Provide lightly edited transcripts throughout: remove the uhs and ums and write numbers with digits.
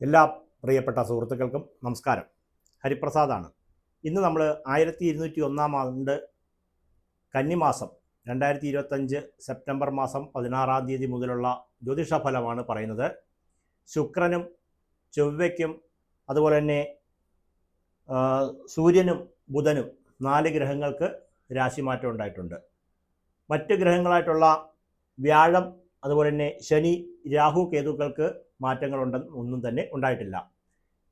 എല്ലാ പ്രിയപ്പെട്ട സുഹൃത്തുക്കൾക്കും നമസ്കാരം. ഹരിപ്രസാദാണ്. ഇന്ന് നമ്മൾ 1201 ആണ്ട് കന്നിമാസം 2025 സെപ്റ്റംബർ മാസം 16 തീയതി മുതലുള്ള ജ്യോതിഷ ഫലമാണ് പറയുന്നത്. ശുക്രനും ചൊവ്വയ്ക്കും അതുപോലെ തന്നെ സൂര്യനും ബുധനും 4 ഗ്രഹങ്ങൾക്ക് രാശിമാറ്റം ഉണ്ടായിട്ടുണ്ട്. മറ്റ് ഗ്രഹങ്ങളായിട്ടുള്ള വ്യാഴം അതുപോലെ തന്നെ ശനി, രാഹു, കേതുക്കൾക്ക് മാറ്റങ്ങളുണ്ടെന്ന് ഒന്നും തന്നെ ഉണ്ടായിട്ടില്ല.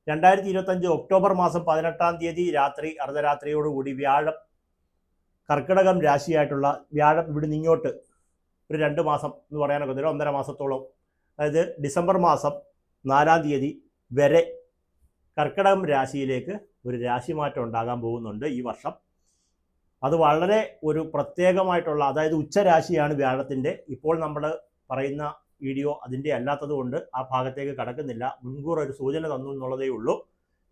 2025 ഒക്ടോബർ മാസം 18 തീയതി രാത്രി അർദ്ധരാത്രിയോടുകൂടി വ്യാഴം കർക്കിടകം രാശിയായിട്ടുള്ള വ്യാഴം ഇവിടുന്ന് ഇങ്ങോട്ട് ഒരു 2 മാസം എന്ന് പറയാനൊക്കെ 1.5 മാസത്തോളം, അതായത് ഡിസംബർ മാസം 4 തീയതി വരെ കർക്കിടകം രാശിയിലേക്ക് ഒരു രാശിമാറ്റം ഉണ്ടാകാൻ പോകുന്നുണ്ട് ഈ വർഷം. അത് വളരെ ഒരു പ്രത്യേകമായിട്ടുള്ള, അതായത് ഉച്ചരാശിയാണ് വ്യാഴത്തിൻ്റെ. ഇപ്പോൾ നമ്മൾ പറയുന്ന വീഡിയോ അതിൻ്റെ അല്ലാത്തത് കൊണ്ട് ആ ഭാഗത്തേക്ക് കടക്കുന്നില്ല. മുൻകൂർ ഒരു സൂചന തന്നു എന്നുള്ളതേ ഉള്ളൂ.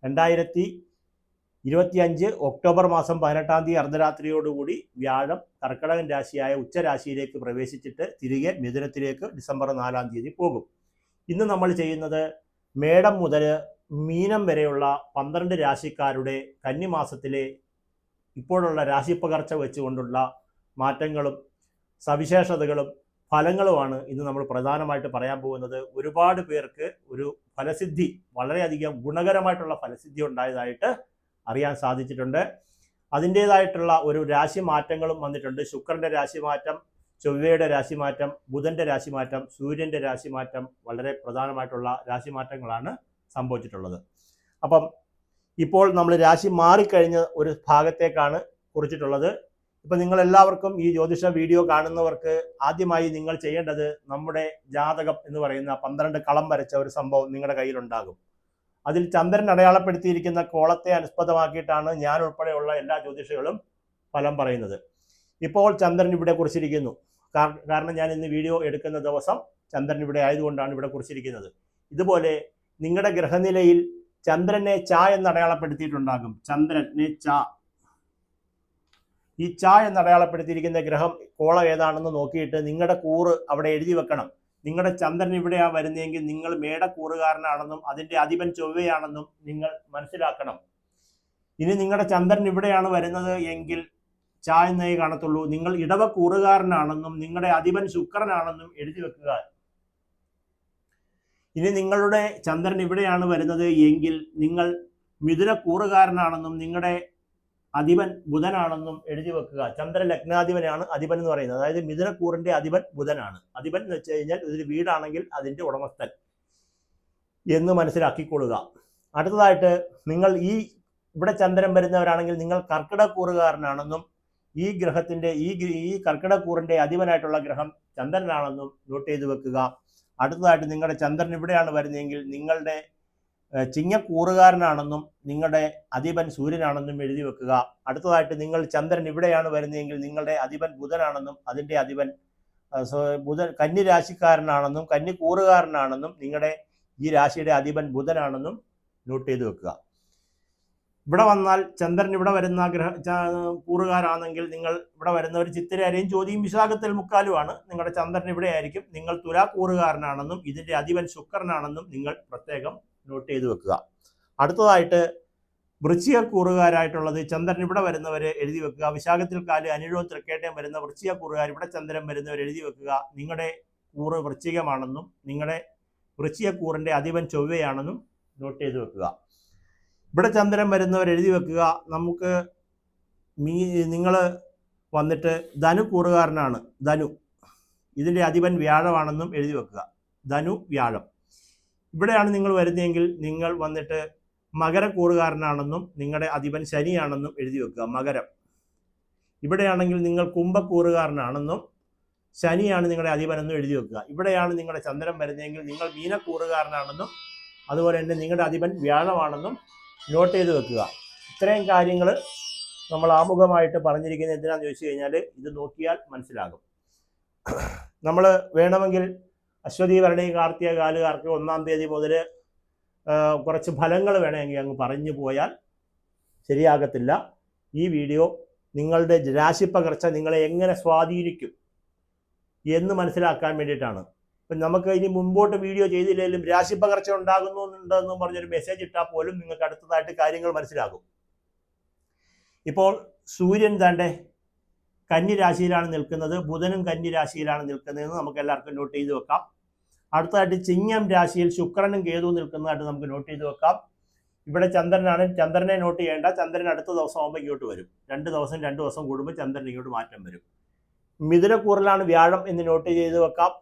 2025 ഒക്ടോബർ മാസം 18 തീയതി അർദ്ധരാത്രിയോടുകൂടി വ്യാഴം കർക്കിടകൻ രാശിയായ ഉച്ചരാശിയിലേക്ക് പ്രവേശിച്ചിട്ട് തിരികെ മിഥുനത്തിലേക്ക് ഡിസംബർ 4 തീയതി പോകും. ഇന്ന് നമ്മൾ ചെയ്യുന്നത് മേടം മുതൽ മീനം വരെയുള്ള 12 രാശിക്കാരുടെ കന്നിമാസത്തിലെ ഇപ്പോഴുള്ള രാശിപ്പകർച്ച വെച്ചുകൊണ്ടുള്ള മാറ്റങ്ങളും സവിശേഷതകളും ഫലങ്ങളുമാണ് ഇന്ന് നമ്മൾ പ്രധാനമായിട്ട് പറയാൻ പോകുന്നത്. ഒരുപാട് പേർക്ക് ഒരു ഫലസിദ്ധി, വളരെയധികം ഗുണകരമായിട്ടുള്ള ഫലസിദ്ധി ഉണ്ടായതായിട്ട് അറിയാൻ സാധിച്ചിട്ടുണ്ട്. അതിൻ്റേതായിട്ടുള്ള ഒരു രാശി മാറ്റങ്ങളും വന്നിട്ടുണ്ട്. ശുക്രൻ്റെ രാശിമാറ്റം, ചൊവ്വയുടെ രാശിമാറ്റം, ബുധൻ്റെ രാശിമാറ്റം, സൂര്യൻ്റെ രാശിമാറ്റം, വളരെ പ്രധാനമായിട്ടുള്ള രാശിമാറ്റങ്ങളാണ് സംഭവിച്ചിട്ടുള്ളത്. അപ്പം ഇപ്പോൾ നമ്മൾ രാശി മാറിക്കഴിഞ്ഞ ഒരു ഭാഗത്തേക്കാണ് കുറിച്ചിട്ടുള്ളത്. ഇപ്പം നിങ്ങളെല്ലാവർക്കും ഈ ജ്യോതിഷ വീഡിയോ കാണുന്നവർക്ക് ആദ്യമായി നിങ്ങൾ ചെയ്യേണ്ടത് നമ്മുടെ ജാതകം എന്ന് പറയുന്ന 12 കളം വരച്ച ഒരു സംഭവം നിങ്ങളുടെ കയ്യിലുണ്ടാകും. അതിൽ ചന്ദ്രൻ അടയാളപ്പെടുത്തിയിരിക്കുന്ന കോളത്തെ അനുസ്പദമാക്കിയിട്ടാണ് ഞാൻ ഉൾപ്പെടെയുള്ള എല്ലാ ജ്യോതിഷികളും ഫലം പറയുന്നത്. ഇപ്പോൾ ചന്ദ്രൻ ഇവിടെ കുറിച്ചിരിക്കുന്നു. കാരണം ഞാൻ ഇന്ന് വീഡിയോ എടുക്കുന്ന ദിവസം ചന്ദ്രൻ ഇവിടെ ആയതുകൊണ്ടാണ് ഇവിടെ കുറിച്ചിരിക്കുന്നത്. ഇതുപോലെ നിങ്ങളുടെ ഗ്രഹനിലയിൽ ചന്ദ്രനെ ച എന്ന് അടയാളപ്പെടുത്തിയിട്ടുണ്ടാകും. ചന്ദ്രനെ ച, ഈ ച എന്ന് അടയാളപ്പെടുത്തിയിരിക്കുന്ന ഗ്രഹം കോളം ഏതാണെന്ന് നോക്കിയിട്ട് നിങ്ങളുടെ കൂറ് അവിടെ എഴുതി വെക്കണം. നിങ്ങളുടെ ചന്ദ്രൻ ഇവിടെയാണ് വരുന്നതെങ്കിൽ നിങ്ങൾ മേടക്കൂറുകാരനാണെന്നും അതിൻ്റെ അധിപൻ ചൊവ്വയാണെന്നും നിങ്ങൾ മനസ്സിലാക്കണം. ഇനി നിങ്ങളുടെ ചന്ദ്രൻ ഇവിടെയാണ് വരുന്നത് എങ്കിൽ ച എന്നേ കാണത്തുള്ളൂ. നിങ്ങൾ ഇടവക്കൂറുകാരനാണെന്നും നിങ്ങളുടെ അധിപൻ ശുക്രനാണെന്നും എഴുതി വെക്കുക. ഇനി നിങ്ങളുടെ ചന്ദ്രൻ ഇവിടെയാണ് വരുന്നത് എങ്കിൽ നിങ്ങൾ മിഥുനക്കൂറുകാരനാണെന്നും നിങ്ങളുടെ അധിപൻ ബുധനാണെന്നും എഴുതി വെക്കുക. ചന്ദ്ര ലഗ്നാധിപനാണ് അധിപൻ എന്ന് പറയുന്നത്. അതായത് മിഥുനക്കൂറിന്റെ അധിപൻ ബുധനാണ്. അധിപൻ എന്ന് വെച്ച് കഴിഞ്ഞാൽ ഇതൊരു വീടാണെങ്കിൽ അതിൻ്റെ ഉടമസ്ഥൻ എന്ന് മനസ്സിലാക്കിക്കൊള്ളുക. അടുത്തതായിട്ട് നിങ്ങൾ ഇവിടെ ചന്ദ്രൻ വരുന്നവരാണെങ്കിൽ നിങ്ങൾ കർക്കിടക്കൂറുകാരനാണെന്നും ഈ ഗ്രഹത്തിന്റെ ഈ കർക്കിടക്കൂറിന്റെ അധിപനായിട്ടുള്ള ഗ്രഹം ചന്ദ്രനാണെന്നും നോട്ട് ചെയ്ത് വെക്കുക. അടുത്തതായിട്ട് നിങ്ങളുടെ ചന്ദ്രൻ ഇവിടെയാണ് വരുന്നതെങ്കിൽ നിങ്ങളുടെ ചിങ്ങക്കൂറുകാരനാണെന്നും നിങ്ങളുടെ അധിപൻ സൂര്യനാണെന്നും എഴുതി വെക്കുക. അടുത്തതായിട്ട് നിങ്ങൾ ചന്ദ്രൻ ഇവിടെയാണ് വരുന്നതെങ്കിൽ നിങ്ങളുടെ അധിപൻ ബുധനാണെന്നും അതിൻ്റെ അധിപൻ ബുധൻ കന്നി രാശിക്കാരനാണെന്നും കന്നിക്കൂറുകാരനാണെന്നും നിങ്ങളുടെ ഈ രാശിയുടെ അധിപൻ ബുധനാണെന്നും നോട്ട് ചെയ്ത് വെക്കുക. ഇവിടെ വന്നാൽ ചന്ദ്രൻ ഇവിടെ വരുന്ന കൂറുകാരാണെങ്കിൽ നിങ്ങൾ ഇവിടെ വരുന്നവർ ചിത്തിരയും ചോദ്യം വിശാഖത്തിൽ മുക്കാലുമാണ്. നിങ്ങളുടെ ചന്ദ്രൻ ഇവിടെ ആയിരിക്കും. നിങ്ങൾ തുലാക്കൂറുകാരനാണെന്നും ഇതിൻ്റെ അധിപൻ ശുക്രനാണെന്നും നിങ്ങൾ പ്രത്യേകം നോട്ട് ചെയ്ത് വെക്കുക. അടുത്തതായിട്ട് വൃശ്ചികക്കൂറുകാരായിട്ടുള്ളത് ചന്ദ്രൻ ഇവിടെ വരുന്നവർ എഴുതി വെക്കുക. വിശാഖത്തിൽ കാല് അനിഴവും തൃക്കേട്ടയും വരുന്ന വൃശ്ചികക്കൂറുകാർ ഇവിടെ ചന്ദ്രൻ വരുന്നവർ എഴുതി വെക്കുക. നിങ്ങളുടെ കൂറ് വൃശ്ചികമാണെന്നും നിങ്ങളുടെ വൃശ്ചികക്കൂറിൻ്റെ അധിപൻ ചൊവ്വയാണെന്നും നോട്ട് ചെയ്ത് വെക്കുക. ഇവിടെ ചന്ദ്രൻ വരുന്നവർ എഴുതി വെക്കുക. നമുക്ക് നിങ്ങൾ വന്നിട്ട് ധനു കൂറുകാരനാണ്. ധനു ഇതിൻ്റെ അധിപൻ വ്യാഴമാണെന്നും എഴുതി വെക്കുക. ധനു വ്യാഴം. ഇവിടെയാണ് നിങ്ങൾ വരുന്നതെങ്കിൽ നിങ്ങൾ വന്നിട്ട് മകരക്കൂറുകാരനാണെന്നും നിങ്ങളുടെ അധിപൻ ശനിയാണെന്നും എഴുതി വെക്കുക. മകരം. ഇവിടെയാണെങ്കിൽ നിങ്ങൾ കുംഭക്കൂറുകാരനാണെന്നും ശനിയാണ് നിങ്ങളുടെ അധിപനെന്നും എഴുതി വെക്കുക. ഇവിടെയാണ് നിങ്ങളുടെ ചന്ദ്രൻ വരുന്നതെങ്കിൽ നിങ്ങൾ മീനക്കൂറുകാരനാണെന്നും അതുപോലെ തന്നെ നിങ്ങളുടെ അധിപൻ വ്യാഴമാണെന്നും നോട്ട് ചെയ്ത് വെക്കുക. ഇത്രയും കാര്യങ്ങൾ നമ്മൾ ആമുഖമായിട്ട് പറഞ്ഞിരിക്കുന്നത് എന്തിനാണെന്ന് ചോദിച്ചു കഴിഞ്ഞാൽ ഇത് നോക്കിയാൽ മനസ്സിലാകും. നമ്മൾ വേണമെങ്കിൽ അശ്വതി, ഭരണി, കാർത്തിക കാലുകാർക്ക് 1 തീയതി മുതൽ കുറച്ച് ഫലങ്ങൾ വേണമെങ്കിൽ അങ്ങ് പറഞ്ഞു പോയാൽ ശരിയാകത്തില്ല. ഈ വീഡിയോ നിങ്ങളുടെ രാശിപ്പകർച്ച നിങ്ങളെ എങ്ങനെ സ്വാധീനിക്കും എന്ന് മനസ്സിലാക്കാൻ വേണ്ടിയിട്ടാണ്. ഇപ്പം നമുക്ക് ഇനി മുമ്പോട്ട് വീഡിയോ ചെയ്തില്ലെങ്കിലും രാശി പകർച്ച ഉണ്ടാകുന്നുണ്ടെന്ന് പറഞ്ഞൊരു മെസ്സേജ് ഇട്ടാൽ പോലും നിങ്ങൾക്ക് അടുത്തതായിട്ട് കാര്യങ്ങൾ മനസ്സിലാകും. ഇപ്പോൾ സൂര്യൻ താണ്ടെ കന്നി രാശിയിലാണ് നിൽക്കുന്നത്, ബുധനും കന്നി രാശിയിലാണ് നിൽക്കുന്നതെന്ന് നമുക്ക് എല്ലാവർക്കും നോട്ട് ചെയ്ത് വെക്കാം. അടുത്തതായിട്ട് ചിങ്ങം രാശിയിൽ ശുക്രനും കേതുവും നിൽക്കുന്നതായിട്ട് നമുക്ക് നോട്ട് ചെയ്ത് വെക്കാം. ഇവിടെ ചന്ദ്രനാണ്, ചന്ദ്രനെ നോട്ട് ചെയ്യേണ്ട, ചന്ദ്രൻ അടുത്ത ദിവസം ആകുമ്പോൾ ഇങ്ങോട്ട് വരും. 2 ദിവസം കൂടുമ്പോൾ ചന്ദ്രൻ ഇങ്ങോട്ട് മാറ്റം വരും. മിഥുനക്കൂറിലാണ് വ്യാഴം എന്ന് നോട്ട് ചെയ്ത് വെക്കാം.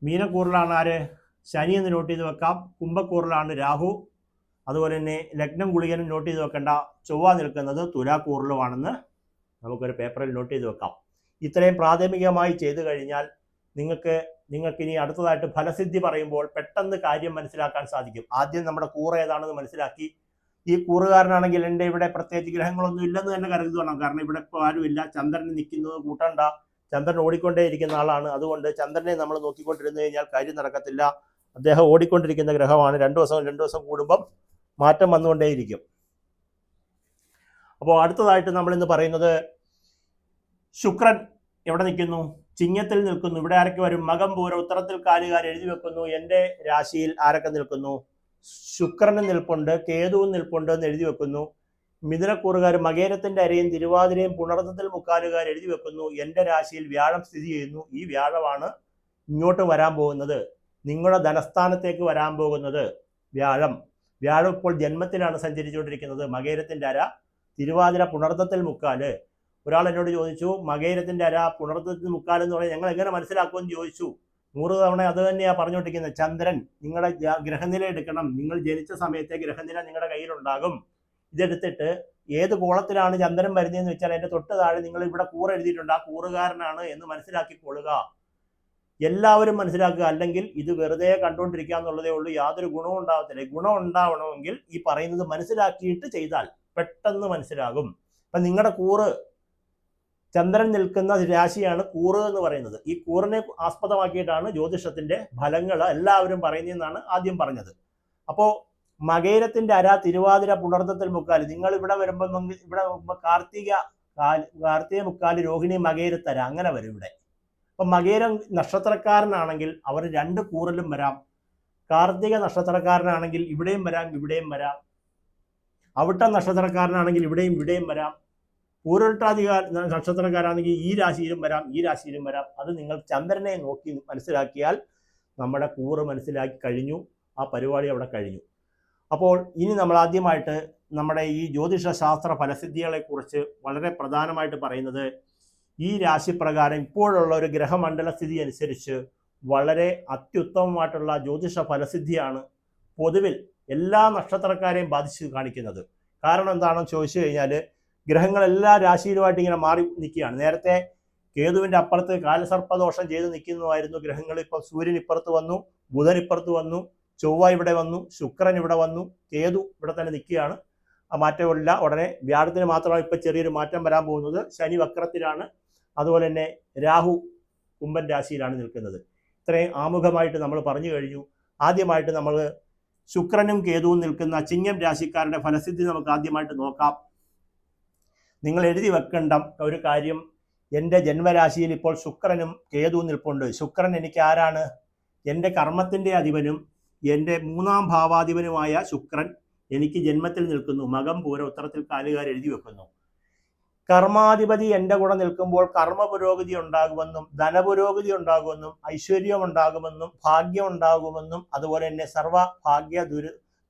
മീനക്കൂറിലാണ് ആര്? ശനി എന്ന് നോട്ട് ചെയ്ത് വെക്കാം. കുംഭക്കൂറിലാണ് രാഹു. അതുപോലെ തന്നെ ലഗ്നം ഗുളികനും നോട്ട് ചെയ്ത് വെക്കേണ്ട. ചൊവ്വ നിൽക്കുന്നത് തുലാക്കൂറിലുമാണെന്ന് നമുക്കൊരു പേപ്പറിൽ നോട്ട് ചെയ്ത് വെക്കാം. ഇത്രയും പ്രാഥമികമായി ചെയ്തു കഴിഞ്ഞാൽ നിങ്ങൾക്ക് ഇനി അടുത്തതായിട്ട് ഫലസിദ്ധി പറയുമ്പോൾ പെട്ടെന്ന് കാര്യം മനസ്സിലാക്കാൻ സാധിക്കും. ആദ്യം നമ്മുടെ കൂറ് ഏതാണെന്ന് മനസ്സിലാക്കി, ഈ കൂറുകാരനാണെങ്കിൽ എൻ്റെ ഇവിടെ പ്രത്യേകിച്ച് ഗ്രഹങ്ങളൊന്നും ഇല്ലെന്ന് തന്നെ കരുതണം. കാരണം ഇവിടെ ഇപ്പോൾ ആരുമില്ല, ചന്ദ്രൻ നിൽക്കുന്നത് കൂട്ടണ്ട, ചന്ദ്രൻ ഓടിക്കൊണ്ടേയിരിക്കുന്ന ആളാണ്. അതുകൊണ്ട് ചന്ദ്രനെ നമ്മൾ നോക്കിക്കൊണ്ടിരുന്നു കഴിഞ്ഞാൽ കാര്യം നടക്കത്തില്ല. അദ്ദേഹം ഓടിക്കൊണ്ടിരിക്കുന്ന ഗ്രഹമാണ്. 2 ദിവസം കൂടുമ്പം മാറ്റം വന്നുകൊണ്ടേയിരിക്കും. അപ്പോൾ അടുത്തതായിട്ട് നമ്മൾ ഇന്ന് പറയുന്നത് ശുക്രൻ എവിടെ നിൽക്കുന്നു? ചിങ്ങത്തിൽ നിൽക്കുന്നു. ഇവിടെ ആരൊക്കെ വരും? മകം, പൂരം, ഉത്തരത്തിൽ കാലുകാർ എഴുതി വെക്കുന്നു. എൻ്റെ രാശിയിൽ ആരൊക്കെ നിൽക്കുന്നു? ശുക്രനും നിൽപ്പുണ്ട്, കേതുവും നിൽപ്പുണ്ട് എന്ന് എഴുതി വെക്കുന്നു. മിഥുനക്കൂറുകാർ മകേരത്തിന്റെ അരയും തിരുവാതിരയും പുണർത്തത്തിൽ മുക്കാലുകാർ എഴുതി വെക്കുന്നു. എൻ്റെ രാശിയിൽ വ്യാഴം സ്ഥിതി ചെയ്യുന്നു. ഈ വ്യാഴമാണ് ഇങ്ങോട്ട് വരാൻ പോകുന്നത്, നിങ്ങളുടെ ധനസ്ഥാനത്തേക്ക് വരാൻ പോകുന്നത്. വ്യാഴം ഇപ്പോൾ ജന്മത്തിലാണ് സഞ്ചരിച്ചുകൊണ്ടിരിക്കുന്നത്. മകേരത്തിന്റെ അര, തിരുവാതിര, പുണർത്തത്തിൽ മുക്കാല്. ഒരാൾ എന്നോട് ചോദിച്ചു, മകേരത്തിന്റെ അര പുണർത്തത്തിൽ മുക്കാൽ എന്ന് പറഞ്ഞാൽ ഞങ്ങൾ എങ്ങനെ മനസ്സിലാക്കുമെന്ന് ചോദിച്ചു. 100 തവണ അത് തന്നെയാണ് പറഞ്ഞുകൊണ്ടിരിക്കുന്നത്. ചന്ദ്രൻ നിങ്ങളുടെ ഗ്രഹനില എടുക്കണം. നിങ്ങൾ ജനിച്ച സമയത്തെ ഗ്രഹനില നിങ്ങളുടെ കയ്യിലുണ്ടാകും. ഇതെടുത്തിട്ട് ഏത് കോളത്തിലാണ് ചന്ദ്രൻ വരുന്നതെന്ന് വെച്ചാൽ അതിന്റെ തൊട്ട് താഴെ നിങ്ങൾ ഇവിടെ കൂറ് എഴുതിയിട്ടുണ്ട്, ആ കൂറുകാരനാണ് എന്ന് മനസ്സിലാക്കിക്കൊള്ളുക. എല്ലാവരും മനസ്സിലാക്കുക. അല്ലെങ്കിൽ ഇത് വെറുതെ കണ്ടുകൊണ്ടിരിക്കുക എന്നുള്ളതേ ഉള്ളൂ, യാതൊരു ഗുണവും ഉണ്ടാവത്തില്ല. ഗുണം ഉണ്ടാവണമെങ്കിൽ ഈ പറയുന്നത് മനസ്സിലാക്കിയിട്ട് ചെയ്താൽ പെട്ടെന്ന് മനസ്സിലാകും. അപ്പം നിങ്ങളുടെ കൂറ്, ചന്ദ്രൻ നിൽക്കുന്ന രാശിയാണ് കൂറ് എന്ന് പറയുന്നത്. ഈ കൂറിനെ ആസ്പദമാക്കിയിട്ടാണ് ജ്യോതിഷത്തിന്റെ ഫലങ്ങൾ എല്ലാവരും പറയുന്നതെന്നാണ് ആദ്യം പറഞ്ഞത്. അപ്പോൾ മകേരത്തിന്റെ അര, തിരുവാതിര, പുണർത്തത്തിൽ മുക്കാല്. നിങ്ങൾ ഇവിടെ വരുമ്പോൾ ഇവിടെ കാർത്തിക മുക്കാല്, രോഹിണി, മകേരത്തര, അങ്ങനെ വരും ഇവിടെ. അപ്പം മകേരം നക്ഷത്രക്കാരനാണെങ്കിൽ അവർ 2 കൂറിലും വരാം. കാർത്തിക നക്ഷത്രക്കാരനാണെങ്കിൽ ഇവിടെയും വരാം, ഇവിടെയും വരാം. അവിട്ടം നക്ഷത്രക്കാരനാണെങ്കിൽ ഇവിടെയും വരാം. പൂരട്ടാധിക നക്ഷത്രക്കാരാണെങ്കിൽ ഈ രാശിയിലും വരാം, ഈ രാശിയിലും വരാം. അത് നിങ്ങൾ ചന്ദ്രനെ നോക്കി മനസ്സിലാക്കിയാൽ നമ്മുടെ കൂറ് മനസ്സിലാക്കി കഴിഞ്ഞു, ആ പരിപാടി അവിടെ കഴിഞ്ഞു. അപ്പോൾ ഇനി നമ്മൾ ആദ്യമായിട്ട് നമ്മുടെ ഈ ജ്യോതിഷ ശാസ്ത്ര ഫലസിദ്ധികളെ കുറിച്ച് വളരെ പ്രധാനമായിട്ട് പറയുന്നത്, ഈ രാശിപ്രകാരം ഇപ്പോഴുള്ള ഒരു ഗ്രഹമണ്ഡല സ്ഥിതി അനുസരിച്ച് വളരെ അത്യുത്തമമായിട്ടുള്ള ജ്യോതിഷ ഫലസിദ്ധിയാണ് പൊതുവിൽ എല്ലാ നക്ഷത്രക്കാരെയും ബാധിച്ച് കാണിക്കുന്നത്. കാരണം എന്താണെന്ന് ചോദിച്ചു കഴിഞ്ഞാൽ, ഗ്രഹങ്ങൾ എല്ലാ രാശിയിലുമായിട്ട് ഇങ്ങനെ മാറി നിൽക്കുകയാണ്. നേരത്തെ കേതുവിൻ്റെ അപ്പുറത്ത് കാലസർപ്പദോഷം ചെയ്ത് നിൽക്കുന്നതായിരുന്നു ഗ്രഹങ്ങൾ. ഇപ്പം സൂര്യൻ ഇപ്പുറത്ത് വന്നു, ബുധൻ ഇപ്പുറത്ത് വന്നു, ചൊവ്വ ഇവിടെ വന്നു, ശുക്രൻ ഇവിടെ വന്നു, കേതു ഇവിടെ തന്നെ നിൽക്കുകയാണ്. ആ മാറ്റമില്ല. ഉടനെ വ്യാഴത്തിന് മാത്രമാണ് ഇപ്പം ചെറിയൊരു മാറ്റം വരാൻ പോകുന്നത്. ശനി വക്രത്തിലാണ്. അതുപോലെ തന്നെ രാഹു കുംഭൻ രാശിയിലാണ് നിൽക്കുന്നത്. ഇത്രയും ആമുഖമായിട്ട് നമ്മൾ പറഞ്ഞു കഴിഞ്ഞു. ആദ്യമായിട്ട് നമ്മൾ ശുക്രനും കേതുവും നിൽക്കുന്ന ചിങ്ങം രാശിക്കാരുടെ ഫലസിദ്ധി നമുക്ക് ആദ്യമായിട്ട് നോക്കാം. നിങ്ങൾ എഴുതി വെക്കേണ്ട ഒരു കാര്യം, എൻ്റെ ജന്മരാശിയിൽ ഇപ്പോൾ ശുക്രനും കേതുവും നിൽപ്പുണ്ട്. ശുക്രൻ എനിക്ക് ആരാണ്? എൻ്റെ കർമ്മത്തിൻ്റെ അധിപനും എൻ്റെ 3ാം ഭാവാധിപനുമായ ശുക്രൻ എനിക്ക് ജന്മത്തിൽ നിൽക്കുന്നു. മകം, പൂര, ഉത്തരത്തിൽ കാലുകാർ എഴുതി വെക്കുന്നു. കർമാധിപതി എൻ്റെ കൂടെ നിൽക്കുമ്പോൾ കർമ്മ പുരോഗതി ഉണ്ടാകുമെന്നും ധനപുരോഗതി ഉണ്ടാകുമെന്നും ഐശ്വര്യം ഉണ്ടാകുമെന്നും ഭാഗ്യം ഉണ്ടാകുമെന്നും അതുപോലെ തന്നെ സർവ്വ ഭാഗ്യ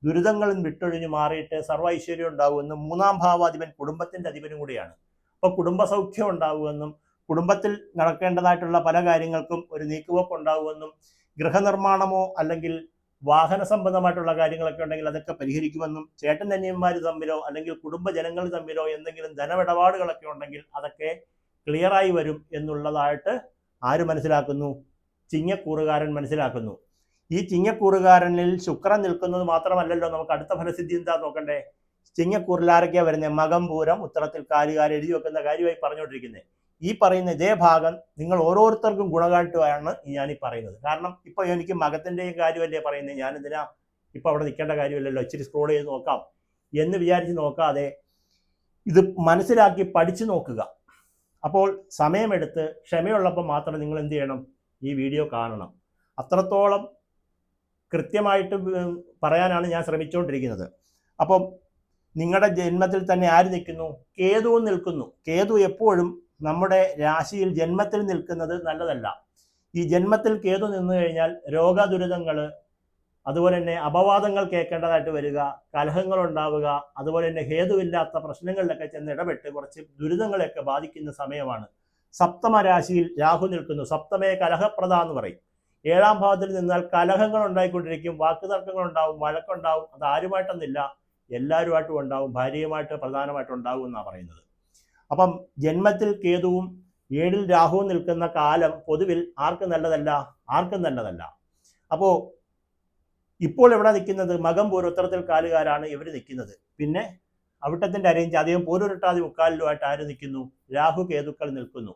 ദുരിതങ്ങളും വിട്ടൊഴിഞ്ഞു മാറിയിട്ട് സർവ്വ ഐശ്വര്യം ഉണ്ടാകുമെന്നും 3ാം ഭാവാധിപൻ കുടുംബത്തിൻ്റെ അധിപനും കൂടിയാണ്. അപ്പോൾ കുടുംബസൗഖ്യം ഉണ്ടാകുമെന്നും കുടുംബത്തിൽ നടക്കേണ്ടതായിട്ടുള്ള പല കാര്യങ്ങൾക്കും ഒരു നീക്കുവെപ്പ് ഉണ്ടാകുമെന്നും ഗൃഹനിർമ്മാണമോ അല്ലെങ്കിൽ വാഹന സംബന്ധമായിട്ടുള്ള കാര്യങ്ങളൊക്കെ ഉണ്ടെങ്കിൽ അതൊക്കെ പരിഹരിക്കുമെന്നും ചേട്ടൻ അനിയന്മാർ തമ്മിലോ അല്ലെങ്കിൽ കുടുംബജനങ്ങൾ തമ്മിലോ എന്തെങ്കിലും ധനമിടപാടുകളൊക്കെ ഉണ്ടെങ്കിൽ അതൊക്കെ ക്ലിയറായി വരും എന്നുള്ളതായിട്ട് ആര് മനസ്സിലാക്കുന്നു? ചിങ്ങക്കൂറുകാരൻ മനസ്സിലാക്കുന്നു. ഈ ചിങ്ങക്കൂറുകാരനിൽ ശുക്രൻ നിൽക്കുന്നത് മാത്രമല്ലല്ലോ, നമുക്ക് അടുത്ത ഫലസിദ്ധി എന്താ നോക്കണ്ടേ? ചിങ്ങക്കൂറിൽ ആരൊക്കെയാണ് വരുന്നത്? മകം, പൂരം, ഉത്തരത്തിൽ കാലുകാർ എഴുതി വെക്കുന്ന കാര്യമായി പറഞ്ഞുകൊണ്ടിരിക്കുന്നത്. ഈ പറയുന്ന ഇതേ ഭാഗം നിങ്ങൾ ഓരോരുത്തർക്കും ഗുണകാട്ടുകയാണ് ഞാൻ ഈ പറയുന്നത്. കാരണം ഇപ്പോൾ എനിക്ക് മകത്തിൻ്റെയും കാര്യമല്ലേ പറയുന്നത്, ഞാനെന്തിനാ ഇപ്പോൾ അവിടെ നിൽക്കേണ്ട കാര്യമില്ലല്ലോ, ഇച്ചിരി സ്ക്രോൾ ചെയ്ത് നോക്കാം എന്ന് വിചാരിച്ച് നോക്കാതെ ഇത് മനസ്സിലാക്കി പഠിച്ചു നോക്കുക. അപ്പോൾ സമയമെടുത്ത് ക്ഷമയുള്ളപ്പോൾ മാത്രം നിങ്ങൾ എന്ത് ചെയ്യണം, ഈ വീഡിയോ കാണണം. അത്രത്തോളം കൃത്യമായിട്ട് പറയാനാണ് ഞാൻ ശ്രമിച്ചുകൊണ്ടിരിക്കുന്നത്. അപ്പം നിങ്ങളുടെ ജന്മത്തിൽ തന്നെ ആര് നിൽക്കുന്നു? കേതുവും നിൽക്കുന്നു. കേതു എപ്പോഴും നമ്മുടെ രാശിയിൽ ജന്മത്തിൽ നിൽക്കുന്നത് നല്ലതല്ല. ഈ ജന്മത്തിൽ കേതു നിന്നു കഴിഞ്ഞാൽ രോഗദുരിതങ്ങൾ, അതുപോലെ തന്നെ അപവാദങ്ങൾ കേൾക്കേണ്ടതായിട്ട് വരിക, കലഹങ്ങൾ ഉണ്ടാവുക, അതുപോലെ തന്നെ ഹേതുവില്ലാത്ത പ്രശ്നങ്ങളിലൊക്കെ ചെന്ന് ഇടപെട്ട് കുറച്ച് ദുരിതങ്ങളെയൊക്കെ ബാധിക്കുന്ന സമയമാണ്. സപ്തമ രാശിയിൽ രാഹു നിൽക്കുന്നു. സപ്തമേ കലഹപ്രദ എന്ന് പറയും. 7ാം ഭാവത്തിൽ നിന്നാൽ കലഹങ്ങൾ ഉണ്ടായിക്കൊണ്ടിരിക്കും, വാക്കുതർക്കങ്ങൾ ഉണ്ടാവും, വഴക്കുണ്ടാവും. അത് ആരുമായിട്ടൊന്നില്ല, എല്ലാവരുമായിട്ടും ഉണ്ടാവും, ഭാര്യയുമായിട്ട് പ്രധാനമായിട്ടും ഉണ്ടാവും എന്നാണ് പറയുന്നത്. അപ്പം ജന്മത്തിൽ കേതുവും 7ൽ രാഹുവും നിൽക്കുന്ന കാലം പൊതുവിൽ ആർക്കും നല്ലതല്ല. അപ്പോൾ ഇപ്പോൾ എവിടെ നിൽക്കുന്നത്? മകം പൂരുത്തരത്തിൽ കാലുകാരാണ് ഇവർ നിൽക്കുന്നത്. പിന്നെ അവിട്ടത്തിന്റെ അരയിഞ്ച് അധികം പൂരുരുട്ടാതി മുക്കാലിലുമായിട്ട് ആര് നിൽക്കുന്നു? രാഹു കേതുക്കൾ നിൽക്കുന്നു.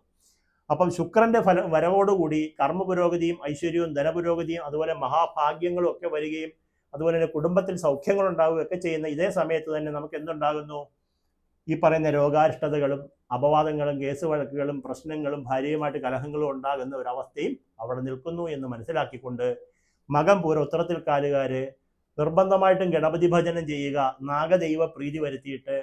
അപ്പം ശുക്രന്റെ വരവോടുകൂടി കർമ്മ പുരോഗതിയും ഐശ്വര്യവും ധനപുരോഗതിയും അതുപോലെ മഹാഭാഗ്യങ്ങളും ഒക്കെ വരികയും അതുപോലെ തന്നെ കുടുംബത്തിൽ സൗഖ്യങ്ങൾ ഉണ്ടാവുകയൊക്കെ ചെയ്യുന്ന ഇതേ സമയത്ത് തന്നെ നമുക്ക് എന്തുണ്ടാകുന്നു? ഈ പറയുന്ന രോഗാരിഷ്ടതകളും അപവാദങ്ങളും കേസ് വഴക്കുകളും പ്രശ്നങ്ങളും ഭാര്യയുമായിട്ട് കലഹങ്ങളും ഉണ്ടാകുന്ന ഒരവസ്ഥയും അവിടെ നിൽക്കുന്നു എന്ന് മനസ്സിലാക്കിക്കൊണ്ട് മകം ഉത്തരത്തിൽ കാലുകാര് നിർബന്ധമായിട്ടും ഗണപതി ഭജനം ചെയ്യുക. നാഗദൈവ പ്രീതി വരുത്തിയിട്ട്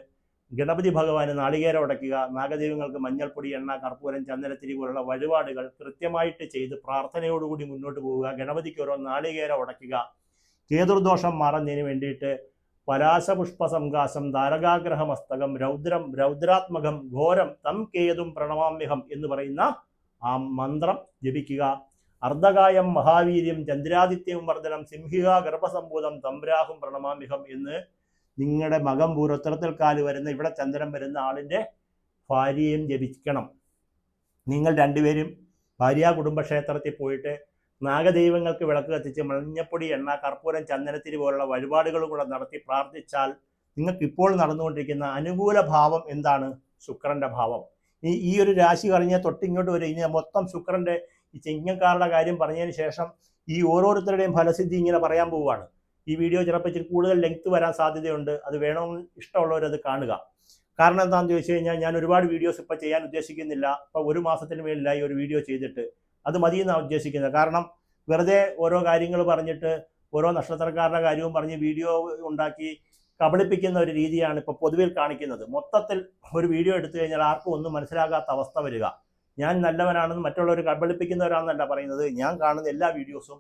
ഗണപതി ഭഗവാന് നാളികേരം ഉടയ്ക്കുക. നാഗദൈവങ്ങൾക്ക് മഞ്ഞൾപ്പൊടി, എണ്ണ, കർപ്പൂരം, ചന്ദനത്തിരി പോലുള്ള വഴിപാടുകൾ കൃത്യമായിട്ട് ചെയ്ത് പ്രാർത്ഥനയോടുകൂടി മുന്നോട്ട് പോവുക. ഗണപതിക്ക് ഓരോ നാളികേരം ഉടയ്ക്കുക. കേതുർദോഷം മാറുന്നതിന് വേണ്ടിയിട്ട് പലാശപുഷ്പ സംകാശം താരകാഗ്രഹമസ്തകം രൗദ്രാത്മകം ഘോരം തം കേതും പ്രണമാമ്യഹം എന്ന് പറയുന്ന ആ മന്ത്രം ജപിക്കുക. അർദ്ധകായം മഹാവീര്യം ചന്ദ്രാദിത്യം വർദ്ധനം സിംഹിക ഗർഭസംഭൂതം തംരാഹും പ്രണമാമ്യഹം എന്ന് നിങ്ങളുടെ മകം പൂരോത്തരത്തിൽ കാല് വരുന്ന ഇവിടെ ചന്ദ്രൻ വരുന്ന ആളിൻ്റെ ഭാര്യയും ജപിക്കണം. നിങ്ങൾ രണ്ടുപേരും ഭാര്യ കുടുംബക്ഷേത്രത്തിൽ പോയിട്ട് നാഗദൈവങ്ങൾക്ക് വിളക്ക് കത്തിച്ച് മഞ്ഞപ്പൊടി, എണ്ണ, കർപ്പൂരം, ചന്ദനത്തിരി പോലുള്ള വഴിപാടുകളും കൂടെ നടത്തി പ്രാർത്ഥിച്ചാൽ നിങ്ങൾക്ക് ഇപ്പോൾ നടന്നുകൊണ്ടിരിക്കുന്ന അനുകൂല ഭാവം എന്താണ്? ശുക്രന്റെ ഭാവം. ഈ ഒരു രാശി പറഞ്ഞാൽ തൊട്ടിങ്ങോട്ട് വരും. ഇനി മൊത്തം ശുക്രന്റെ ഈ ചിങ്ങക്കാരുടെ കാര്യം പറഞ്ഞതിന് ശേഷം ഈ ഓരോരുത്തരുടെയും ഫലസിദ്ധി ഇങ്ങനെ പറയാൻ പോവുകയാണ്. ഈ വീഡിയോ ചിലപ്പോൾ ഇച്ചിരി കൂടുതൽ ലെങ്ത് വരാൻ സാധ്യതയുണ്ട്. അത് വേണമെന്ന് ഇഷ്ടമുള്ളവരത് കാണുക. കാരണം എന്താണെന്ന് ചോദിച്ചു കഴിഞ്ഞാൽ ഞാൻ ഒരുപാട് വീഡിയോസ് ഇപ്പോൾ ചെയ്യാൻ ഉദ്ദേശിക്കുന്നില്ല. ഇപ്പോൾ 1 മാസത്തിന് മേളിലായി ഒരു വീഡിയോ ചെയ്തിട്ട്. അത് മതിയെന്നാണ് ഉദ്ദേശിക്കുന്നത്. കാരണം വെറുതെ ഓരോ കാര്യങ്ങൾ പറഞ്ഞിട്ട് ഓരോ നക്ഷത്രക്കാരുടെ കാര്യവും പറഞ്ഞ് വീഡിയോ ഉണ്ടാക്കി കബളിപ്പിക്കുന്ന ഒരു രീതിയാണ് ഇപ്പോൾ പൊതുവിൽ കാണിക്കുന്നത്. മൊത്തത്തിൽ ഒരു വീഡിയോ എടുത്തു കഴിഞ്ഞാൽ ആർക്കും ഒന്നും മനസ്സിലാകാത്ത അവസ്ഥ വരിക. ഞാൻ നല്ലവനാണെന്ന് മറ്റുള്ളവർ കബളിപ്പിക്കുന്നവരാണെന്നല്ല പറയുന്നത്. ഞാൻ കാണുന്ന എല്ലാ വീഡിയോസും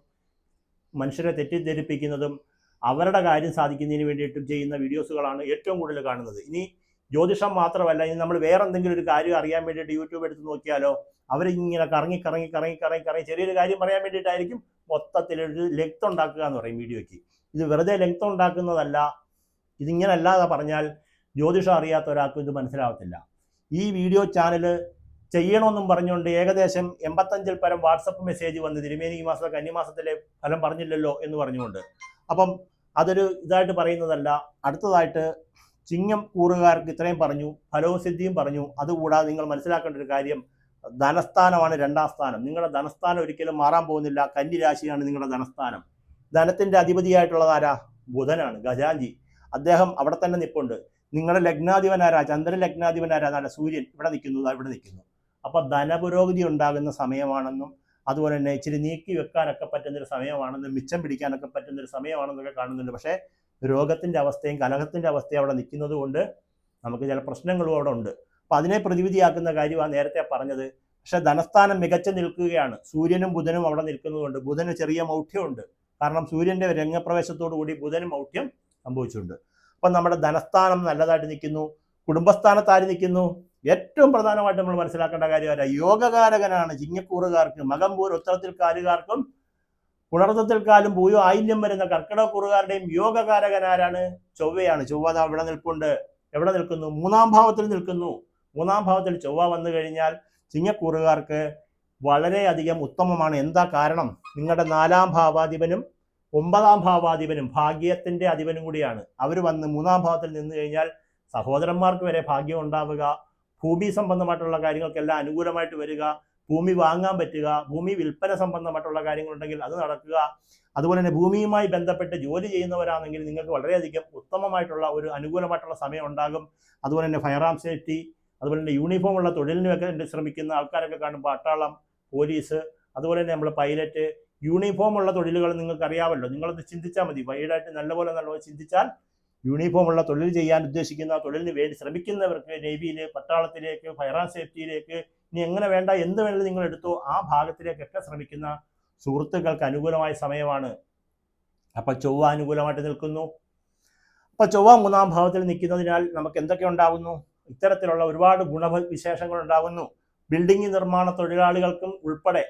മനുഷ്യരെ തെറ്റിദ്ധരിപ്പിക്കുന്നതും അവരുടെ കാര്യം സാധിക്കുന്നതിന് വേണ്ടിയിട്ടും ചെയ്യുന്ന വീഡിയോസുകളാണ് ഏറ്റവും കൂടുതൽ കാണുന്നത്. ഇനി ജ്യോതിഷം മാത്രമല്ല, ഇനി നമ്മൾ വേറെ എന്തെങ്കിലും ഒരു കാര്യം അറിയാൻ വേണ്ടിയിട്ട് യൂട്യൂബ് എടുത്ത് നോക്കിയാലോ അവരിങ്ങനെ കറങ്ങി ചെറിയൊരു കാര്യം പറയാൻ വേണ്ടിയിട്ടായിരിക്കും മൊത്തത്തിൽ ഒരു ലെങ്ത് ഉണ്ടാക്കുക എന്ന് പറയും വീഡിയോയ്ക്ക്. ഇത് വെറുതെ ലെങ്ത് ഉണ്ടാക്കുന്നതല്ല. ഇതിങ്ങനെ അല്ലാതെ പറഞ്ഞാൽ ജ്യോതിഷം അറിയാത്ത ഒരാൾക്കും ഇത് മനസ്സിലാവത്തില്ല. ഈ വീഡിയോ ചാനൽ ചെയ്യണമെന്നും പറഞ്ഞുകൊണ്ട് ഏകദേശം 85-ൽ പരം വാട്സപ്പ് മെസ്സേജ് വന്ന് തിരുമേനി ഈ മാസത്തെ കന്നിമാസത്തിലെ ഫലം പറഞ്ഞില്ലല്ലോ എന്ന് പറഞ്ഞുകൊണ്ട്. അപ്പം അതൊരു ഇതായിട്ട് പറയുന്നതല്ല. അടുത്തതായിട്ട് ചിങ്ങം കൂറുകാർക്ക് ഇത്രയും പറഞ്ഞു, ഫലവും സിദ്ധിയും പറഞ്ഞു. അതുകൂടാതെ നിങ്ങൾ മനസ്സിലാക്കേണ്ട ഒരു കാര്യം, ധനസ്ഥാനമാണ് 2ാം സ്ഥാനം. നിങ്ങളുടെ ധനസ്ഥാനം ഒരിക്കലും മാറാൻ പോകുന്നില്ല. കന്നി രാശിയാണ് നിങ്ങളുടെ ധനസ്ഥാനം. ധനത്തിന്റെ അധിപതിയായിട്ടുള്ളത് ആരാ? ബുധനാണ്, ഖജാൻജി. അദ്ദേഹം അവിടെ തന്നെ നിൽപ്പുണ്ട്. നിങ്ങളുടെ ലഗ്നാധിപനാരാ? ചന്ദ്രൻ ലഗ്നാധിപനാരാ? നല്ല സൂര്യൻ ഇവിടെ നിൽക്കുന്നു. അപ്പൊ ധനപുരോഗതി ഉണ്ടാകുന്ന സമയമാണെന്നും അതുപോലെ തന്നെ ഇച്ചിരി നീക്കി വെക്കാനൊക്കെ പറ്റുന്നൊരു സമയമാണെന്നും മിച്ചം പിടിക്കാനൊക്കെ പറ്റുന്നൊരു സമയമാണെന്നൊക്കെ കാണുന്നുണ്ട്. പക്ഷേ രോഗത്തിന്റെ അവസ്ഥയും കലഹത്തിന്റെ അവസ്ഥയും അവിടെ നിൽക്കുന്നത് കൊണ്ട് നമുക്ക് ചില പ്രശ്നങ്ങളും അവിടെ ഉണ്ട്. അപ്പൊ അതിനെ പ്രതിവിധിയാക്കുന്ന കാര്യമാണ് നേരത്തെ പറഞ്ഞത്. പക്ഷെ ധനസ്ഥാനം മികച്ചു നിൽക്കുകയാണ്. സൂര്യനും ബുധനും അവിടെ നിൽക്കുന്നതുകൊണ്ട് ബുധന് ചെറിയ മൗഢ്യമുണ്ട്. കാരണം സൂര്യന്റെ രംഗപ്രവേശത്തോടു കൂടി ബുധന് മൗഢ്യം സംഭവിച്ചിട്ടുണ്ട്. അപ്പം നമ്മുടെ ധനസ്ഥാനം നല്ലതായിട്ട് നിൽക്കുന്നു. കുടുംബസ്ഥാനത്ത് ആര് നിൽക്കുന്നു? ഏറ്റവും പ്രധാനമായിട്ട് നമ്മൾ മനസ്സിലാക്കേണ്ട കാര്യമല്ല, യോഗകാരകനാണ് ചിങ്ങക്കൂറുകാർക്ക്. മകംപൂർ ഉത്തരത്തിൽ കാലുകാർക്കും പുണർത്തത്തിൽ കാലും പൂയോ ആയില്യം വരുന്ന കർക്കിടകൂറുകാരുടെയും യോഗകാരകനാരാണ്? ചൊവ്വയാണ്. ചൊവ്വ ഇവിടെ നിൽപ്പുണ്ട്. എവിടെ നിൽക്കുന്നു? 3ാം ഭാവത്തിൽ നിൽക്കുന്നു. 3ാം ഭാവത്തിൽ ചൊവ്വ വന്നു കഴിഞ്ഞാൽ ചിങ്ങക്കൂറുകാർക്ക് വളരെയധികം ഉത്തമമാണ്. എന്താ കാരണം? നിങ്ങളുടെ 4ാം ഭാവാധിപനും 9ാം ഭാവാധിപനും ഭാഗ്യത്തിന്റെ അധിപനും കൂടിയാണ്. അവർ വന്ന് 3ാം ഭാവത്തിൽ നിന്ന് കഴിഞ്ഞാൽ സഹോദരന്മാർക്ക് വരെ ഭാഗ്യം ഉണ്ടാവുക, ഭൂമി സംബന്ധമായിട്ടുള്ള കാര്യങ്ങൾക്കെല്ലാം അനുകൂലമായിട്ട് വരിക, ഭൂമി വാങ്ങാൻ പറ്റുക, ഭൂമി വിൽപ്പന സംബന്ധമായിട്ടുള്ള കാര്യങ്ങളുണ്ടെങ്കിൽ അത് നടക്കുക. അതുപോലെ തന്നെ ഭൂമിയുമായി ബന്ധപ്പെട്ട് ജോലി ചെയ്യുന്നവരാണെങ്കിൽ നിങ്ങൾക്ക് വളരെയധികം ഉത്തമമായിട്ടുള്ള ഒരു അനുകൂലമായിട്ടുള്ള സമയം ഉണ്ടാകും. അതുപോലെ തന്നെ ഫയർ ആൻഡ് സേഫ്റ്റി, അതുപോലെ തന്നെ യൂണിഫോം ഉള്ള തൊഴിലിനൊക്കെ ശ്രമിക്കുന്ന ആൾക്കാരൊക്കെ കാണും. പട്ടാളം, പോലീസ്, അതുപോലെ തന്നെ നമ്മൾ പൈലറ്റ്, യൂണിഫോം ഉള്ള തൊഴിലുകൾ നിങ്ങൾക്ക് അറിയാമല്ലോ. നിങ്ങളൊന്ന് ചിന്തിച്ചാൽ മതി, വൈഡായിട്ട് നല്ലപോലെ ചിന്തിച്ചാൽ യൂണിഫോം ഉള്ള തൊഴിൽ ചെയ്യാൻ ഉദ്ദേശിക്കുന്ന, തൊഴിലിന് വേണ്ടി ശ്രമിക്കുന്നവർക്ക് നേവിയിൽ, പട്ടാളത്തിലേക്ക്, ഫയർ ആൻഡ് സേഫ്റ്റിയിലേക്ക്, ഇനി എങ്ങനെ വേണ്ട എന്ത് വേണമെങ്കിലും നിങ്ങൾ എടുത്തോ, ആ ഭാഗത്തിലേക്കൊക്കെ ശ്രമിക്കുന്ന സുഹൃത്തുക്കൾക്ക് അനുകൂലമായ സമയമാണ്. അപ്പം ചൊവ്വ അനുകൂലമായിട്ട് നിൽക്കുന്നു. അപ്പം ചൊവ്വ 3-ാം ഭാവത്തിൽ നിൽക്കുന്നതിനാൽ നമുക്ക് എന്തൊക്കെ ഉണ്ടാകുന്നു? ഇത്തരത്തിലുള്ള ഒരുപാട് ഗുണവിശേഷങ്ങൾ ഉണ്ടാകുന്നു. ബിൽഡിംഗ് നിർമ്മാണ തൊഴിലാളികൾക്കും ഉൾപ്പെടെ,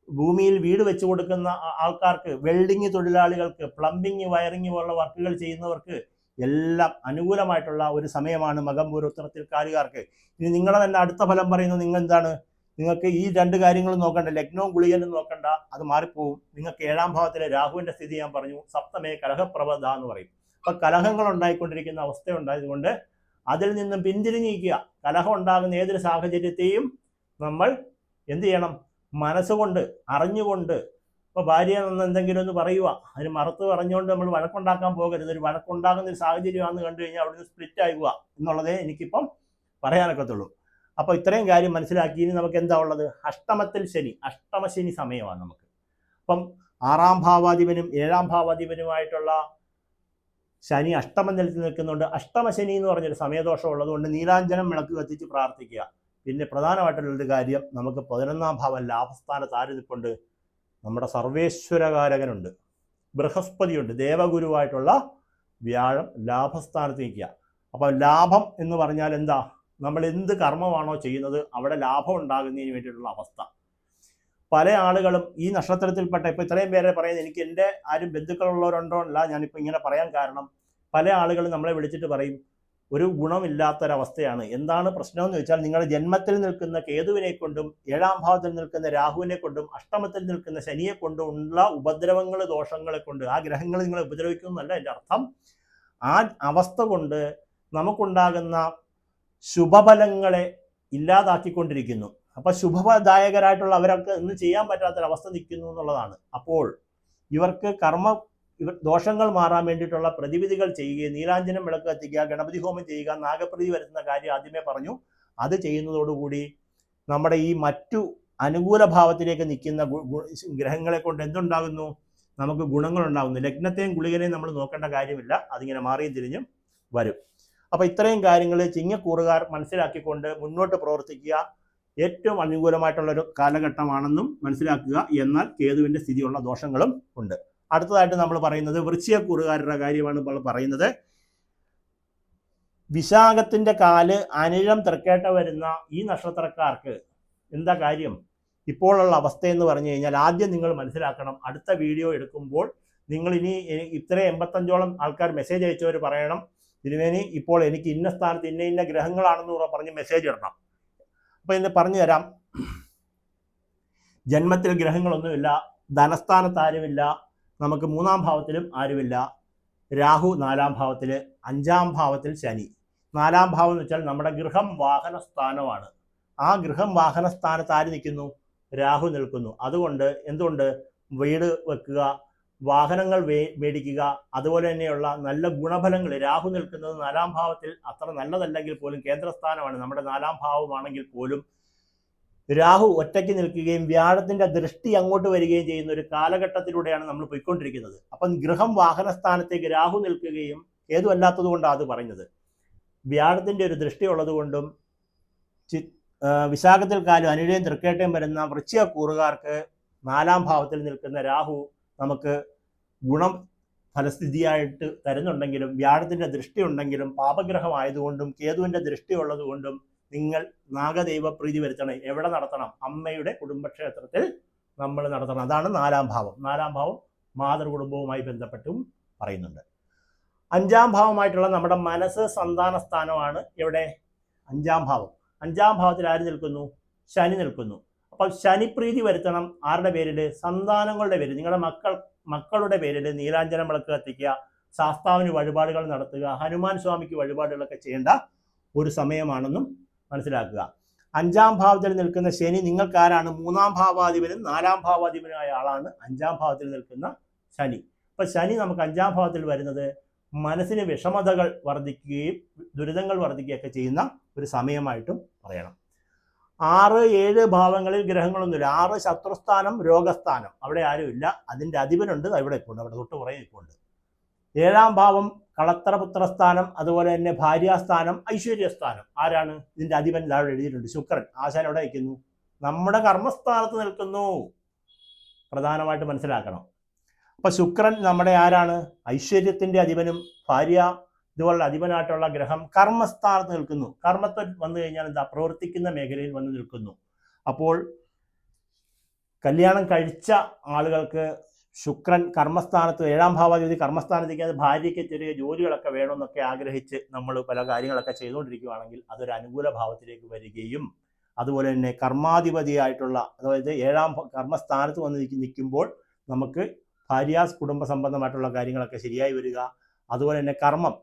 ഭൂമിയിൽ വീട് വെച്ച് കൊടുക്കുന്ന ആൾക്കാർക്ക്, വെൽഡിംഗ് തൊഴിലാളികൾക്ക്, പ്ലംബിംഗ്, വയറിംഗ് പോലുള്ള വർക്കുകൾ ചെയ്യുന്നവർക്ക് എല്ലാം അനുകൂലമായിട്ടുള്ള ഒരു സമയമാണ് മകം പൂരോത്തരത്തിൽക്കാരുകാർക്ക്. ഇനി നിങ്ങളെ തന്നെ അടുത്ത ഫലം പറയുന്നത് നിങ്ങൾ എന്താണ്? നിങ്ങൾക്ക് ഈ 2 കാര്യങ്ങളും നോക്കണ്ട, ലഗ്നവും ഗുളികനും നോക്കണ്ട, അത് മാറിപ്പോവും. നിങ്ങൾക്ക് 7-ാം ഭാവത്തിലെ രാഹുവിന്റെ സ്ഥിതി ഞാൻ പറഞ്ഞു, സപ്തമേ കലഹപ്രഭത എന്ന് പറയും. അപ്പൊ കലഹങ്ങൾ ഉണ്ടായിക്കൊണ്ടിരിക്കുന്ന അവസ്ഥ ഉണ്ടായതുകൊണ്ട് അതിൽ നിന്നും പിന്തിരിഞ്ഞിരിക്കുക. കലഹം ഉണ്ടാകുന്ന ഏതൊരു സാഹചര്യത്തെയും നമ്മൾ എന്ത് ചെയ്യണം? മനസ്സുകൊണ്ട്, അറിഞ്ഞുകൊണ്ട്. ഇപ്പോൾ ഭാര്യ എന്തെങ്കിലും ഒന്ന് പറയുക, അതിന് മറുത്ത് പറഞ്ഞുകൊണ്ട് നമ്മൾ വഴക്കുണ്ടാക്കാൻ പോകരുത്. ഒരു വഴക്കുണ്ടാകുന്ന ഒരു സാഹചര്യമാണെന്ന് കണ്ടു കഴിഞ്ഞാൽ അവിടുന്ന് സ്പ്ലിറ്റ് ആകുക എന്നുള്ളതേ എനിക്കിപ്പം പറയാനൊക്കത്തുള്ളൂ. അപ്പോൾ ഇത്രയും കാര്യം മനസ്സിലാക്കി ഇനി നമുക്ക് എന്താ ഉള്ളത്? അഷ്ടമത്തിൽ ശനി, അഷ്ടമശനി സമയമാണ് നമുക്ക്. അപ്പം 6-ാം ഭാവാധിപനും 7-ാം ഭാവാധിപനുമായിട്ടുള്ള ശനി അഷ്ടമം നിൽക്കുന്നുണ്ട്. അഷ്ടമശനി എന്ന് പറഞ്ഞൊരു സമയദോഷം ഉള്ളതുകൊണ്ട് നീലാഞ്ജനം വിളക്ക് കത്തിച്ച് പ്രാർത്ഥിക്കുക. പിന്നെ പ്രധാനമായിട്ടുള്ളൊരു കാര്യം, നമുക്ക് 11-ാം ഭാവം ലാഭസ്ഥാനത്ത് ആര് നിൽപ്പുണ്ട്? നമ്മുടെ സർവേശ്വരകാരകനുണ്ട്, ബൃഹസ്പതിയുണ്ട്, ദേവഗുരുവായിട്ടുള്ള വ്യാഴം ലാഭസ്ഥാനത്ത് നിൽക്കുക. അപ്പോൾ ലാഭം എന്ന് പറഞ്ഞാൽ എന്താ? നമ്മൾ എന്ത് കർമ്മമാണോ ചെയ്യുന്നത് അവിടെ ലാഭം ഉണ്ടാകുന്നതിന് വേണ്ടിയിട്ടുള്ള അവസ്ഥ. പല ആളുകളും ഈ നക്ഷത്രത്തിൽപ്പെട്ട, ഇപ്പോൾ ഇത്രയും പേരെ പറയുന്നത്, എനിക്ക് എൻ്റെ ആരും ബന്ധുക്കളുള്ളവരുണ്ടോ അല്ല ഞാനിപ്പോൾ ഇങ്ങനെ പറയാൻ കാരണം, പല ആളുകളും നമ്മളെ വിളിച്ചിട്ട് പറയും ഒരു ഗുണമില്ലാത്തൊരവസ്ഥയാണ്. എന്താണ് പ്രശ്നമെന്ന് ചോദിച്ചാൽ, നിങ്ങളുടെ ജന്മത്തിൽ നിൽക്കുന്ന കേതുവിനെ കൊണ്ടും 7-ാം ഭാവത്തിൽ നിൽക്കുന്ന രാഹുവിനെ കൊണ്ടും അഷ്ടമത്തിൽ നിൽക്കുന്ന ശനിയെ കൊണ്ടും ഉള്ള ഉപദ്രവങ്ങൾ, ദോഷങ്ങളെ കൊണ്ട്, ആ ഗ്രഹങ്ങൾ നിങ്ങളെ ഉപദ്രവിക്കുന്നല്ല എൻ്റെ അർത്ഥം. ആ അവസ്ഥ കൊണ്ട് നമുക്കുണ്ടാകുന്ന ശുഭഫലങ്ങളെ ഇല്ലാതാക്കിക്കൊണ്ടിരിക്കുന്നു. അപ്പൊ ശുഭദായകരായിട്ടുള്ള അവർക്ക് ഒന്നും ചെയ്യാൻ പറ്റാത്തൊരവസ്ഥ നിൽക്കുന്നു എന്നുള്ളതാണ്. അപ്പോൾ ഇവർക്ക് ദോഷങ്ങൾ മാറാൻ വേണ്ടിയിട്ടുള്ള പ്രതിവിധികൾ ചെയ്യുകയും, നീലാഞ്ജനം വിളക്ക് കത്തിക്കുക, ഗണപതി ഹോമം ചെയ്യുക, നാഗപ്രീതി വരുത്തുന്ന കാര്യം ആദ്യമേ പറഞ്ഞു. അത് ചെയ്യുന്നതോടുകൂടി നമ്മുടെ ഈ മറ്റു അനുകൂല ഭാവത്തിലേക്ക് നിൽക്കുന്ന ഗ്രഹങ്ങളെ കൊണ്ട് എന്തുണ്ടാകുന്നു? നമുക്ക് ഗുണങ്ങളുണ്ടാകുന്നു. ലഗ്നത്തെയും ഗുളികനെയും നമ്മൾ നോക്കേണ്ട കാര്യമില്ല, അതിങ്ങനെ മാറിയും തിരിഞ്ഞും വരും. അപ്പോൾ ഇത്രയും കാര്യങ്ങൾ ചിങ്ങക്കൂറുകാർ മനസ്സിലാക്കിക്കൊണ്ട് മുന്നോട്ട് പ്രവർത്തിക്കുക. ഏറ്റവും അനുകൂലമായിട്ടുള്ളൊരു കാലഘട്ടമാണെന്നും മനസ്സിലാക്കുക. എന്നാൽ കേതുവിൻ്റെ സ്ഥിതിയുള്ള ദോഷങ്ങളും ഉണ്ട്. അടുത്തതായിട്ട് നമ്മൾ പറയുന്നത് വൃശ്ചികക്കൂറുകാരുടെ കാര്യമാണ് നമ്മൾ പറയുന്നത്. വിശാഖത്തിന്റെ കാല് അനിഴം തൃക്കേട്ട വരുന്ന ഈ നക്ഷത്രക്കാർക്ക് എന്താ കാര്യം? ഇപ്പോഴുള്ള അവസ്ഥയെന്ന് പറഞ്ഞു കഴിഞ്ഞാൽ, ആദ്യം നിങ്ങൾ മനസ്സിലാക്കണം, അടുത്ത വീഡിയോ എടുക്കുമ്പോൾ നിങ്ങൾ ഇനി ഇത്ര 85ഓളം ആൾക്കാർ മെസ്സേജ് അയച്ചവർ പറയണം, തിരുമേനി ഇപ്പോൾ എനിക്ക് ഇന്ന സ്ഥാനത്ത് ഇന്ന ഗ്രഹങ്ങളാണെന്ന് പറഞ്ഞ് മെസ്സേജ് ഇടണം. അപ്പോൾ ഇന്ന് പറഞ്ഞു തരാം. ജന്മത്തിൽ ഗ്രഹങ്ങളൊന്നുമില്ല, ധനസ്ഥാനത്ത് ആരുമില്ല, നമുക്ക് 3-ാം ഭാവത്തിലും ആരുമില്ല. രാഹു 4-ാം ഭാവത്തിൽ, 5-ാം ഭാവത്തിൽ ശനി. 4-ാം ഭാവം എന്ന് വെച്ചാൽ നമ്മുടെ ഗൃഹം വാഹന സ്ഥാനമാണ്. ആ ഗൃഹം വാഹന സ്ഥാനത്ത് ആര് നിൽക്കുന്നു? രാഹു നിൽക്കുന്നു. അതുകൊണ്ട് എന്തുകൊണ്ട് വീട് വെക്കുക, വാഹനങ്ങൾ മേടിക്കുക, അതുപോലെ തന്നെയുള്ള നല്ല ഗുണഫലങ്ങൾ. രാഹു നിൽക്കുന്നത് 4-ാം ഭാവത്തിൽ അത്ര നല്ലതല്ലെങ്കിൽ പോലും, കേന്ദ്രസ്ഥാനമാണ് നമ്മുടെ 4-ാം ഭാവമാണെങ്കിൽ പോലും, രാഹു ഒറ്റയ്ക്ക് നിൽക്കുകയും വ്യാഴത്തിന്റെ ദൃഷ്ടി അങ്ങോട്ട് വരികയും ചെയ്യുന്ന ഒരു കാലഘട്ടത്തിലൂടെയാണ് നമ്മൾ പോയിക്കൊണ്ടിരിക്കുന്നത്. അപ്പം ഗൃഹം വാഹന സ്ഥാനത്തേക്ക് രാഹു നിൽക്കുകയും, കേതു അല്ലാത്തത് കൊണ്ടാണ് അത് പറഞ്ഞത്, വ്യാഴത്തിന്റെ ഒരു ദൃഷ്ടി ഉള്ളത് കൊണ്ടും, വിശാഖത്തിൽ കാലും അനിഴയും തൃക്കേട്ടയും വരുന്ന വൃശ്ചികക്കൂറുകാർക്ക് 4-ാം ഭാവത്തിൽ നിൽക്കുന്ന രാഹു നമുക്ക് ഗുണം ഫലസ്ഥിതിയായിട്ട് തരുന്നുണ്ടെങ്കിലും, വ്യാഴത്തിന്റെ ദൃഷ്ടി ഉണ്ടെങ്കിലും, പാപഗ്രഹമായതുകൊണ്ടും കേതുവിന്റെ ദൃഷ്ടി ഉള്ളതുകൊണ്ടും നിങ്ങൾ നാഗദൈവ പ്രീതി വരുത്തണം. എവിടെ നടത്തണം? അമ്മയുടെ കുടുംബക്ഷേത്രത്തിൽ നമ്മൾ നടത്തണം. അതാണ് 4-ാം ഭാവം. 4-ാം ഭാവം മാതൃകുടുംബവുമായി ബന്ധപ്പെട്ടും പറയുന്നുണ്ട്. 5-ാം ഭാവമായിട്ടുള്ള നമ്മുടെ മനസ്സ് സന്താന സ്ഥാനമാണ്. എവിടെ? 5-ാം ഭാവം. 5-ാം ഭാവത്തിൽ ആര് നിൽക്കുന്നു? ശനി നിൽക്കുന്നു. അപ്പോൾ ശനിപ്രീതി വരുത്തണം. ആരുടെ പേരിൽ? സന്താനങ്ങളുടെ പേരിൽ. നിങ്ങളുടെ മക്കളുടെ പേരിൽ നീലാഞ്ജനം വിളക്ക് കത്തിക്കുക, ശാസ്താവിന് വഴിപാടുകൾ നടത്തുക, ഹനുമാൻ സ്വാമിക്ക് വഴിപാടുകളൊക്കെ ചെയ്യേണ്ട ഒരു സമയമാണെന്നും മനസ്സിലാക്കുക. 5-ാം ഭാവത്തിൽ നിൽക്കുന്ന ശനി നിങ്ങൾക്കാരാണ്? 3-ാം ഭാവാധിപനും 4-ാം ഭാവാധിപനുമായ ആളാണ് 5-ാം ഭാവത്തിൽ നിൽക്കുന്ന ശനി. അപ്പൊ ശനി നമുക്ക് 5-ാം ഭാവത്തിൽ വരുന്നത് മനസ്സിന് വിഷമതകൾ വർദ്ധിക്കുകയും ദുരിതങ്ങൾ വർദ്ധിക്കുകയൊക്കെ ചെയ്യുന്ന ഒരു സമയമായിട്ടും പറയണം. 6, 7 ഭാവങ്ങളിൽ ഗ്രഹങ്ങളൊന്നുമില്ല. 6 ശത്രുസ്ഥാനം, രോഗസ്ഥാനം, അവിടെ ആരുമില്ല. അതിൻ്റെ അധിപനുണ്ട്, ഇവിടെ ഇപ്പോൾ ഉണ്ട്, അവിടെ തൊട്ട് പുറകെ ഇപ്പോൾ ഉണ്ട്. 7ാം ഭാവം കളത്രപുത്രസ്ഥാനം, അതുപോലെ തന്നെ ഭാര്യാസ്ഥാനം, ഐശ്വര്യസ്ഥാനം. ആരാണ് ഇതിൻ്റെ അധിപൻ? താഴെ എഴുതിയിട്ടുണ്ട്, ശുക്രൻ. ആശാൻ എവിടെ നിൽക്കുന്നു? നമ്മുടെ കർമ്മസ്ഥാനത്ത് നിൽക്കുന്നു. പ്രധാനമായിട്ട് മനസ്സിലാക്കണം. അപ്പൊ ശുക്രൻ നമ്മുടെ ആരാണ്? ഐശ്വര്യത്തിന്റെ അധിപനും ഭാര്യ ഇതുപോലുള്ള അധിപനായിട്ടുള്ള ഗ്രഹം കർമ്മസ്ഥാനത്ത് നിൽക്കുന്നു. കർമ്മത്തിൽ വന്നു കഴിഞ്ഞാൽ എന്താ? പ്രവർത്തിക്കുന്ന മേഖലയിൽ വന്ന് നിൽക്കുന്നു. അപ്പോൾ കല്യാണം കഴിച്ച ആളുകൾക്ക് ശുക്രൻ കർമ്മസ്ഥാനത്ത്, 7ാം ഭാവാധിപതി കർമ്മസ്ഥാനത്തേക്ക് ഭാര്യയ്ക്ക് ചെറിയ ജോലികളൊക്കെ വേണമെന്നൊക്കെ ആഗ്രഹിച്ച് നമ്മൾ പല കാര്യങ്ങളൊക്കെ ചെയ്തുകൊണ്ടിരിക്കുകയാണെങ്കിൽ അതൊരു അനുകൂല ഭാവത്തിലേക്ക് വരികയും, അതുപോലെ തന്നെ കർമാധിപതിയായിട്ടുള്ള, അതായത് 7ാം കർമ്മസ്ഥാനത്ത് വന്ന് നിൽക്കുമ്പോൾ നമുക്ക് കുടുംബ സംബന്ധമായിട്ടുള്ള കാര്യങ്ങളൊക്കെ ശരിയായി വരിക. അതുപോലെ തന്നെ കർമ്മം,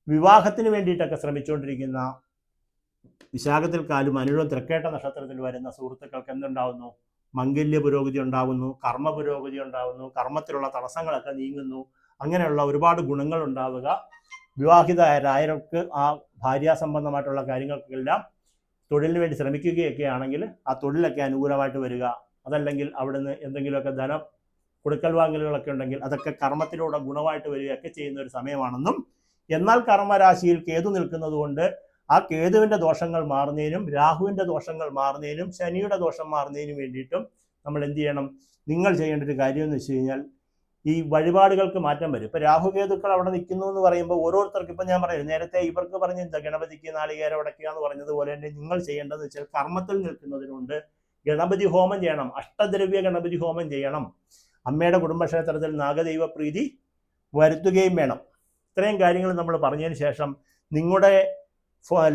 വിവാഹത്തിന് വേണ്ടിയിട്ടൊക്കെ ശ്രമിച്ചുകൊണ്ടിരിക്കുന്ന വിശാഖത്തിൽ കാലും അനിഴവും തൃക്കേട്ട നക്ഷത്രത്തിൽ വരുന്ന സുഹൃത്തുക്കൾക്ക് എന്തുണ്ടാവുന്നു? മംഗല്യ പുരോഗതി ഉണ്ടാവുന്നു, കർമ്മ പുരോഗതി ഉണ്ടാവുന്നു, കർമ്മത്തിലുള്ള തടസ്സങ്ങളൊക്കെ നീങ്ങുന്നു. അങ്ങനെയുള്ള ഒരുപാട് ഗുണങ്ങൾ ഉണ്ടാവുക. വിവാഹിതരായവർക്ക് ആ സംബന്ധമായിട്ടുള്ള കാര്യങ്ങൾക്കെല്ലാം തൊഴിലിന് വേണ്ടി ശ്രമിക്കുകയൊക്കെ ആണെങ്കിൽ ആ തൊഴിലൊക്കെ അനുകൂലമായിട്ട് വരിക. അതല്ലെങ്കിൽ അവിടുന്ന് എന്തെങ്കിലുമൊക്കെ ധനം കൊടുക്കൽ വാങ്ങലുകളൊക്കെ ഉണ്ടെങ്കിൽ അതൊക്കെ കർമ്മത്തിലൂടെ ഗുണമായിട്ട് വരികയൊക്കെ ചെയ്യുന്ന ഒരു സമയമാണെന്നും, എന്നാൽ കർമ്മരാശിയിൽ കേതു നിൽക്കുന്നത് കൊണ്ട് ആ കേതുവിൻ്റെ ദോഷങ്ങൾ മാറുന്നതിനും രാഹുവിൻ്റെ ദോഷങ്ങൾ മാറുന്നതിനും ശനിയുടെ ദോഷം മാറുന്നതിനും വേണ്ടിയിട്ടും നമ്മൾ എന്ത് ചെയ്യണം? നിങ്ങൾ ചെയ്യേണ്ട ഒരു കാര്യം എന്ന് വെച്ച് കഴിഞ്ഞാൽ ഈ വഴിപാടുകൾക്ക് മാറ്റം വരും. ഇപ്പം രാഹുകേതുക്കൾ അവിടെ നിൽക്കുന്നു എന്ന് പറയുമ്പോൾ ഓരോരുത്തർക്ക്, ഇപ്പം ഞാൻ പറയുന്നത് നേരത്തെ ഇവർക്ക് പറഞ്ഞ ഗണപതിക്ക് നാളികേരം അടയ്ക്കുക എന്ന് പറഞ്ഞതുപോലെ തന്നെ നിങ്ങൾ ചെയ്യേണ്ടതെന്ന് വെച്ചാൽ കർമ്മത്തിൽ നിൽക്കുന്നതിനുണ്ട് ഗണപതി ഹോമം ചെയ്യണം, അഷ്ടദ്രവ്യ ഗണപതി ഹോമം ചെയ്യണം, അമ്മയുടെ കുടുംബക്ഷേത്രത്തിൽ നാഗദൈവ പ്രീതി വരുത്തുകയും വേണം. ഇത്രയും കാര്യങ്ങൾ നമ്മൾ പറഞ്ഞതിന് ശേഷം നിങ്ങളുടെ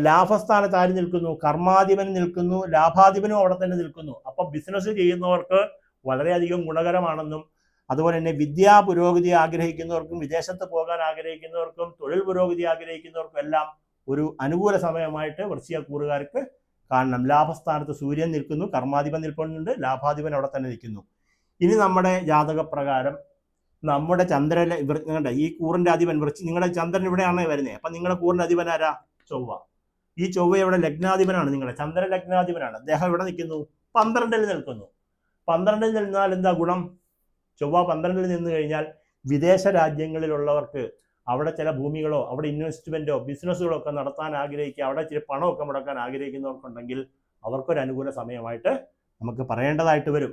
ലാഭസ്ഥാനത്ത് ആര് നിൽക്കുന്നു? കർമാധിപൻ നിൽക്കുന്നു, ലാഭാധിപനും അവിടെ തന്നെ നിൽക്കുന്നു. അപ്പം ബിസിനസ് ചെയ്യുന്നവർക്ക് വളരെയധികം ഗുണകരമാണെന്നും, അതുപോലെ തന്നെ വിദ്യാ പുരോഗതി ആഗ്രഹിക്കുന്നവർക്കും വിദേശത്ത് പോകാൻ ആഗ്രഹിക്കുന്നവർക്കും തൊഴിൽ പുരോഗതി ആഗ്രഹിക്കുന്നവർക്കും എല്ലാം ഒരു അനുകൂല സമയമായിട്ട് വൃശ്ചികക്കൂറുകാർക്ക് കാണണം. ലാഭസ്ഥാനത്ത് സൂര്യൻ നിൽക്കുന്നു, കർമാധിപൻ നിൽക്കുന്നുണ്ട്, ലാഭാധിപൻ അവിടെ തന്നെ നിൽക്കുന്നു. ഇനി നമ്മുടെ ജാതകപ്രകാരം നമ്മുടെ ചന്ദ്രനെ ഈ കൂറിന്റെ അധിപൻ നിങ്ങളുടെ ചന്ദ്രൻ ഇവിടെയാണ് വരുന്നത്. അപ്പം നിങ്ങളുടെ കൂറിന്റെ അധിപൻ ആരാ? ചൊവ്വ. ഈ ചൊവ്വ ഇവിടെ ലഗ്നാധിപനാണ്, നിങ്ങളുടെ ചന്ദ്രൻ ലഗ്നാധിപനാണ്. അദ്ദേഹം ഇവിടെ നിൽക്കുന്നു, 12ൽ നിൽക്കുന്നു. 12ൽ നിന്നാൽ എന്താ ഗുണം? ചൊവ്വ 12ൽ നിന്ന് കഴിഞ്ഞാൽ വിദേശ രാജ്യങ്ങളിലുള്ളവർക്ക് അവിടെ ചില ഭൂമികളോ അവിടെ ഇൻവെസ്റ്റ്മെന്റോ ബിസിനസ്സുകളോ ഒക്കെ നടത്താൻ ആഗ്രഹിക്കുക, അവിടെ ചില പണമൊക്കെ മുടക്കാൻ ആഗ്രഹിക്കുന്നവർക്കുണ്ടെങ്കിൽ അവർക്കൊരു അനുകൂല സമയമായിട്ട് നമുക്ക് പറയേണ്ടതായിട്ട് വരും.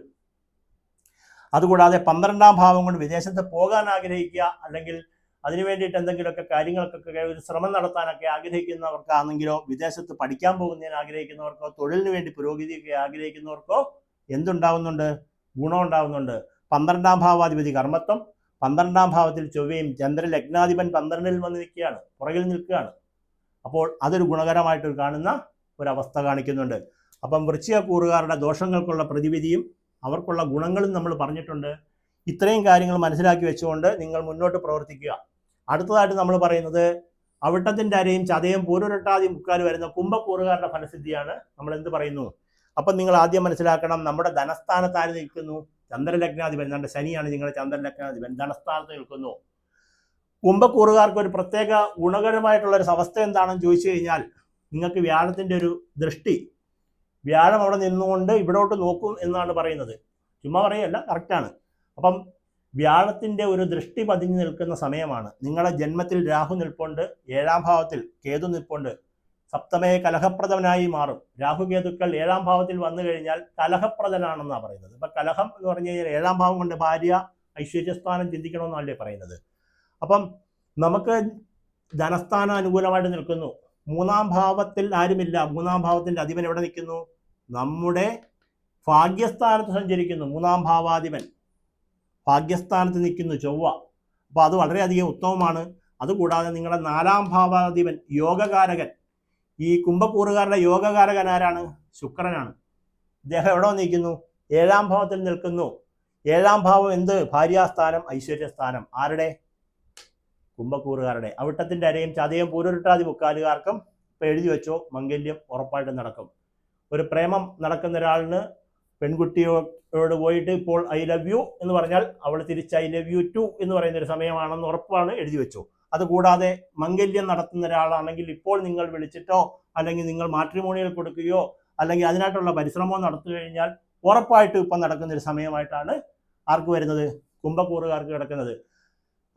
അതുകൂടാതെ 12ാം ഭാവം കൊണ്ട് വിദേശത്ത് പോകാൻ ആഗ്രഹിക്കുക, അല്ലെങ്കിൽ അതിനു വേണ്ടിയിട്ട് എന്തെങ്കിലുമൊക്കെ കാര്യങ്ങൾക്കൊക്കെ ഒരു ശ്രമം നടത്താനൊക്കെ ആഗ്രഹിക്കുന്നവർക്കാണെങ്കിലോ, വിദേശത്ത് പഠിക്കാൻ പോകുന്നതിന് ആഗ്രഹിക്കുന്നവർക്കോ, തൊഴിലിന് വേണ്ടി പുരോഗതിയൊക്കെ ആഗ്രഹിക്കുന്നവർക്കോ എന്തുണ്ടാവുന്നുണ്ട്? ഗുണം ഉണ്ടാവുന്നുണ്ട്. 12ാം ഭാവാധിപതി കർമ്മത്വം, 12ാം ഭാവത്തിൽ ചൊവ്വയും ചന്ദ്രൻ ലഗ്നാധിപൻ 12ൽ വന്ന് നിൽക്കുകയാണ്, പുറകിൽ നിൽക്കുകയാണ്. അപ്പോൾ അതൊരു ഗുണകരമായിട്ട് കാണുന്ന ഒരവസ്ഥ കാണിക്കുന്നുണ്ട്. അപ്പം വൃശ്ചികക്കൂറുകാരുടെ ദോഷങ്ങൾക്കുള്ള പ്രതിവിധിയും അവർക്കുള്ള ഗുണങ്ങളും നമ്മൾ പറഞ്ഞിട്ടുണ്ട്. ഇത്രയും കാര്യങ്ങൾ മനസ്സിലാക്കി വെച്ചുകൊണ്ട് നിങ്ങൾ മുന്നോട്ട് പ്രവർത്തിക്കുക. അടുത്തതായിട്ട് നമ്മൾ പറയുന്നത് അവിട്ടത്തിൻ്റെ അരയും ചതയും പൂരുരട്ടാതി മുക്കാൽ വരുന്ന കുംഭക്കൂറുകാരുടെ ഫലസിദ്ധിയാണ്. നമ്മൾ എന്ത് പറയുന്നു? അപ്പം നിങ്ങൾ ആദ്യം മനസ്സിലാക്കണം, നമ്മുടെ ധനസ്ഥാനത്ത് ആര് നിൽക്കുന്നു? ചന്ദ്രലഗ്നാധിപൻ, നമ്മുടെ ശനിയാണ് നിങ്ങളുടെ ചന്ദ്രലഗ്നാധിപൻ, ധനസ്ഥാനത്ത് നിൽക്കുന്നു. കുംഭക്കൂറുകാർക്ക് ഒരു പ്രത്യേക ഗുണകരമായിട്ടുള്ള ഒരു അവസ്ഥ എന്താണെന്ന് ചോദിച്ചു കഴിഞ്ഞാൽ, നിങ്ങൾക്ക് വ്യാഴത്തിൻ്റെ ഒരു ദൃഷ്ടി, വ്യാഴം അവിടെ നിന്നുകൊണ്ട് ഇവിടോട്ട് നോക്കും എന്നാണ് പറയുന്നത്. ചുമ്മാ പറയല്ല, കറക്റ്റാണ്. അപ്പം വ്യാഴത്തിൻ്റെ ഒരു ദൃഷ്ടി പതിഞ്ഞു നിൽക്കുന്ന സമയമാണ്. നിങ്ങളുടെ ജന്മത്തിൽ രാഹു നിൽപ്പുണ്ട്, 7ാം ഭാവത്തിൽ കേതു നിൽപ്പുണ്ട്, സപ്തമയെ കലഹപ്രദനായി മാറും. രാഹുകേതുക്കൾ 7ാം ഭാവത്തിൽ വന്നു കഴിഞ്ഞാൽ കലഹപ്രദനാണെന്നാണ് പറയുന്നത്. ഇപ്പം കലഹം എന്ന് പറഞ്ഞു കഴിഞ്ഞാൽ 7ാം ഭാവം കൊണ്ട് ഭാര്യ ഐശ്വര്യസ്ഥാനം ചിന്തിക്കണമെന്നല്ലേ പറയുന്നത്. അപ്പം നമുക്ക് ധനസ്ഥാനം അനുകൂലമായിട്ട് നിൽക്കുന്നു. 3ാം ഭാവത്തിൽ ആരുമില്ല. 3ാം ഭാവത്തിൻ്റെ അധിപൻ എവിടെ നിൽക്കുന്നു? നമ്മുടെ ഭാഗ്യസ്ഥാനത്ത് സഞ്ചരിക്കുന്നു. 3ാം ഭാവാധിപൻ ഭാഗ്യസ്ഥാനത്ത് നിൽക്കുന്നു, ചൊവ്വ. അപ്പോൾ അത് വളരെയധികം ഉത്തമമാണ്. അതുകൂടാതെ നിങ്ങളുടെ 4ാം ഭാവാധിപൻ യോഗകാരകൻ, ഈ കുംഭക്കൂറുകാരുടെ യോഗകാരകൻ ആരാണ്? ശുക്രനാണ്. ഇദ്ദേഹം എവിടെ നിൽക്കുന്നു? 7ാം ഭാവത്തിൽ നിൽക്കുന്നു. 7ാം ഭാവം എന്ത്? ഭാര്യാസ്ഥാനം, ഐശ്വര്യസ്ഥാനം. ആരുടെ? കുംഭക്കൂറുകാരുടെ. അവിട്ടത്തിൻ്റെ അരയും ചതയും പൂരുരുട്ടാതി മുക്കാലുകാർക്കും ഇപ്പം എഴുതി വെച്ചോ, മംഗല്യം ഉറപ്പായിട്ട് നടക്കും. ഒരു പ്രേമം നടക്കുന്ന ഒരാളിന് പെൺകുട്ടിയോട് പോയിട്ട് ഇപ്പോൾ ഐ ലവ് യു എന്ന് പറഞ്ഞാൽ അവൾ തിരിച്ച് ഐ ലവ് യു ടു എന്ന് പറയുന്നൊരു സമയമാണെന്ന് ഉറപ്പാണ്, എഴുതി വെച്ചോ. അതുകൂടാതെ മംഗല്യം നടത്തുന്ന ഒരാളാണെങ്കിൽ ഇപ്പോൾ നിങ്ങൾ വിളിച്ചിട്ടോ അല്ലെങ്കിൽ നിങ്ങൾ മാട്രിമോണിയൽ കൊടുക്കുകയോ അല്ലെങ്കിൽ അതിനായിട്ടുള്ള പരിശ്രമമോ നടത്തി കഴിഞ്ഞാൽ ഉറപ്പായിട്ടും ഇപ്പം നടക്കുന്ന ഒരു സമയമായിട്ടാണ് ആർക്ക് വരുന്നത്, കുംഭക്കൂറുകാർക്ക് കിടക്കുന്നത്.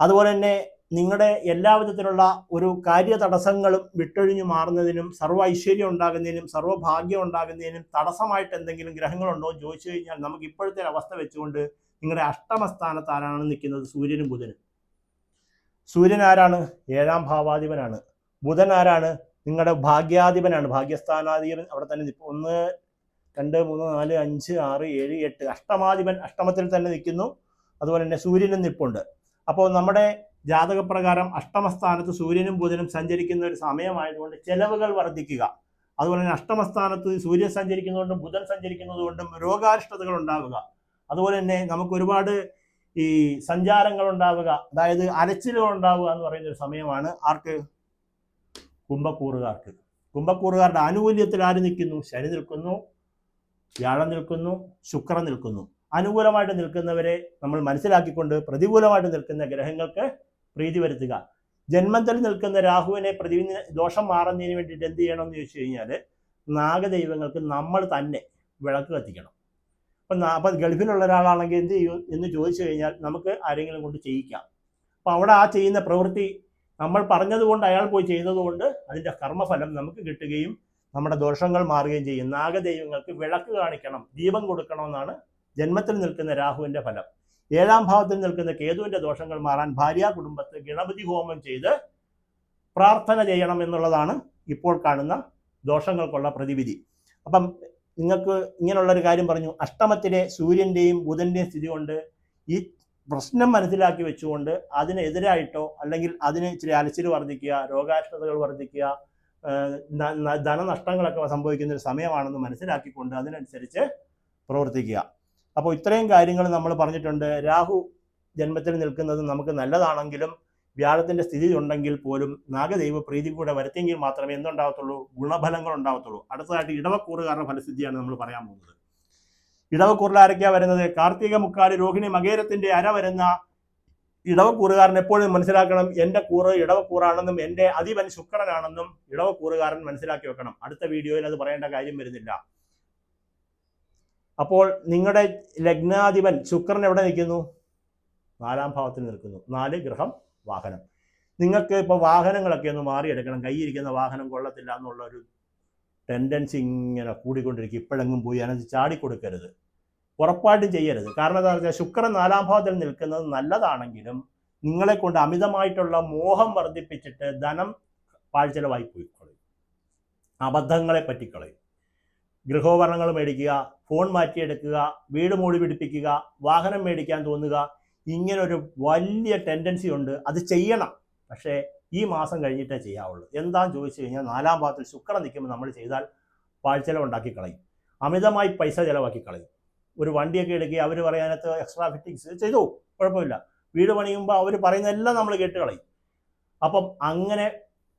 അതുപോലെ തന്നെ നിങ്ങളുടെ എല്ലാ വിധത്തിലുള്ള ഒരു കാര്യ തടസ്സങ്ങളും വിട്ടൊഴിഞ്ഞു മാറുന്നതിനും സർവ്വ ഐശ്വര്യം ഉണ്ടാകുന്നതിനും സർവ്വഭാഗ്യം ഉണ്ടാകുന്നതിനും തടസ്സമായിട്ട് എന്തെങ്കിലും ഗ്രഹങ്ങളുണ്ടോ എന്ന് ചോദിച്ചു കഴിഞ്ഞാൽ നമുക്ക് ഇപ്പോഴത്തെ അവസ്ഥ വെച്ചുകൊണ്ട് നിങ്ങളുടെ അഷ്ടമസ്ഥാനത്ത് ആരാണ് നിൽക്കുന്നത്? സൂര്യനും ബുധനും. സൂര്യൻ ആരാണ്? 7ാം ഭാവാധിപനാണ്. ബുധൻ ആരാണ്? നിങ്ങളുടെ ഭാഗ്യാധിപനാണ്, ഭാഗ്യസ്ഥാനാധിപൻ. അവിടെ തന്നെ 1 2 3 4 5 6 7 8 അഷ്ടമാധിപൻ അഷ്ടമത്തിൽ തന്നെ നിൽക്കുന്നു. അതുപോലെ തന്നെ സൂര്യനും നിൽപ്പുണ്ട്. അപ്പോൾ നമ്മുടെ ജാതകപ്രകാരം അഷ്ടമസ്ഥാനത്ത് സൂര്യനും ബുധനും സഞ്ചരിക്കുന്ന ഒരു സമയമായതുകൊണ്ട് ചെലവുകൾ വർദ്ധിക്കുക. അതുപോലെ തന്നെ അഷ്ടമസ്ഥാനത്ത് സൂര്യൻ സഞ്ചരിക്കുന്നതുകൊണ്ടും ബുധൻ സഞ്ചരിക്കുന്നതുകൊണ്ടും രോഗാരിഷ്ടതകൾ ഉണ്ടാവുക. അതുപോലെ തന്നെ നമുക്ക് ഒരുപാട് ഈ സഞ്ചാരങ്ങൾ ഉണ്ടാവുക, അതായത് അലച്ചിലുകൾ ഉണ്ടാവുക എന്ന് പറയുന്ന ഒരു സമയമാണ് ആർക്ക്? കുംഭക്കൂറുകാർക്ക്. കുംഭക്കൂറുകാരുടെ ആനുകൂല്യത്തിൽ ആര് നിൽക്കുന്നു? ശനി നിൽക്കുന്നു, വ്യാഴം നിൽക്കുന്നു, ശുക്രൻ നിൽക്കുന്നു. അനുകൂലമായിട്ട് നിൽക്കുന്നവരെ നമ്മൾ മനസ്സിലാക്കിക്കൊണ്ട് പ്രതികൂലമായിട്ട് നിൽക്കുന്ന ഗ്രഹങ്ങൾക്ക് പ്രീതി വരുത്തുക. ജന്മത്തിൽ നിൽക്കുന്ന രാഹുവിനെ ദോഷം മാറുന്നതിന് വേണ്ടിയിട്ട് എന്ത് ചെയ്യണമെന്ന് ചോദിച്ചു കഴിഞ്ഞാൽ നാഗദൈവങ്ങൾക്ക് നമ്മൾ തന്നെ വിളക്ക് കത്തിക്കണം. അപ്പം ഗൾഫിലുള്ള ഒരാളാണെങ്കിൽ എന്ത് ചെയ്യും എന്ന് ചോദിച്ചു കഴിഞ്ഞാൽ നമുക്ക് ആരെങ്കിലും കൊണ്ട് ചെയ്യിക്കാം. അപ്പം അവിടെ ആ ചെയ്യുന്ന പ്രവൃത്തി നമ്മൾ പറഞ്ഞതുകൊണ്ട് അയാൾ പോയി ചെയ്തതുകൊണ്ട് അതിൻ്റെ കർമ്മഫലം നമുക്ക് കിട്ടുകയും നമ്മുടെ ദോഷങ്ങൾ മാറുകയും ചെയ്യും. നാഗദൈവങ്ങൾക്ക് വിളക്ക് കാണിക്കണം, ദീപം കൊടുക്കണമെന്നാണ് ജന്മത്തിൽ നിൽക്കുന്ന രാഹുവിൻ്റെ ഫലം. 7ാം ഭാവത്തിൽ നിൽക്കുന്ന കേതുവിൻ്റെ ദോഷങ്ങൾ മാറാൻ ഭാര്യ കുടുംബത്തെ ഗണപതി ഹോമം ചെയ്ത് പ്രാർത്ഥന ചെയ്യണം എന്നുള്ളതാണ് ഇപ്പോൾ കാണുന്ന ദോഷങ്ങൾക്കുള്ള പ്രതിവിധി. അപ്പം നിങ്ങൾക്ക് ഇങ്ങനെയുള്ളൊരു കാര്യം പറഞ്ഞു. അഷ്ടമത്തിലെ സൂര്യൻ്റെയും ബുധൻ്റെയും സ്ഥിതി കൊണ്ട് ഈ പ്രശ്നം മനസ്സിലാക്കി വെച്ചുകൊണ്ട് അതിനെതിരായിട്ടോ അല്ലെങ്കിൽ അതിന് ഇച്ചിരി അലച്ചിൽ വർദ്ധിക്കുക, രോഗാരിഷ്ടതകൾ വർദ്ധിക്കുക, ധനനഷ്ടങ്ങളൊക്കെ സംഭവിക്കുന്ന ഒരു സമയമാണെന്ന് മനസ്സിലാക്കിക്കൊണ്ട് അതിനനുസരിച്ച് പ്രവർത്തിക്കുക. അപ്പോൾ ഇത്രയും കാര്യങ്ങൾ നമ്മൾ പറഞ്ഞിട്ടുണ്ട്. രാഹു ജന്മത്തിൽ നിൽക്കുന്നത് നമുക്ക് നല്ലതാണെങ്കിലും വ്യാഴത്തിൻ്റെ സ്ഥിതി ഉണ്ടെങ്കിൽ പോലും നാഗദൈവ പ്രീതി കൂടെ വരുത്തിയെങ്കിൽ മാത്രമേ എന്തുണ്ടാകത്തുള്ളൂ? ഗുണഫലങ്ങൾ ഉണ്ടാകത്തുള്ളൂ. അടുത്തതായിട്ട് ഇടവക്കൂറുകാരുടെ ഫലസിദ്ധിയാണ് നമ്മൾ പറയാൻ പോകുന്നത്. ഇടവക്കൂറിൽ ആരൊക്കെയാണ് വരുന്നത്? കാർത്തിക, മുക്കാല്, രോഹിണി, മകേരത്തിൻ്റെ അര വരുന്ന ഇടവക്കൂറുകാരൻ എപ്പോഴും മനസ്സിലാക്കണം, എൻ്റെ കൂറ് ഇടവക്കൂറാണെന്നും എൻ്റെ അധിപൻ ശുക്രനാണെന്നും ഇടവക്കൂറുകാരൻ മനസ്സിലാക്കി വെക്കണം. അടുത്ത വീഡിയോയിൽ അത് പറയേണ്ട കാര്യം വരുന്നില്ല. അപ്പോൾ നിങ്ങളുടെ ലഗ്നാധിപൻ ശുക്രൻ എവിടെ നിൽക്കുന്നു? 4ാം ഭാവത്തിൽ നിൽക്കുന്നു. 4 ഗ്രഹം വാഹനം. നിങ്ങൾക്ക് ഇപ്പോൾ വാഹനങ്ങളൊക്കെ ഒന്ന് മാറിയെടുക്കണം. കയ്യിരിക്കുന്ന വാഹനം കൊള്ളത്തില്ല എന്നുള്ളൊരു ടെൻഡൻസി ഇങ്ങനെ കൂടിക്കൊണ്ടിരിക്കും. ഇപ്പോഴെങ്ങും പോയി അതിനകത്ത് ചാടിക്കൊടുക്കരുത്, ഉറപ്പായിട്ടും ചെയ്യരുത്. കാരണം എന്താ വെച്ചാൽ ശുക്രൻ 4ാം ഭാവത്തിൽ നിൽക്കുന്നത് നല്ലതാണെങ്കിലും നിങ്ങളെ കൊണ്ട് അമിതമായിട്ടുള്ള മോഹം വർദ്ധിപ്പിച്ചിട്ട് ധനം പാഴ്ചെലവായി പോയി കളയും, അബദ്ധങ്ങളെ പറ്റിക്കളയും. ഗൃഹോപകരണങ്ങൾ മേടിക്കുക, ഫോൺ മാറ്റിയെടുക്കുക, വീട് മൂടി പിടിപ്പിക്കുക, വാഹനം മേടിക്കാൻ തോന്നുക, ഇങ്ങനൊരു വലിയ ടെൻഡൻസി ഉണ്ട്. അത് ചെയ്യണം, പക്ഷേ ഈ മാസം കഴിഞ്ഞിട്ടേ ചെയ്യാവുള്ളൂ. എന്താണെന്ന് ചോദിച്ചു കഴിഞ്ഞാൽ 4ാം ഭാവത്തിൽ ശുക്രൻ നിൽക്കുമ്പോൾ നമ്മൾ ചെയ്താൽ പാഴ്ചെലവുണ്ടാക്കി കളയും, അമിതമായി പൈസ ചിലവാക്കി കളയും. ഒരു വണ്ടിയൊക്കെ എടുക്കുക, അവർ പറയാനകത്ത് എക്സ്ട്രാ ഫിറ്റിങ്സ് ചെയ്തു, കുഴപ്പമില്ല. വീട് പണിയുമ്പോൾ അവർ പറയുന്നതെല്ലാം നമ്മൾ കേട്ട് കളയും. അപ്പം അങ്ങനെ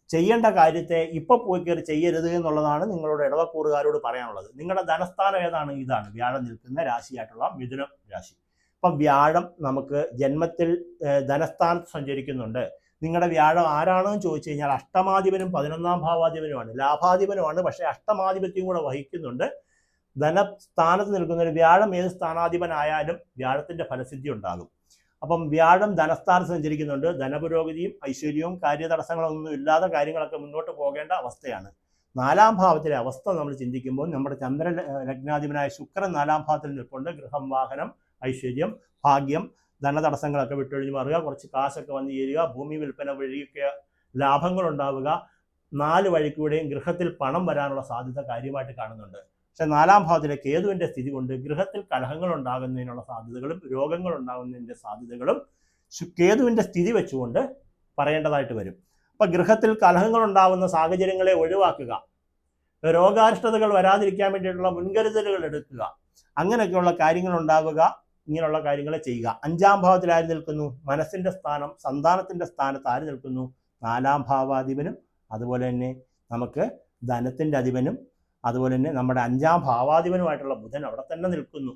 ചെയ്യേണ്ട കാര്യത്തെ ഇപ്പോൾ പോയി കയറി ചെയ്യരുത് എന്നുള്ളതാണ് നിങ്ങളോട് ഇടവക്കൂറുകാരോട് പറയാനുള്ളത്. നിങ്ങളുടെ ധനസ്ഥാനം ഏതാണ്? ഇതാണ് വ്യാഴം നിൽക്കുന്ന രാശിയായിട്ടുള്ള മിഥുനം രാശി. അപ്പം വ്യാഴം നമുക്ക് ജന്മത്തിൽ ധനസ്ഥാനത്ത് സഞ്ചരിക്കുന്നുണ്ട്. നിങ്ങളുടെ വ്യാഴം ആരാണെന്ന് ചോദിച്ചു കഴിഞ്ഞാൽ അഷ്ടമാധിപനും 11ാം ഭാവാധിപനുമാണ്, ലാഭാധിപനുമാണ്. പക്ഷേ അഷ്ടമാധിപത്യം കൂടെ വഹിക്കുന്നുണ്ട്. ധനസ്ഥാനത്ത് നിൽക്കുന്ന ഒരു വ്യാഴം ഏത് സ്ഥാനാധിപനായാലും വ്യാഴത്തിൻ്റെ ഫലസിദ്ധി ഉണ്ടാകും. അപ്പം വ്യാഴം ധനസ്ഥാനത്ത് സഞ്ചരിക്കുന്നുണ്ട്. ധനപുരോഗതിയും ഐശ്വര്യവും കാര്യതടസ്സങ്ങളൊന്നും ഇല്ലാതെ കാര്യങ്ങളൊക്കെ മുന്നോട്ട് പോകേണ്ട അവസ്ഥയാണ്. 4ാം ഭാവത്തിലെ അവസ്ഥ നമ്മൾ ചിന്തിക്കുമ്പോൾ നമ്മുടെ ചന്ദ്ര ലഗ്നാധിപനായ ശുക്രൻ 4ാം ഭാവത്തിൽ നിൽപ്പുണ്ട്. ഗൃഹം, വാഹനം, ഐശ്വര്യം, ഭാഗ്യം, ധനതടസ്സങ്ങളൊക്കെ വിട്ടൊഴിഞ്ഞു മാറുക, കുറച്ച് കാശൊക്കെ വന്നു ചേരുക, ഭൂമി വിൽപ്പന വഴിയൊക്കെ ലാഭങ്ങൾ ഉണ്ടാവുക, 4 വഴിക്കൂടെയും ഗൃഹത്തിൽ പണം വരാനുള്ള സാധ്യത കാര്യമായിട്ട് കാണുന്നുണ്ട്. പക്ഷെ 4ാം ഭാവത്തിലെ കേതുവിൻ്റെ സ്ഥിതി കൊണ്ട് ഗൃഹത്തിൽ കലഹങ്ങൾ ഉണ്ടാകുന്നതിനുള്ള സാധ്യതകളും രോഗങ്ങൾ ഉണ്ടാകുന്നതിൻ്റെ സാധ്യതകളും കേതുവിൻ്റെ സ്ഥിതി വെച്ചുകൊണ്ട് പറയേണ്ടതായിട്ട് വരും. അപ്പം ഗൃഹത്തിൽ കലഹങ്ങൾ ഉണ്ടാകുന്ന സാഹചര്യങ്ങളെ ഒഴിവാക്കുക, രോഗാരിഷ്ടതകൾ വരാതിരിക്കാൻ വേണ്ടിയിട്ടുള്ള മുൻകരുതലുകൾ എടുക്കുക, അങ്ങനെയൊക്കെയുള്ള കാര്യങ്ങൾ ഉണ്ടാവുക. ഇങ്ങനെയുള്ള കാര്യങ്ങൾ ചെയ്യുക. 5ാം ഭാവത്തിൽ ആര് നിൽക്കുന്നു? മനസ്സിൻ്റെ സ്ഥാനം, സന്താനത്തിൻ്റെ സ്ഥാനത്ത് ആര് നിൽക്കുന്നു? 4ാം ഭാവാധിപനും അതുപോലെ തന്നെ നമുക്ക് ധനത്തിൻ്റെ അധിപനും അതുപോലെ തന്നെ നമ്മുടെ 5ാം ഭാവാധിപനുമായിട്ടുള്ള ബുധൻ അവിടെ തന്നെ നിൽക്കുന്നു.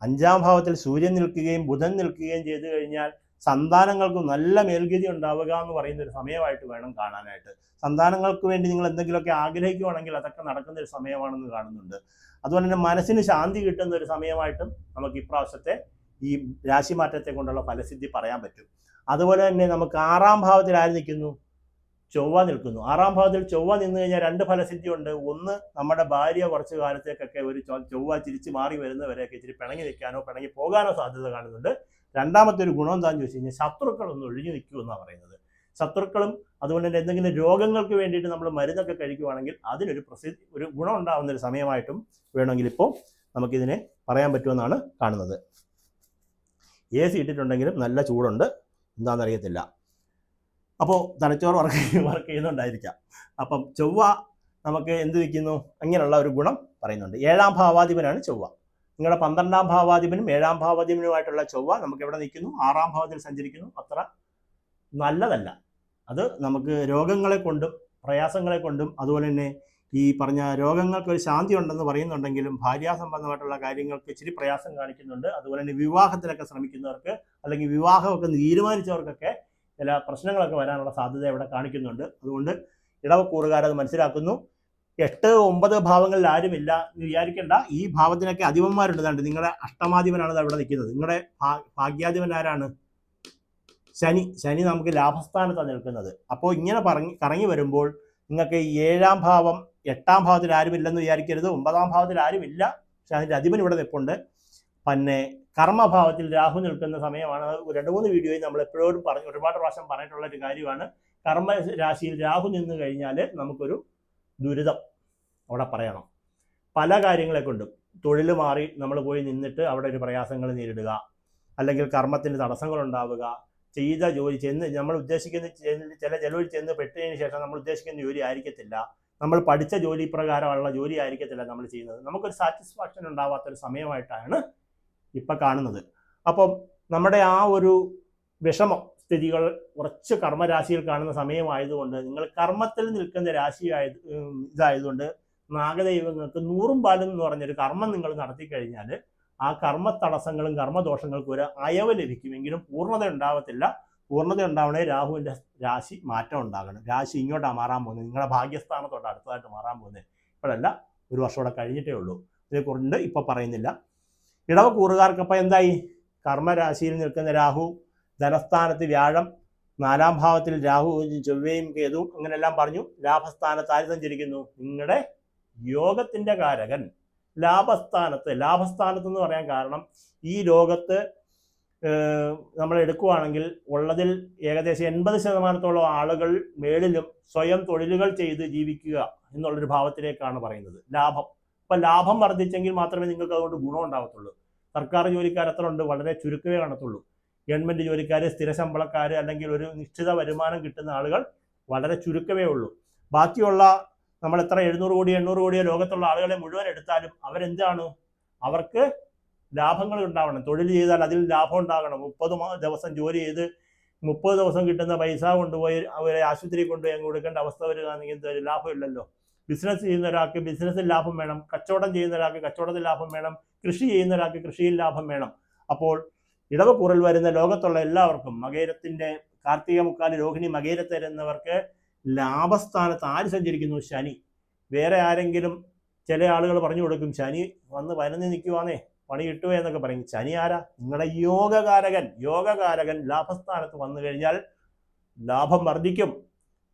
5ാം ഭാവത്തിൽ സൂര്യൻ നിൽക്കുകയും ബുധൻ നിൽക്കുകയും ചെയ്തു കഴിഞ്ഞാൽ സന്താനങ്ങൾക്കും നല്ല മേൽഗതി ഉണ്ടാവുക എന്ന് പറയുന്ന ഒരു സമയമായിട്ട് വേണം കാണാനായിട്ട്. സന്താനങ്ങൾക്ക് വേണ്ടി നിങ്ങൾ എന്തെങ്കിലുമൊക്കെ ആഗ്രഹിക്കുകയാണെങ്കിൽ അതൊക്കെ നടക്കുന്ന ഒരു സമയമാണെന്ന് കാണുന്നുണ്ട്. അതുപോലെ തന്നെ മനസ്സിന് ശാന്തി കിട്ടുന്ന ഒരു സമയമായിട്ടും നമുക്ക് ഇപ്രാവശ്യത്തെ ഈ രാശിമാറ്റത്തെ കൊണ്ടുള്ള ഫലസിദ്ധി പറയാൻ പറ്റും. അതുപോലെ തന്നെ നമുക്ക് 6ാം ഭാവത്തിൽ ആര് നിൽക്കുന്നു? ചൊവ്വ നിൽക്കുന്നു. 6ാം ഭാവത്തിൽ ചൊവ്വ നിന്ന് കഴിഞ്ഞാൽ 2 ഫലസിദ്ധി ഉണ്ട്. ഒന്ന്, നമ്മുടെ ഭാര്യ കുറച്ച് കാലത്തേക്കൊക്കെ ഒരു ചൊവ്വ തിരിച്ച് മാറി വരുന്നവരെയൊക്കെ ഇച്ചിരി പിണങ്ങി നിൽക്കാനോ പിണങ്ങി പോകാനോ സാധ്യത കാണുന്നുണ്ട്. രണ്ടാമത്തെ ഒരു ഗുണം എന്താണെന്ന് ചോദിച്ചു കഴിഞ്ഞാൽ ശത്രുക്കളൊന്നും ഒഴിഞ്ഞു നിൽക്കുമെന്നാണ് പറയുന്നത്. ശത്രുക്കളും അതുകൊണ്ട് തന്നെ എന്തെങ്കിലും രോഗങ്ങൾക്ക് വേണ്ടിയിട്ട് നമ്മൾ മരുന്നൊക്കെ കഴിക്കുവാണെങ്കിൽ അതിനൊരു ഒരു ഗുണം ഉണ്ടാകുന്ന ഒരു സമയമായിട്ടും വേണമെങ്കിൽ ഇപ്പോൾ നമുക്കിതിനെ പറയാൻ പറ്റുമെന്നാണ് കാണുന്നത്. AC ഇട്ടിട്ടുണ്ടെങ്കിലും നല്ല ചൂടുണ്ട്, എന്താണെന്നറിയത്തില്ല. അപ്പോൾ തലച്ചോറ് വർക്ക് ചെയ്യുന്നുണ്ടായിരിക്കാം. അപ്പം ചൊവ്വ നമുക്ക് എന്ത് വയ്ക്കുന്നു? അങ്ങനെയുള്ള ഒരു ഗുണം പറയുന്നുണ്ട്. 7ാം ഭാവാധിപനാണ് ചൊവ്വ. നിങ്ങളുടെ 12ാം ഭാവാധിപനും 7ാം ഭാവാധിപനുമായിട്ടുള്ള ചൊവ്വ നമുക്ക് എവിടെ നിൽക്കുന്നു? 6ാം ഭാവത്തിൽ സഞ്ചരിക്കുന്നു. അത്ര നല്ലതല്ല. അത് നമുക്ക് രോഗങ്ങളെ കൊണ്ടും പ്രയാസങ്ങളെ കൊണ്ടും അതുപോലെ തന്നെ ഈ പറഞ്ഞ രോഗങ്ങൾക്ക് ഒരു ശാന്തി ഉണ്ടെന്ന് പറയുന്നുണ്ടെങ്കിലും ഭാര്യാസംബന്ധമായിട്ടുള്ള കാര്യങ്ങൾക്ക് ഇച്ചിരി പ്രയാസം കാണിക്കുന്നുണ്ട്. അതുപോലെ തന്നെ വിവാഹത്തിലൊക്കെ ശ്രമിക്കുന്നവർക്ക് അല്ലെങ്കിൽ വിവാഹമൊക്കെ തീരുമാനിച്ചവർക്കൊക്കെ ചില പ്രശ്നങ്ങളൊക്കെ വരാനുള്ള സാധ്യത ഇവിടെ കാണിക്കുന്നുണ്ട്. അതുകൊണ്ട് ഇടവക്കൂറുകാരത് മനസ്സിലാക്കുന്നു. 8, 9 ഭാവങ്ങളിൽ ആരുമില്ല എന്ന് വിചാരിക്കേണ്ട. ഈ ഭാവത്തിനൊക്കെ അധിപന്മാരുണ്ട്. നിങ്ങളുടെ അഷ്ടമാധിപനാണ് അവിടെ നിൽക്കുന്നത്. നിങ്ങളുടെ ഭാഗ്യാധിപൻ ആരാണ്? ശനി നമുക്ക് ലാഭസ്ഥാനത്താണ് നിൽക്കുന്നത്. അപ്പോൾ ഇങ്ങനെ കറങ്ങി വരുമ്പോൾ നിങ്ങൾക്ക് 7ാം ഭാവം 8ാം ഭാവത്തിൽ ആരുമില്ലെന്ന് വിചാരിക്കരുത്. 9ാം ഭാവത്തിൽ ആരുമില്ല, പക്ഷെ അതിൻ്റെ അധിപൻ ഇവിടെ നിൽപ്പുണ്ട്. പിന്നെ കർമ്മഭാവത്തിൽ രാഹു നിൽക്കുന്ന സമയമാണ്. 2-3 വീഡിയോയിൽ നമ്മൾ എപ്പോഴും ഒരുപാട് പ്രാവശ്യം പറഞ്ഞിട്ടുള്ള ഒരു കാര്യമാണ്. കർമ്മ രാശിയിൽ രാഹു നിന്ന് കഴിഞ്ഞാൽ നമുക്കൊരു ദുരിതം അവിടെ പറയണം. പല കാര്യങ്ങളെ കൊണ്ടും തൊഴിൽ മാറി നമ്മൾ പോയി നിന്നിട്ട് അവിടെ ഒരു പ്രയാസങ്ങൾ നേരിടുക, അല്ലെങ്കിൽ കർമ്മത്തിന് തടസ്സങ്ങൾ ഉണ്ടാവുക, ചെയ്ത ജോലി നമ്മൾ ഉദ്ദേശിക്കുന്ന ചിലവർ പെട്ടതിന് ശേഷം നമ്മൾ ഉദ്ദേശിക്കുന്ന ജോലി ആയിരിക്കത്തില്ല, നമ്മൾ പഠിച്ച ജോലി പ്രകാരമുള്ള ജോലി ആയിരിക്കത്തില്ല നമ്മൾ ചെയ്യുന്നത്. നമുക്കൊരു സാറ്റിസ്ഫാക്ഷൻ ഉണ്ടാവാത്തൊരു സമയമായിട്ടാണ് ഇപ്പം കാണുന്നത്. അപ്പം നമ്മുടെ ആ ഒരു വിഷമ സ്ഥിതികൾ കുറച്ച് കർമ്മരാശിയിൽ കാണുന്ന സമയമായതുകൊണ്ട് നിങ്ങൾ കർമ്മത്തിൽ നിൽക്കുന്ന ഇതായതുകൊണ്ട് നാഗദൈവങ്ങൾക്ക് 100 പാലും എന്ന് പറഞ്ഞൊരു കർമ്മം നിങ്ങൾ നടത്തി കഴിഞ്ഞാൽ ആ കർമ്മ തടസ്സങ്ങളും കർമ്മദോഷങ്ങൾക്കും ഒരു അയവ് ലഭിക്കുമെങ്കിലും പൂർണ്ണത ഉണ്ടാവത്തില്ല. പൂർണ്ണത ഉണ്ടാവണേ രാഹുവിൻ്റെ രാശി മാറ്റം ഉണ്ടാകണം. രാശി ഇങ്ങോട്ടാണ് മാറാൻ പോകുന്നത്, നിങ്ങളുടെ ഭാഗ്യസ്ഥാനത്തോട്ട് അടുത്തതായിട്ട് മാറാൻ പോകുന്നത്. ഇപ്പോഴല്ല, ഒരു വർഷം കൂടെ കഴിഞ്ഞിട്ടേ ഉള്ളൂ. ഇതേക്കുറിച്ച് ഇപ്പോൾ പറയുന്നില്ല. ഇടവക്കൂറുകാർക്കപ്പോൾ എന്തായി? കർമ്മരാശിയിൽ നിൽക്കുന്ന രാഹു, ധനസ്ഥാനത്ത് വ്യാഴം, 4ാം ഭാവത്തിൽ രാഹു ചൊവ്വയും കേതുവും അങ്ങനെല്ലാം പറഞ്ഞു. ലാഭസ്ഥാനത്ത് ആര് സഞ്ചരിക്കുന്നു? നിങ്ങളുടെ യോഗത്തിൻ്റെ കാരകൻ ലാഭസ്ഥാനത്ത് എന്ന് പറയാൻ കാരണം ഈ ലോകത്ത് നമ്മൾ എടുക്കുകയാണെങ്കിൽ ഉള്ളതിൽ ഏകദേശം 80% ആളുകൾ മേളിലും സ്വയം തൊഴിലുകൾ ചെയ്ത് ജീവിക്കുക എന്നുള്ളൊരു ഭാവത്തിലേക്കാണ് പറയുന്നത് ലാഭം. അപ്പം ലാഭം വർദ്ധിച്ചെങ്കിൽ മാത്രമേ നിങ്ങൾക്ക് അതുകൊണ്ട് ഗുണം ഉണ്ടാകത്തുള്ളൂ. സർക്കാർ ജോലിക്കാർ എത്ര ഉണ്ട്? വളരെ ചുരുക്കമേ കാണത്തുള്ളൂ. ഗവൺമെൻറ് ജോലിക്കാർ, സ്ഥിര ശമ്പളക്കാർ, അല്ലെങ്കിൽ ഒരു നിശ്ചിത വരുമാനം കിട്ടുന്ന ആളുകൾ വളരെ ചുരുക്കമേ ഉള്ളൂ. ബാക്കിയുള്ള നമ്മൾ എത്ര 700 കോടി 800 കോടിയോ ലോകത്തുള്ള ആളുകളെ മുഴുവൻ എടുത്താലും അവരെന്താണ്? അവർക്ക് ലാഭങ്ങൾ ഉണ്ടാവണം. തൊഴിൽ ചെയ്താൽ അതിൽ ലാഭം ഉണ്ടാകണം. 30 ദിവസം ജോലി ചെയ്ത് 30 ദിവസം കിട്ടുന്ന പൈസ കൊണ്ടുപോയി അവരെ ആശുപത്രി കൊണ്ടുപോയി അങ്ങ് കൊടുക്കേണ്ട അവസ്ഥ വരികയാണെങ്കിൽ ലാഭമില്ലല്ലോ. ബിസിനസ് ചെയ്യുന്ന ഒരാൾക്ക് ബിസിനസ്സിൽ ലാഭം വേണം, കച്ചവടം ചെയ്യുന്ന ഒരാൾക്ക് കച്ചവടത്തിൽ ലാഭം വേണം, കൃഷി ചെയ്യുന്ന ഒരാൾക്ക് കൃഷിയിൽ ലാഭം വേണം. അപ്പോൾ ഇടവക്കൂറിൽ വരുന്ന ലോകത്തുള്ള എല്ലാവർക്കും മകേരത്തിൻ്റെ കാർത്തിക മുക്കാല് രോഹിണി മകേരത്ത് വരുന്നവർക്ക് ലാഭസ്ഥാനത്ത് ആര് സഞ്ചരിക്കുന്നു? ശനി. വേറെ ആരെങ്കിലും ചില ആളുകൾ പറഞ്ഞു കൊടുക്കും ശനി വന്ന് പരന്ന് നിൽക്കുവാന്നേ പണി കിട്ടുക എന്നൊക്കെ പറയും. ശനി ആരാ? നിങ്ങളുടെ യോഗകാരകൻ ലാഭസ്ഥാനത്ത് വന്നു കഴിഞ്ഞാൽ ലാഭം വർദ്ധിക്കും.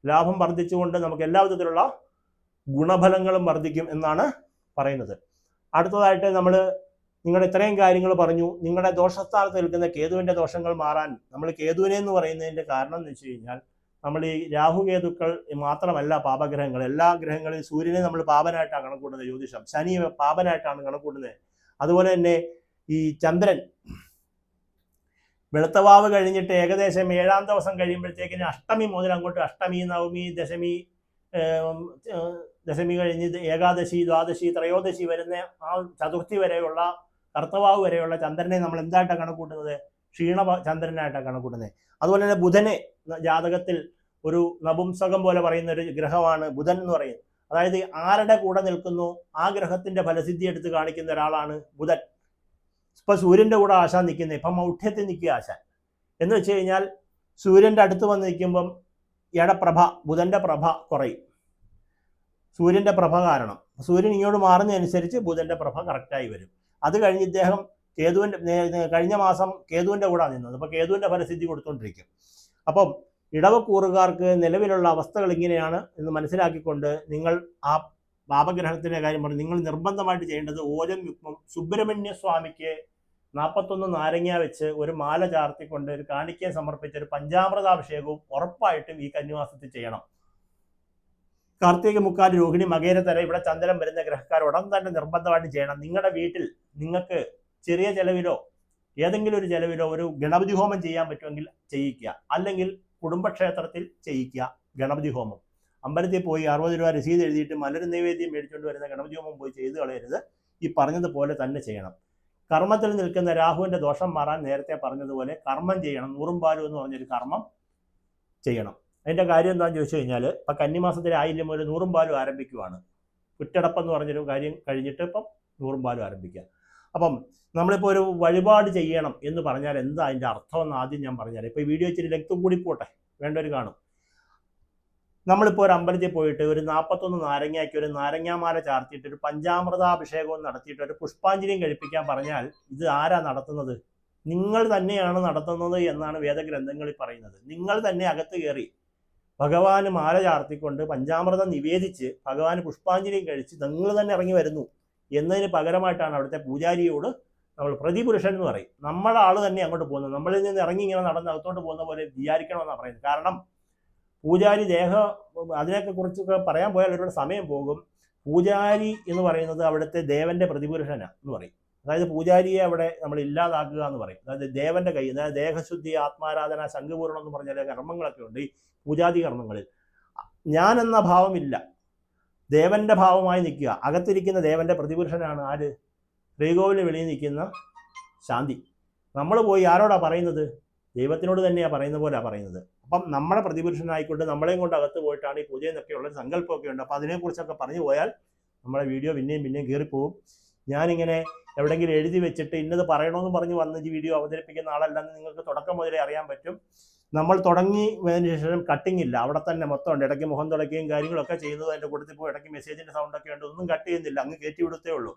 ലാഭം വർദ്ധിച്ചുകൊണ്ട് നമുക്ക് എല്ലാ വിധത്തിലുള്ള ഗുണഫലങ്ങളും വർദ്ധിക്കും എന്നാണ് പറയുന്നത്. അടുത്തതായിട്ട് നിങ്ങൾ ഇത്രയും കാര്യങ്ങൾ പറഞ്ഞു. നിങ്ങളുടെ ദോഷസ്ഥാനത്ത് നിൽക്കുന്ന കേതുവിൻ്റെ ദോഷങ്ങൾ മാറാൻ നമ്മൾ കേതുവിനെ എന്ന് പറയുന്നതിൻ്റെ കാരണം എന്ന് വെച്ച് കഴിഞ്ഞാൽ നമ്മൾ ഈ രാഹുകേതുക്കൾ മാത്രമല്ല പാപഗ്രഹങ്ങൾ, എല്ലാ ഗ്രഹങ്ങളിൽ സൂര്യനെ നമ്മൾ പാപനായിട്ടാണ് കണക്കൂട്ടുന്നത്. ജ്യോതിഷം ശനി പാപനായിട്ടാണ് കണക്കൂട്ടുന്നത്. അതുപോലെ തന്നെ ഈ ചന്ദ്രൻ വെളുത്തവാവ് കഴിഞ്ഞിട്ട് ഏകദേശം 7ാം ദിവസം കഴിയുമ്പോഴത്തേക്കിന് അഷ്ടമി മുതൽ അങ്ങോട്ട് അഷ്ടമി, നവമി, ദശമി കഴിഞ്ഞ് ഏകാദശി, ദ്വാദശി, ത്രയോദശി വരുന്ന ആ ചതുർത്ഥി വരെയുള്ള കർത്തവാവ് വരെയുള്ള ചന്ദ്രനെ നമ്മൾ എന്തായിട്ടാണ് കണക്കൂട്ടുന്നത്? ക്ഷീണ ചന്ദ്രനായിട്ടാണ് കണക്കൂട്ടുന്നത്. അതുപോലെ തന്നെ ബുധനെ ജാതകത്തിൽ ഒരു നപുംസകം പോലെ പറയുന്ന ഒരു ഗ്രഹമാണ് ബുധൻ എന്ന് പറയുന്നത്. അതായത് ആരുടെ കൂടെ നിൽക്കുന്നു ആ ഗ്രഹത്തിന്റെ ഫലസിദ്ധി എടുത്ത് കാണിക്കുന്ന ഒരാളാണ് ബുധൻ. ഇപ്പൊ സൂര്യന്റെ കൂടെ ആശാൻ നിൽക്കുന്നത്, ഇപ്പം മൗഢ്യത്തിൽ നിൽക്കുക ആശാൻ. എന്ന് വെച്ച് കഴിഞ്ഞാൽ സൂര്യൻ്റെ അടുത്ത് വന്ന് നിൽക്കുമ്പം ഇടപ്രഭ, ബുധൻ്റെ പ്രഭ കുറയും. സൂര്യൻ്റെ പ്രഭ കാരണം സൂര്യൻ ഇങ്ങോട്ട് മാറുന്നതനുസരിച്ച് ബുധൻ്റെ പ്രഭ കറക്റ്റായി വരും. അത് കഴിഞ്ഞ് ഇദ്ദേഹം കഴിഞ്ഞ മാസം കേതുവിൻ്റെ കൂടെ നിന്നത്. അപ്പോൾ കേതുവിൻ്റെ ഫലസിദ്ധി കൊടുത്തുകൊണ്ടിരിക്കും. അപ്പം ഇടവക്കൂറുകാർക്ക് നിലവിലുള്ള അവസ്ഥകൾ ഇങ്ങനെയാണ് എന്ന് മനസ്സിലാക്കിക്കൊണ്ട് നിങ്ങൾ ആ പാപഗ്രഹണത്തിൻ്റെ കാര്യം പറഞ്ഞു. നിങ്ങൾ നിർബന്ധമായിട്ട് ചെയ്യേണ്ടത് ഓജം യുഗ്മം സുബ്രഹ്മണ്യ സ്വാമിക്ക് 41 നാരങ്ങ വെച്ച് ഒരു മാല ചാർത്തിക്കൊണ്ട് ഒരു കാണിക്കയെ സമർപ്പിച്ച ഒരു പഞ്ചാമൃതാഭിഷേകവും ഉറപ്പായിട്ടും ഈ കന്നിമാസത്തിൽ ചെയ്യണം. കാർത്തിക മുക്കാൽ രോഹിണി മകേരത്തര ഇവിടെ ചന്ദ്രൻ വരുന്ന ഗ്രഹക്കാർ ഉടൻ തന്നെ നിർബന്ധമായിട്ട് ചെയ്യണം. നിങ്ങളുടെ വീട്ടിൽ നിങ്ങൾക്ക് ചെറിയ ചെലവിലോ ഏതെങ്കിലും ഒരു ചെലവിലോ ഒരു ഗണപതി ഹോമം ചെയ്യാൻ പറ്റുമെങ്കിൽ ചെയ്യിക്കുക. അല്ലെങ്കിൽ കുടുംബക്ഷേത്രത്തിൽ ചെയ്യിക്കുക ഗണപതി ഹോമം. അമ്പലത്തിൽ പോയി 60 രൂപ രസീത് എഴുതിയിട്ട് മലർ നൈവേദ്യം മേടിച്ചുകൊണ്ട് വരുന്ന ഗണപതി ഹോമം പോയി ചെയ്ത് കളയരുത്. ഈ പറഞ്ഞതുപോലെ തന്നെ ചെയ്യണം. കർമ്മത്തിൽ നിൽക്കുന്ന രാഹുവിൻ്റെ ദോഷം മാറാൻ നേരത്തെ പറഞ്ഞതുപോലെ കർമ്മം ചെയ്യണം. 100 പാലും എന്ന് പറഞ്ഞൊരു കർമ്മം ചെയ്യണം. അതിൻ്റെ കാര്യം എന്താണെന്ന് ചോദിച്ചു കഴിഞ്ഞാൽ ഇപ്പം കന്നിമാസത്തിലെ ആയില്യം ഒരു 100 പാലും ആരംഭിക്കുവാണ്. കുറ്റടപ്പെന്ന് പറഞ്ഞൊരു കാര്യം കഴിഞ്ഞിട്ട് ഇപ്പം 100 പാലും ആരംഭിക്കുക. അപ്പം നമ്മളിപ്പോൾ ഒരു വഴിപാട് ചെയ്യണം എന്ന് പറഞ്ഞാൽ എന്താ അതിൻ്റെ അർത്ഥമെന്ന് ആദ്യം ഞാൻ പറഞ്ഞാൽ, ഇപ്പോൾ ഈ വീഡിയോ ഇച്ചിരി ലെങ്ത്തും കൂടി പോട്ടെ, വേണ്ടവർ കാണും. നമ്മളിപ്പോൾ ഒരു അമ്പലത്തിൽ പോയിട്ട് ഒരു 41 നാരങ്ങയ്ക്ക് ഒരു നാരങ്ങാമാല ചാർത്തിയിട്ട് ഒരു പഞ്ചാമൃതാഭിഷേകവും നടത്തിയിട്ട് ഒരു പുഷ്പാഞ്ജലിയും കഴിപ്പിക്കാൻ പറഞ്ഞാൽ ഇത് ആരാ നടത്തുന്നത്? നിങ്ങൾ തന്നെയാണ് നടത്തുന്നത് എന്നാണ് വേദഗ്രന്ഥങ്ങളിൽ പറയുന്നത്. നിങ്ങൾ തന്നെ അകത്ത് കയറി ഭഗവാന് മാല ചാർത്തിക്കൊണ്ട് പഞ്ചാമൃതം നിവേദിച്ച് ഭഗവാന് പുഷ്പാഞ്ജലിയും കഴിച്ച് നിങ്ങൾ തന്നെ ഇറങ്ങി വരുന്നു എന്നതിന് പകരമായിട്ടാണ് അവിടുത്തെ പൂജാരിയോട് നമ്മൾ പ്രതിപുരുഷൻ എന്ന് പറയും. നമ്മുടെ ആൾ തന്നെ അങ്ങോട്ട് പോകുന്നത്. നമ്മളിൽ നിന്ന് ഇറങ്ങി ഇങ്ങനെ നടന്ന് അകത്തോട്ട് പോകുന്ന പോലെ വിചാരിക്കണമെന്നാണ് പറയുന്നത്. കാരണം പൂജാരി അതിനൊക്കെ കുറിച്ചൊക്കെ പറയാൻ പോയാൽ ഒരുപാട് സമയം പോകും. പൂജാരി എന്ന് പറയുന്നത് അവിടുത്തെ ദേവന്റെ പ്രതിപുരുഷനാണ് എന്ന് പറയും. അതായത് പൂജാരിയെ അവിടെ നമ്മൾ ഇല്ലാതാക്കുക എന്ന് പറയും. അതായത് ദേവന്റെ കൈ, അതായത് ദേഹശുദ്ധി, ആത്മാരാധന, ശംഖുപൂരണം എന്ന് പറഞ്ഞ കർമ്മങ്ങളൊക്കെ ഉണ്ട് ഈ പൂജാതി കർമ്മങ്ങളിൽ. ഞാൻ എന്ന ഭാവമില്ല, ദേവന്റെ ഭാവമായി നിൽക്കുക. അകത്തിരിക്കുന്ന ദേവന്റെ പ്രതിപുരുഷനാണ് ആര്? ശ്രീകോവിലിന് വെളിയിൽ നിൽക്കുന്ന ശാന്തി. നമ്മൾ പോയി ആരോടാ പറയുന്നത്? ദൈവത്തിനോട് തന്നെയാണ് പറയുന്ന പോലെയാണ് പറയുന്നത്. അപ്പം നമ്മുടെ പ്രതിപുരുഷനായിക്കൊണ്ട് നമ്മളെയും കൊണ്ട് അകത്ത് പോയിട്ടാണ് ഈ പൂജയെന്നൊക്കെയുള്ള സങ്കല്പമൊക്കെ ഉണ്ട്. അപ്പം അതിനെക്കുറിച്ചൊക്കെ പറഞ്ഞു പോയാൽ നമ്മുടെ വീഡിയോ പിന്നെയും കയറിപ്പോവും. ഞാനിങ്ങനെ എവിടെയെങ്കിലും എഴുതി വെച്ചിട്ട് ഇന്നത് പറയണമെന്ന് പറഞ്ഞ് വന്ന് ഈ വീഡിയോ അവതരിപ്പിക്കുന്ന ആളല്ലെന്ന് നിങ്ങൾക്ക് തുടക്കം മുതലേ അറിയാൻ പറ്റും. നമ്മൾ തുടങ്ങി ശേഷം കട്ടിങ് ഇല്ല, അവിടെ തന്നെ മൊത്തം ഉണ്ട്. ഇടയ്ക്ക് മുഖം തുടക്കുകയും കാര്യങ്ങളൊക്കെ ചെയ്യുന്നത് അതിൻ്റെ കൂട്ടത്തിൽ പോയി ഇടയ്ക്ക് മെസ്സേജിൻ്റെ സൗണ്ടൊക്കെ ഉണ്ട്. ഒന്നും കട്ട് ചെയ്യുന്നില്ല, അങ്ങ് കയറ്റി വിടത്തേ ഉള്ളൂ.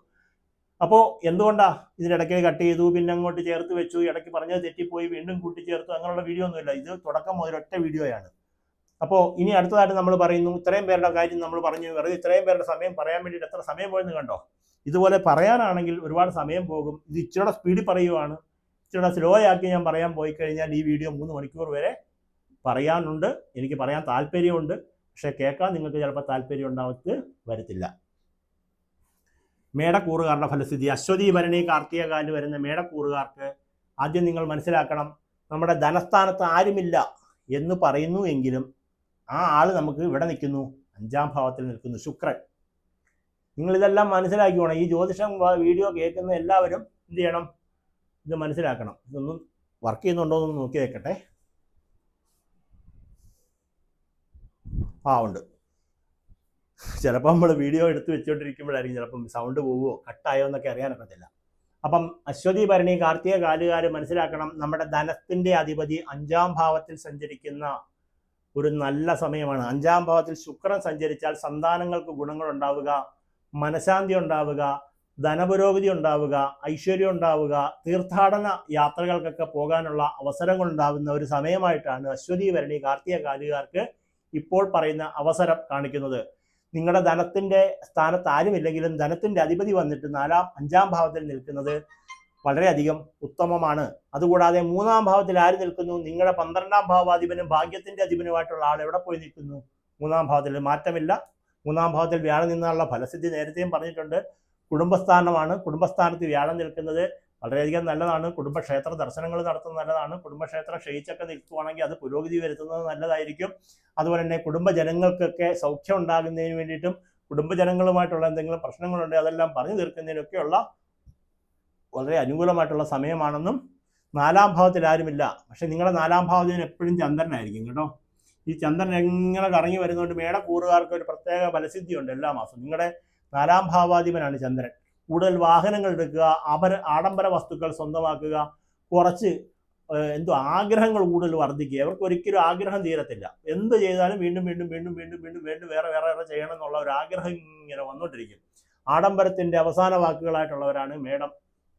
അപ്പോൾ എന്തുകൊണ്ടാണ് ഇതിനിടയ്ക്ക് കട്ട് ചെയ്തു, പിന്നെ അങ്ങോട്ട് ചേർത്ത് വെച്ചു, ഇടയ്ക്ക് പറഞ്ഞത് തെറ്റിപ്പോയി, വീണ്ടും കൂട്ടിച്ചേർത്തു, അങ്ങനെയുള്ള വീഡിയോ ഒന്നുമില്ല. ഇത് തുടക്കം മുതൽ ഒറ്റ വീഡിയോയാണ്. അപ്പോൾ ഇനി അടുത്തതായിട്ട് നമ്മൾ പറയുന്നു, ഇത്രയും പേരുടെ കാര്യം നമ്മൾ പറഞ്ഞു. വെറുതെ ഇത്രയും പേരുടെ സമയം പറയാൻ വേണ്ടിയിട്ട് എത്ര സമയം പോയെന്ന് കണ്ടോ? ഇതുപോലെ പറയാനാണെങ്കിൽ ഒരുപാട് സമയം പോകും. ഇത് ഇച്ചിരി സ്പീഡിൽ പറയുവാണ്. ഇച്ചിരി സ്ലോ ആക്കി ഞാൻ പറയാൻ പോയി കഴിഞ്ഞാൽ ഈ വീഡിയോ 3 മണിക്കൂർ വരെ പറയാനുണ്ട്. എനിക്ക് പറയാൻ താല്പര്യമുണ്ട്, പക്ഷേ കേൾക്കാൻ നിങ്ങൾക്ക് ചിലപ്പോൾ താല്പര്യം ഉണ്ടാവത്ത് വരത്തില്ല. മേടക്കൂറുകാരുടെ ഫലസ്ഥിതി. അശ്വതി, ഭരണി, കാർത്തികകാല് വരുന്ന മേടക്കൂറുകാർക്ക് ആദ്യം നിങ്ങൾ മനസ്സിലാക്കണം, നമ്മുടെ ധനസ്ഥാനത്ത് ആരുമില്ല എന്ന് പറയുന്നു എങ്കിലും ആ ആൾ നമുക്ക് ഇവിടെ നിൽക്കുന്നു, 5ാം ഭാവത്തിൽ നിൽക്കുന്നു ശുക്രൻ. നിങ്ങളിതെല്ലാം മനസ്സിലാക്കി വേണം. ഈ ജ്യോതിഷം വീഡിയോ കേൾക്കുന്ന എല്ലാവരും എന്ത് ചെയ്യണം? ഇത് മനസ്സിലാക്കണം. ഇതൊന്നും വർക്ക് ചെയ്യുന്നുണ്ടോ എന്ന് നോക്കി വെക്കട്ടെ. ഉണ്ട്. ചിലപ്പോൾ നമ്മൾ വീഡിയോ എടുത്ത് വെച്ചുകൊണ്ടിരിക്കുമ്പോഴായിരിക്കും ചിലപ്പം സൗണ്ട് പോവുമോ കട്ടായോ എന്നൊക്കെ അറിയാനൊക്കത്തില്ല. അപ്പം അശ്വതി, ഭരണി, കാർത്തിക കാലുകാർ മനസ്സിലാക്കണം, നമ്മുടെ ധനത്തിൻ്റെ അധിപതി 5ാം ഭാവത്തിൽ സഞ്ചരിക്കുന്ന ഒരു നല്ല സമയമാണ്. 5ാം ഭാവത്തിൽ ശുക്രൻ സഞ്ചരിച്ചാൽ സന്താനങ്ങൾക്ക് ഗുണങ്ങൾ ഉണ്ടാവുക, മനഃശാന്തി ഉണ്ടാവുക, ധനപുരോഗതി ഉണ്ടാവുക, ഐശ്വര്യം ഉണ്ടാവുക, തീർത്ഥാടന യാത്രകൾക്കൊക്കെ പോകാനുള്ള അവസരങ്ങൾ ഉണ്ടാകുന്ന ഒരു സമയമായിട്ടാണ് അശ്വതി, ഭരണി, കാർത്തിക കാലുകാർക്ക് ഇപ്പോൾ പറയുന്ന അവസരം കാണിക്കുന്നത്. നിങ്ങളുടെ ധനത്തിൻ്റെ സ്ഥാനത്ത് ആരുമില്ലെങ്കിലും ധനത്തിൻ്റെ അധിപതി വന്നിട്ട് 5ാം ഭാവത്തിൽ നിൽക്കുന്നത് വളരെയധികം ഉത്തമമാണ്. അതുകൂടാതെ 3ാം ഭാവത്തിൽ ആര് നിൽക്കുന്നു? നിങ്ങളുടെ 12ാം ഭാവാധിപനും ഭാഗ്യത്തിൻ്റെ അധിപനുമായിട്ടുള്ള ആൾ എവിടെ പോയി നിൽക്കുന്നു? 3ാം ഭാവത്തിൽ. മാറ്റമില്ല. 3ാം ഭാവത്തിൽ വ്യാഴം നിന്നുള്ള ഫലസിദ്ധി നേരത്തെയും പറഞ്ഞിട്ടുണ്ട്. കുടുംബസ്ഥാനമാണ്. കുടുംബസ്ഥാനത്ത് വ്യാഴം നിൽക്കുന്നത് വളരെയധികം നല്ലതാണ്. കുടുംബക്ഷേത്ര ദർശനങ്ങൾ നടത്തുന്നത് നല്ലതാണ്. കുടുംബക്ഷേത്രം ക്ഷയിച്ചൊക്കെ നിൽക്കുകയാണെങ്കിൽ അത് പുരോഗതി വരുത്തുന്നത് നല്ലതായിരിക്കും. അതുപോലെ തന്നെ കുടുംബജനങ്ങൾക്കൊക്കെ സൗഖ്യം ഉണ്ടാകുന്നതിന് വേണ്ടിയിട്ടും കുടുംബജനങ്ങളുമായിട്ടുള്ള എന്തെങ്കിലും പ്രശ്നങ്ങളുണ്ട് അതെല്ലാം പറഞ്ഞു തീർക്കുന്നതിനൊക്കെയുള്ള വളരെ അനുകൂലമായിട്ടുള്ള സമയമാണെന്നും 4ാം ഭാവത്തിൽ ആരുമില്ല. പക്ഷെ നിങ്ങളുടെ 4ാം ഭാവത്തിന് എപ്പോഴും ചന്ദ്രനായിരിക്കും കേട്ടോ. ഈ ചന്ദ്രൻ എങ്ങനെ കറങ്ങി വരുന്നതുകൊണ്ട് മേടക്കൂറുകാർക്ക് ഒരു പ്രത്യേക ഫലസിദ്ധിയുണ്ട് എല്ലാ മാസവും. നിങ്ങളുടെ 4ാം ഭാവാധിപനാണ് ചന്ദ്രൻ. കൂടുതൽ വാഹനങ്ങൾ എടുക്കുക, ആഡംബര വസ്തുക്കൾ സ്വന്തമാക്കുക, കുറച്ച് എന്തോ ആഗ്രഹങ്ങൾ കൂടുതൽ വർദ്ധിക്കുക. അവർക്ക് ഒരിക്കലും ആഗ്രഹം തീരത്തില്ല. എന്ത് ചെയ്താലും വീണ്ടും വീണ്ടും വീണ്ടും വീണ്ടും വീണ്ടും വീണ്ടും വേറെ വേറെ വേറെ ചെയ്യണം എന്നുള്ള ഒരു ആഗ്രഹം ഇങ്ങനെ വന്നുകൊണ്ടിരിക്കും. ആഡംബരത്തിന്റെ അവസാന വാക്കുകളായിട്ടുള്ളവരാണ് മേടം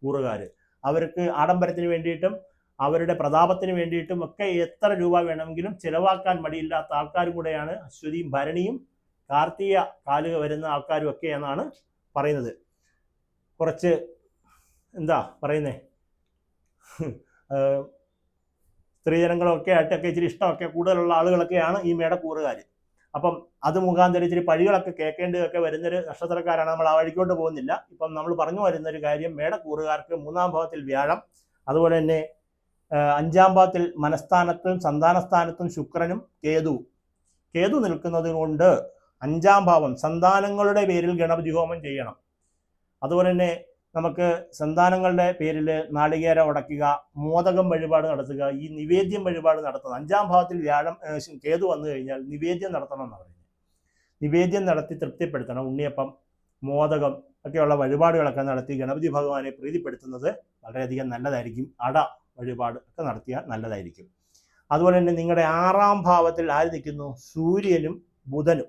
കൂറുകാർ. അവർക്ക് ആഡംബരത്തിന് വേണ്ടിയിട്ടും അവരുടെ പ്രതാപത്തിന് വേണ്ടിയിട്ടും ഒക്കെ എത്ര രൂപ വേണമെങ്കിലും ചിലവാക്കാൻ മടിയില്ലാത്ത ആൾക്കാരും കൂടെയാണ് അശ്വതിയും ഭരണിയും കാർത്തിക കാലുക വരുന്ന ആൾക്കാരും ഒക്കെ എന്നാണ് പറയുന്നത്. കുറച്ച് എന്താ പറയുന്നേ, സ്ത്രീജനങ്ങളൊക്കെ ആയിട്ടൊക്കെ ഇച്ചിരി ഇഷ്ടമൊക്കെ കൂടുതലുള്ള ആളുകളൊക്കെയാണ് ഈ മേടക്കൂറുകാർ. അപ്പം അത് മുഖാന്തരം ഇച്ചിരി പഴികളൊക്കെ കേൾക്കേണ്ടതൊക്കെ വരുന്നൊരു നക്ഷത്രക്കാരാണ്. നമ്മൾ ആ വഴിക്കോട്ട് പോകുന്നില്ല. ഇപ്പം നമ്മൾ പറഞ്ഞു വരുന്നൊരു കാര്യം, മേടക്കൂറുകാർക്ക് 3-ാം ഭാവത്തിൽ വ്യാഴം, അതുപോലെ തന്നെ 5-ാം ഭാവത്തിൽ മനസ്ഥാനത്തും സന്താനസ്ഥാനത്തും ശുക്രനും കേതു നിൽക്കുന്നത് കൊണ്ട് 5-ാം ഭാവം സന്താനങ്ങളുടെ പേരിൽ ഗണപതി ഹോമം ചെയ്യണം. അതുപോലെ തന്നെ നമുക്ക് സന്താനങ്ങളുടെ പേരിൽ നാളികേരം ഉടയ്ക്കുക, മോദകം വഴിപാട് നടത്തുക, ഈ നിവേദ്യം വഴിപാട് നടത്തുന്നത്. 5-ാം ഭാവത്തിൽ വ്യാഴം കേതു വന്നു കഴിഞ്ഞാൽ നിവേദ്യം നടത്തണം എന്ന് പറയുന്നത്. നിവേദ്യം നടത്തി തൃപ്തിപ്പെടുത്തണം. ഉണ്ണിയപ്പം, മോദകം ഒക്കെയുള്ള വഴിപാടുകളൊക്കെ നടത്തി ഗണപതി ഭഗവാനെ പ്രീതിപ്പെടുത്തുന്നത് വളരെയധികം നല്ലതായിരിക്കും. അട വഴിപാട് ഒക്കെ നടത്തിയാൽ നല്ലതായിരിക്കും. അതുപോലെ തന്നെ നിങ്ങളുടെ 6-ാം ഭാവത്തിൽ ആര് നിൽക്കുന്നു? സൂര്യനും ബുധനും.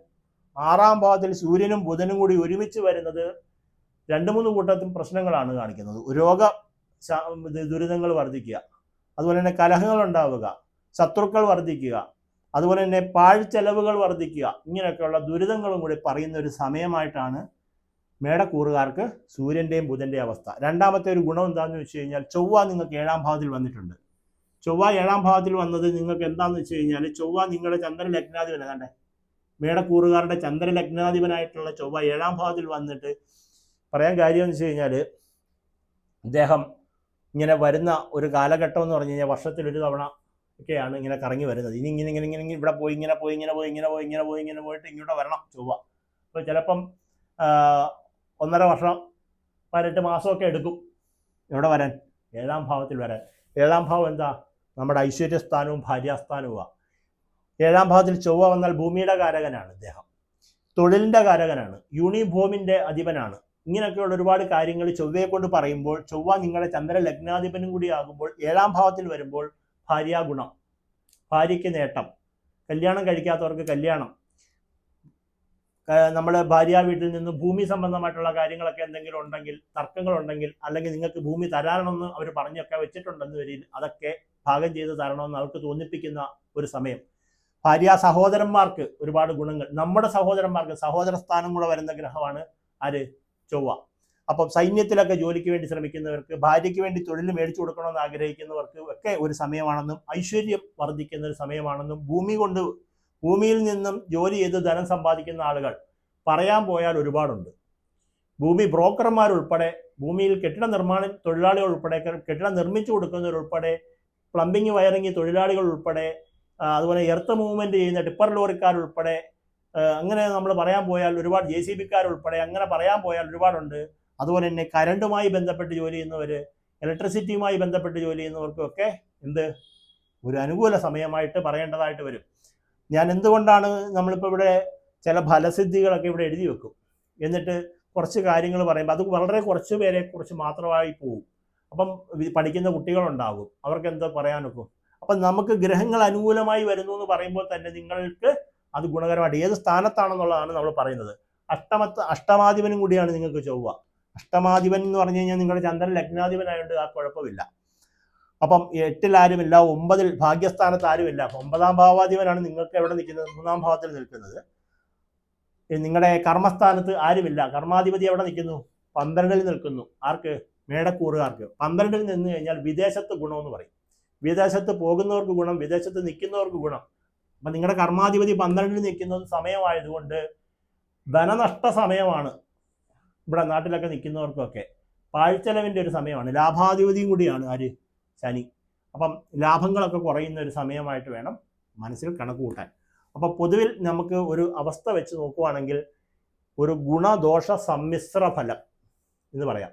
6-ാം ഭാവത്തിൽ സൂര്യനും ബുധനും കൂടി ഒരുമിച്ച് വരുന്നത് 2-3 കൂട്ടത്തിൽ പ്രശ്നങ്ങളാണ് കാണിക്കുന്നത്. രോഗ ദുരിതങ്ങൾ വർദ്ധിക്കുക, അതുപോലെ തന്നെ കലഹങ്ങൾ ഉണ്ടാവുക, ശത്രുക്കൾ വർദ്ധിക്കുക, അതുപോലെ തന്നെ പാഴ്ചെലവുകൾ വർദ്ധിക്കുക, ഇങ്ങനെയൊക്കെയുള്ള ദുരിതങ്ങളും കൂടി പറയുന്ന ഒരു സമയമായിട്ടാണ് മേടക്കൂറുകാർക്ക് സൂര്യൻ്റെയും ബുധൻ്റെയും അവസ്ഥ. രണ്ടാമത്തെ ഒരു ഗുണം എന്താണെന്ന് വെച്ച് കഴിഞ്ഞാൽ, ചൊവ്വ നിങ്ങൾക്ക് 7-ാം ഭാവത്തിൽ വന്നിട്ടുണ്ട്. ചൊവ്വ 7-ാം ഭാവത്തിൽ വന്നത് നിങ്ങൾക്ക് എന്താണെന്ന് വെച്ച് കഴിഞ്ഞാൽ, ചൊവ്വ നിങ്ങളുടെ ചന്ദ്രലഗ്നാധിപൻ ഏതാണ്ട് മേടക്കൂറുകാരുടെ ചന്ദ്രലഗ്നാധിപനായിട്ടുള്ള ചൊവ്വ 7-ാം ഭാവത്തിൽ വന്നിട്ട് പറയാൻ കാര്യമെന്ന് വെച്ച് കഴിഞ്ഞാൽ, അദ്ദേഹം ഇങ്ങനെ വരുന്ന ഒരു കാലഘട്ടം എന്ന് പറഞ്ഞു കഴിഞ്ഞാൽ വർഷത്തിലൊരു തവണ ഒക്കെയാണ് ഇങ്ങനെ കറങ്ങി വരുന്നത്. ഇനി ഇങ്ങനെ ഇങ്ങനെ ഇങ്ങനെ ഇവിടെ പോയി ഇങ്ങനെ പോയി ഇങ്ങനെ പോയി ഇങ്ങനെ പോയി ഇങ്ങനെ പോയി ഇങ്ങനെ പോയിട്ട് ഇങ്ങോട്ട് വരണം ചൊവ്വ. അപ്പോൾ ചിലപ്പം 1.5 വർഷം 18 മാസമൊക്കെ എടുക്കും ഇവിടെ വരാൻ, 7-ാം ഭാവത്തിൽ വരാൻ. 7-ാം ഭാവം എന്താ? നമ്മുടെ ഐശ്വര്യസ്ഥാനവും ഭാര്യാസ്ഥാനവുമാണ്. 7-ാം ഭാവത്തിൽ ചൊവ്വ വന്നാൽ ഭൂമിയുടെ കാരകനാണ് അദ്ദേഹം, തൊഴിലിൻ്റെ കാരകനാണ്, യൂണിഭൂമിൻ്റെ അധിപനാണ്. ഇങ്ങനെയൊക്കെയുള്ള ഒരുപാട് കാര്യങ്ങൾ ചൊവ്വയെ കൊണ്ട് പറയുമ്പോൾ, ചൊവ്വ നിങ്ങളുടെ ചന്ദ്ര ലഗ്നാധിപനും കൂടി ആകുമ്പോൾ 7-ാം ഭാവത്തിൽ വരുമ്പോൾ ഭാര്യാഗുണം, ഭാര്യയ്ക്ക് നേട്ടം, കല്യാണം കഴിക്കാത്തവർക്ക് കല്യാണം, നമ്മൾ ഭാര്യ വീട്ടിൽ നിന്ന് ഭൂമി സംബന്ധമായിട്ടുള്ള കാര്യങ്ങളൊക്കെ എന്തെങ്കിലും ഉണ്ടെങ്കിൽ, തർക്കങ്ങളുണ്ടെങ്കിൽ, അല്ലെങ്കിൽ നിങ്ങൾക്ക് ഭൂമി തരാണമെന്ന് അവർ പറഞ്ഞൊക്കെ വെച്ചിട്ടുണ്ടെന്ന് വരിൽ അതൊക്കെ ഭാഗം ചെയ്ത് തരണമെന്ന് അവർക്ക് തോന്നിപ്പിക്കുന്ന ഒരു സമയം. ഭാര്യ സഹോദരന്മാർക്ക് ഒരുപാട് ഗുണങ്ങൾ, നമ്മുടെ സഹോദരന്മാർക്ക് സഹോദര സ്ഥാനം കൂടെ വരുന്ന ഗ്രഹമാണ് ആര്? ചൊവ്വ. അപ്പം സൈന്യത്തിലൊക്കെ ജോലിക്ക് വേണ്ടി ശ്രമിക്കുന്നവർക്ക്, ഭാര്യയ്ക്ക് വേണ്ടി തൊഴിൽ മേടിച്ചു കൊടുക്കണമെന്ന് ആഗ്രഹിക്കുന്നവർക്ക് ഒക്കെ ഒരു സമയമാണെന്നും, ഐശ്വര്യം വർദ്ധിക്കുന്ന ഒരു സമയമാണെന്നും, ഭൂമിയിൽ നിന്നും ജോലി ചെയ്ത് ധനം സമ്പാദിക്കുന്ന ആളുകൾ പറയാൻ പോയാൽ ഒരുപാടുണ്ട്. ഭൂമി ബ്രോക്കർമാരുൾപ്പെടെ, ഭൂമിയിൽ കെട്ടിട നിർമ്മാണ തൊഴിലാളികൾ ഉൾപ്പെടെ, കെട്ടിടം നിർമ്മിച്ചു കൊടുക്കുന്നവരുൾപ്പെടെ, പ്ലംബിംഗ് വയറിംഗ് തൊഴിലാളികൾ ഉൾപ്പെടെ, അതുപോലെ എർത്ത് മൂവ്മെന്റ് ചെയ്യുന്ന ടിപ്പർ ലോറിക്കാരുൾപ്പെടെ, അങ്ങനെ നമ്മൾ പറയാൻ പോയാൽ ഒരുപാട് JCBക്കാരുൾപ്പെടെ അങ്ങനെ പറയാൻ പോയാൽ ഒരുപാടുണ്ട്. അതുപോലെ തന്നെ കരണ്ടുമായി ബന്ധപ്പെട്ട് ജോലി ചെയ്യുന്നവർ, ഇലക്ട്രിസിറ്റിയുമായി ബന്ധപ്പെട്ട് ജോലി ചെയ്യുന്നവർക്കൊക്കെ ഒരു അനുകൂല സമയമായിട്ട് പറയേണ്ടതായിട്ട് വരും. ഞാൻ എന്തുകൊണ്ടാണ് നമ്മളിപ്പോൾ ഇവിടെ ചില ഫലസിദ്ധികളൊക്കെ ഇവിടെ എഴുതി വെക്കും, എന്നിട്ട് കുറച്ച് കാര്യങ്ങൾ പറയുമ്പോൾ അത് വളരെ കുറച്ച് പേരെ കുറിച്ച് മാത്രമായി പോകും. അപ്പം പഠിക്കുന്ന കുട്ടികളുണ്ടാകും, അവർക്ക് എന്താ പറയാനൊക്കെ. അപ്പം നമുക്ക് ഗ്രഹങ്ങൾ അനുകൂലമായി വരുന്നു എന്ന് പറയുമ്പോൾ തന്നെ നിങ്ങൾക്ക് അത് ഗുണകരമായിട്ട്, ഏത് സ്ഥാനത്താണെന്നുള്ളതാണ് നമ്മൾ പറയുന്നത്. അഷ്ടമാധിപനും കൂടിയാണ് നിങ്ങൾക്ക് ചൊവ്വ. അഷ്ടമാധിപൻ എന്ന് പറഞ്ഞു കഴിഞ്ഞാൽ നിങ്ങളുടെ ചന്ദ്രൻ ലഗ്നാധിപനായതുകൊണ്ട് ആ കുഴപ്പമില്ല. അപ്പം 8-ൽ ആരുമില്ല, 9-ൽ ഭാഗ്യസ്ഥാനത്ത് ആരുമില്ല. അപ്പം 9-ാം ഭാവാധിപനാണ് നിങ്ങൾക്ക് എവിടെ നിൽക്കുന്നത്? 3-ാം ഭാവത്തിൽ നിൽക്കുന്നത്. നിങ്ങളുടെ കർമ്മസ്ഥാനത്ത് ആരുമില്ല, കർമാധിപതി എവിടെ നിൽക്കുന്നു? 12-ൽ നിൽക്കുന്നു. ആർക്ക്? മേടക്കൂറുകാർക്ക്. 12-ൽ നിന്ന് കഴിഞ്ഞാൽ വിദേശത്ത് ഗുണമെന്ന് പറയും. വിദേശത്ത് പോകുന്നവർക്ക് ഗുണം, വിദേശത്ത് നിൽക്കുന്നവർക്ക് ഗുണം. അപ്പം നിങ്ങളുടെ കർമാധിപതി 12-ൽ നിൽക്കുന്നത് സമയമായതുകൊണ്ട് ധനനഷ്ട സമയമാണ്. ഇവിടെ നാട്ടിലൊക്കെ നിൽക്കുന്നവർക്കൊക്കെ പാഴ്ചെലവിൻ്റെ ഒരു സമയമാണ്. ലാഭാധിപതിയും കൂടിയാണ് ആര്? ശനി. അപ്പം ലാഭങ്ങളൊക്കെ കുറയുന്ന ഒരു സമയമായിട്ട് വേണം മനസ്സിൽ കണക്ക് കൂട്ടാൻ. അപ്പം പൊതുവിൽ നമുക്ക് ഒരു അവസ്ഥ വെച്ച് നോക്കുവാണെങ്കിൽ ഒരു ഗുണദോഷ സമ്മിശ്ര ഫലം എന്ന് പറയാം.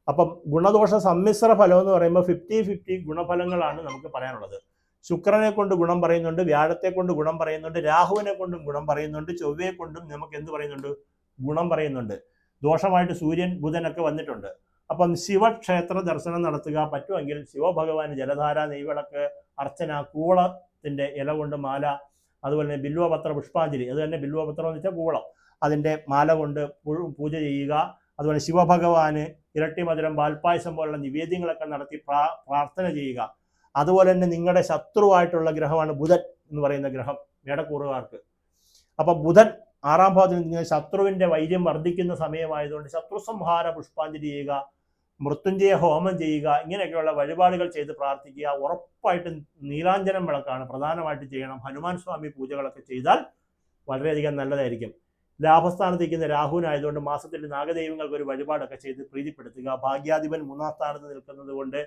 അപ്പം ഗുണദോഷ സമ്മിശ്ര ഫലം എന്ന് പറയുമ്പോൾ 50-50 ഗുണഫലങ്ങളാണ് നമുക്ക് പറയാനുള്ളത്. ശുക്രനെ കൊണ്ട് ഗുണം പറയുന്നുണ്ട്, വ്യാഴത്തെ കൊണ്ട് ഗുണം പറയുന്നുണ്ട്, രാഹുവിനെ കൊണ്ടും ഗുണം പറയുന്നുണ്ട്, ചൊവ്വയെ കൊണ്ടും നമുക്ക് എന്ത് പറയുന്നുണ്ട്? ഗുണം പറയുന്നുണ്ട്. ദോഷമായിട്ട് സൂര്യൻ ബുധനൊക്കെ വന്നിട്ടുണ്ട്. അപ്പം ശിവക്ഷേത്ര ദർശനം നടത്തുക, പറ്റുമെങ്കിൽ ശിവഭഗവാന് ജലധാര, നെയ്വിളക്ക്, അർച്ചന, കൂളത്തിൻ്റെ ഇല കൊണ്ട് മാല, അതുപോലെ തന്നെ ബില്വപത്ര പുഷ്പാഞ്ജലി, അത് തന്നെ ബില്വപത്രം എന്ന് വെച്ചാൽ കൂളം, അതിൻ്റെ മാല കൊണ്ട് പൂജ ചെയ്യുക. അതുപോലെ ശിവഭഗവാന് ഇരട്ടി മധുരം, പാൽപ്പായസം പോലുള്ള നിവേദ്യങ്ങളൊക്കെ നടത്തി പ്രാർത്ഥന ചെയ്യുക. അതുപോലെ തന്നെ നിങ്ങളുടെ ശത്രുവായിട്ടുള്ള ഗ്രഹമാണ് ബുധൻ എന്ന് പറയുന്ന ഗ്രഹം മേടക്കൂറുകാർക്ക്. അപ്പം ബുധൻ 6ാം ഭാവത്തിൽ നിങ്ങൾ ശത്രുവിൻ്റെ വൈര്യം വർദ്ധിക്കുന്ന സമയമായതുകൊണ്ട് ശത്രുസംഹാര പുഷ്പാഞ്ജലി ചെയ്യുക, മൃത്യുഞ്ജയ ഹോമം ചെയ്യുക, ഇങ്ങനെയൊക്കെയുള്ള വഴിപാടുകൾ ചെയ്ത് പ്രാർത്ഥിക്കുക. ഉറപ്പായിട്ടും നീലാഞ്ജനം വിളക്കാണ് പ്രധാനമായിട്ട് ചെയ്യണം. ഹനുമാൻ സ്വാമി പൂജകളൊക്കെ ചെയ്താൽ വളരെയധികം നല്ലതായിരിക്കും. ലാഭസ്ഥാനത്തിരിക്കുന്ന രാഹുവിനായതുകൊണ്ട് മാസത്തിൽ നാഗദൈവങ്ങൾക്ക് ഒരു വഴിപാടൊക്കെ ചെയ്ത് പ്രീതിപ്പെടുത്തുക. ഭാഗ്യാധിപൻ 3ാം സ്ഥാനത്ത് നിൽക്കുന്നത് കൊണ്ട്